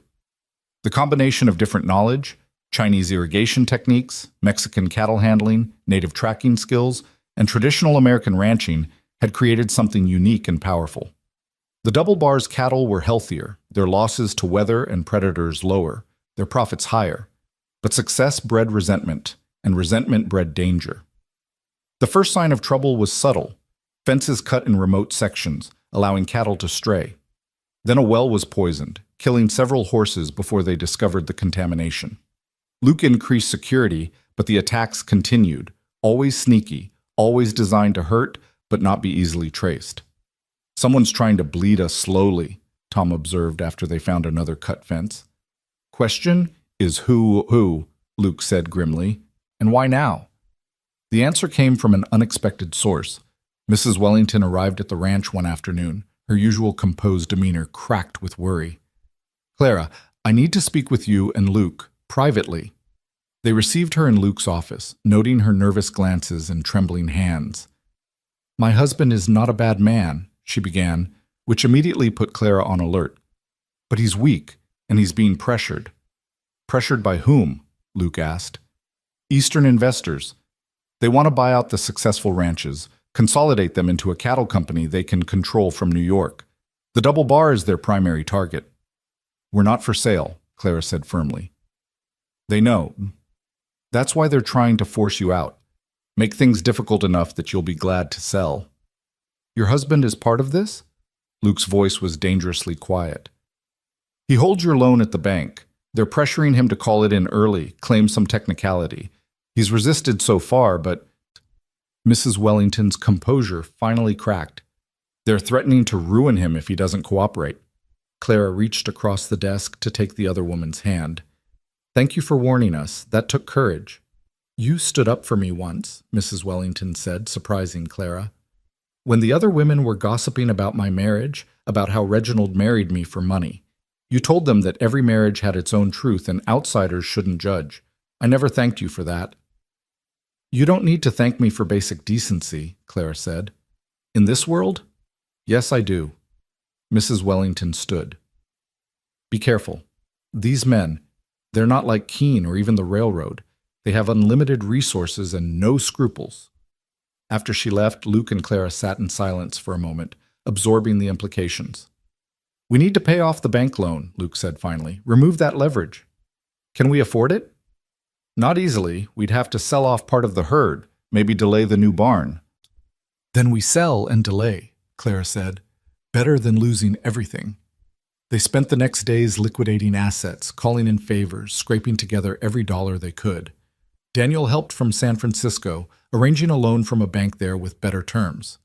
The combination of different knowledge, Chinese irrigation techniques, Mexican cattle handling, native tracking skills, and traditional American ranching had created something unique and powerful. The Double Bar's cattle were healthier, their losses to weather and predators lower, their profits higher. But success bred resentment, and resentment bred danger. The first sign of trouble was subtle: fences cut in remote sections, allowing cattle to stray. Then a well was poisoned, killing several horses before they discovered the contamination. Luke increased security, but the attacks continued, always sneaky, always designed to hurt, but not be easily traced. "Someone's trying to bleed us slowly," Tom observed after they found another cut fence. "Question is who, Luke said grimly. "And why now?" The answer came from an unexpected source. Mrs. Wellington arrived at the ranch one afternoon, her usual composed demeanor cracked with worry. "Clara, I need to speak with you and Luke, privately." They received her in Luke's office, noting her nervous glances and trembling hands. "My husband is not a bad man," she began, which immediately put Clara on alert. "But he's weak, and he's being pressured." "Pressured by whom?" Luke asked. "Eastern investors. They want to buy out the successful ranches, consolidate them into a cattle company they can control from New York. The Double Bar is their primary target." "We're not for sale," Clara said firmly. "They know. That's why they're trying to force you out. Make things difficult enough that you'll be glad to sell." "Your husband is part of this?" Luke's voice was dangerously quiet. "He holds your loan at the bank. They're pressuring him to call it in early, claim some technicality. He's resisted so far, but..." Mrs. Wellington's composure finally cracked. "They're threatening to ruin him if he doesn't cooperate." Clara reached across the desk to take the other woman's hand. "Thank you for warning us. That took courage." "You stood up for me once," Mrs. Wellington said, surprising Clara. "When the other women were gossiping about my marriage, about how Reginald married me for money. You told them that every marriage had its own truth and outsiders shouldn't judge. I never thanked you for that." "You don't need to thank me for basic decency," Clara said. "In this world? Yes, I do." Mrs. Wellington stood. "Be careful. These men, they're not like Keene or even the railroad. They have unlimited resources and no scruples." After she left, Luke and Clara sat in silence for a moment, absorbing the implications. "We need to pay off the bank loan," Luke said finally. "Remove that leverage." "Can we afford it?" "Not easily. We'd have to sell off part of the herd, maybe delay the new barn." "Then we sell and delay," Clara said. "Better than losing everything." They spent the next days liquidating assets, calling in favors, scraping together every dollar they could. Daniel helped from San Francisco, arranging a loan from a bank there with better terms.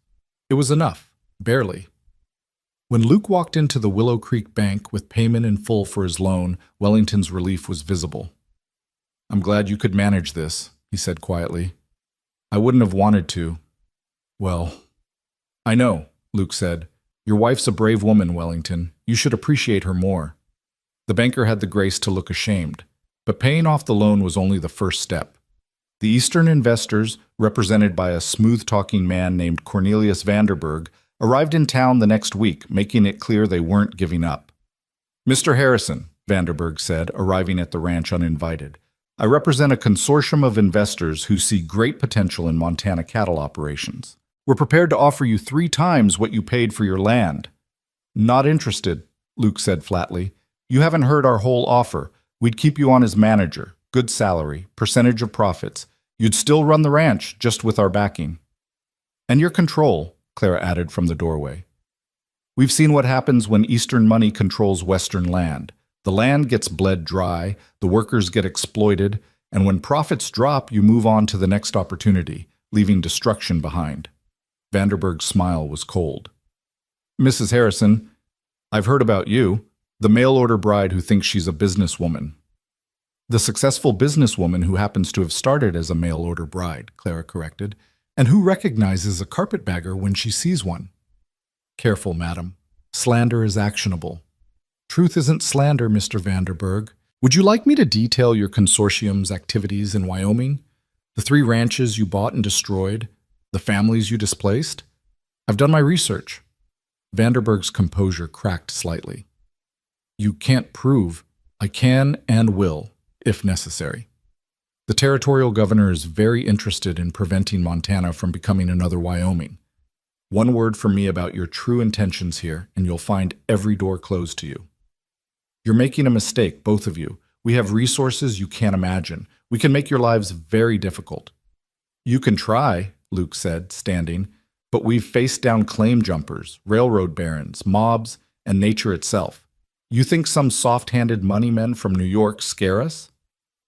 It was enough, barely. When Luke walked into the Willow Creek Bank with payment in full for his loan, Wellington's relief was visible. "I'm glad you could manage this," he said quietly. "I wouldn't have wanted to." "Well, I know," Luke said. "Your wife's a brave woman, Wellington. You should appreciate her more." The banker had the grace to look ashamed, but paying off the loan was only the first step. The Eastern investors, represented by a smooth-talking man named Cornelius Vanderberg, arrived in town the next week, making it clear they weren't giving up. "Mr. Harrison," Vanderberg said, arriving at the ranch uninvited, "I represent a consortium of investors who see great potential in Montana cattle operations. We're prepared to offer you 3 times what you paid for your land." "Not interested," Luke said flatly. "You haven't heard our whole offer. We'd keep you on as manager, good salary, percentage of profits. You'd still run the ranch, just with our backing." "And your control," Clara added from the doorway. "We've seen what happens when Eastern money controls Western land. The land gets bled dry, the workers get exploited, and when profits drop, you move on to the next opportunity, leaving destruction behind." Vanderberg's smile was cold. "Mrs. Harrison, I've heard about you, the mail-order bride who thinks she's a businesswoman." "The successful businesswoman who happens to have started as a mail-order bride," Clara corrected, "and who recognizes a carpetbagger when she sees one." "Careful, madam. Slander is actionable." "Truth isn't slander, Mr. Vanderberg. Would you like me to detail your consortium's activities in Wyoming? The 3 ranches you bought and destroyed? The families you displaced? I've done my research." Vanderberg's composure cracked slightly. "You can't prove. I can and will, if necessary. The territorial governor is very interested in preventing Montana from becoming another Wyoming. One word from me about your true intentions here, and you'll find every door closed to you. You're making a mistake, both of you. We have resources you can't imagine. We can make your lives very difficult." "You can try," Luke said, standing, "but we've faced down claim jumpers, railroad barons, mobs, and nature itself. You think some soft-handed moneymen from New York scare us?"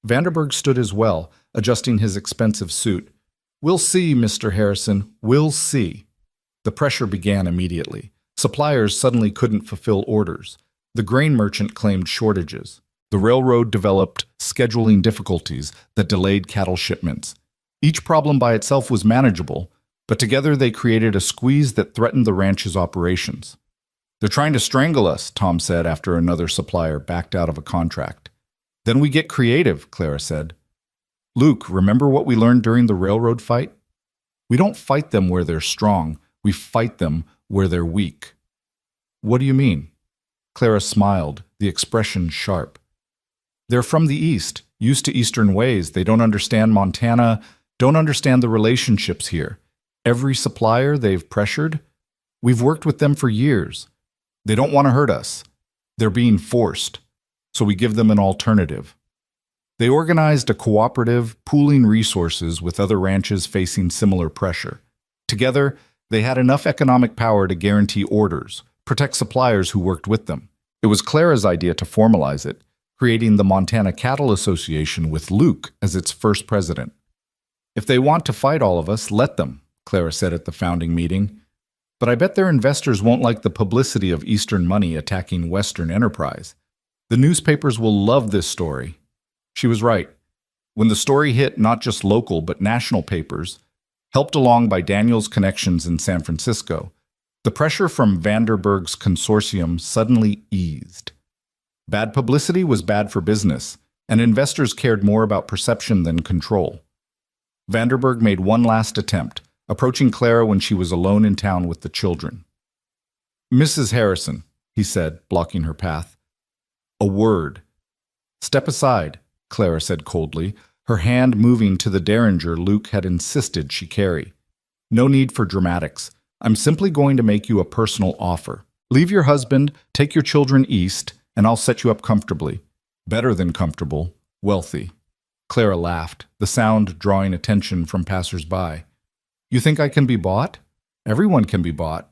Vanderberg stood as well, adjusting his expensive suit. "We'll see, Mr. Harrison, we'll see." The pressure began immediately. Suppliers suddenly couldn't fulfill orders. The grain merchant claimed shortages. The railroad developed scheduling difficulties that delayed cattle shipments. Each problem by itself was manageable, but together they created a squeeze that threatened the ranch's operations. "They're trying to strangle us," Tom said after another supplier backed out of a contract. "Then we get creative," Clara said. "Luke, remember what we learned during the railroad fight? We don't fight them where they're strong, we fight them where they're weak." "What do you mean?" Clara smiled, the expression sharp. "They're from the East, used to Eastern ways. They don't understand Montana, don't understand the relationships here. Every supplier they've pressured, we've worked with them for years. They don't want to hurt us. They're being forced, so we give them an alternative." They organized a cooperative, pooling resources with other ranches facing similar pressure. Together, they had enough economic power to guarantee orders, protect suppliers who worked with them. It was Clara's idea to formalize it, creating the Montana Cattle Association with Luke as its first president. "If they want to fight all of us, let them," Clara said at the founding meeting. "But I bet their investors won't like the publicity of Eastern money attacking Western enterprise. The newspapers will love this story." She was right. When the story hit not just local but national papers, helped along by Daniel's connections in San Francisco, the pressure from Vanderberg's consortium suddenly eased. Bad publicity was bad for business, and investors cared more about perception than control. Vanderberg made one last attempt, approaching Clara when she was alone in town with the children. "Mrs. Harrison," he said, blocking her path. "A word." "Step aside," Clara said coldly, her hand moving to the derringer Luke had insisted she carry. "No need for dramatics. I'm simply going to make you a personal offer. Leave your husband, take your children east, and I'll set you up comfortably. Better than comfortable, wealthy." Clara laughed, the sound drawing attention from passers-by. "You think I can be bought? Everyone can be bought."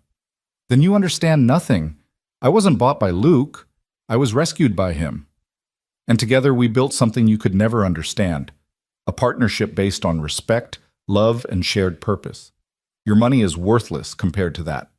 "Then you understand nothing. I wasn't bought by Luke. I was rescued by him. And together we built something you could never understand, a partnership based on respect, love, and shared purpose. Your money is worthless compared to that.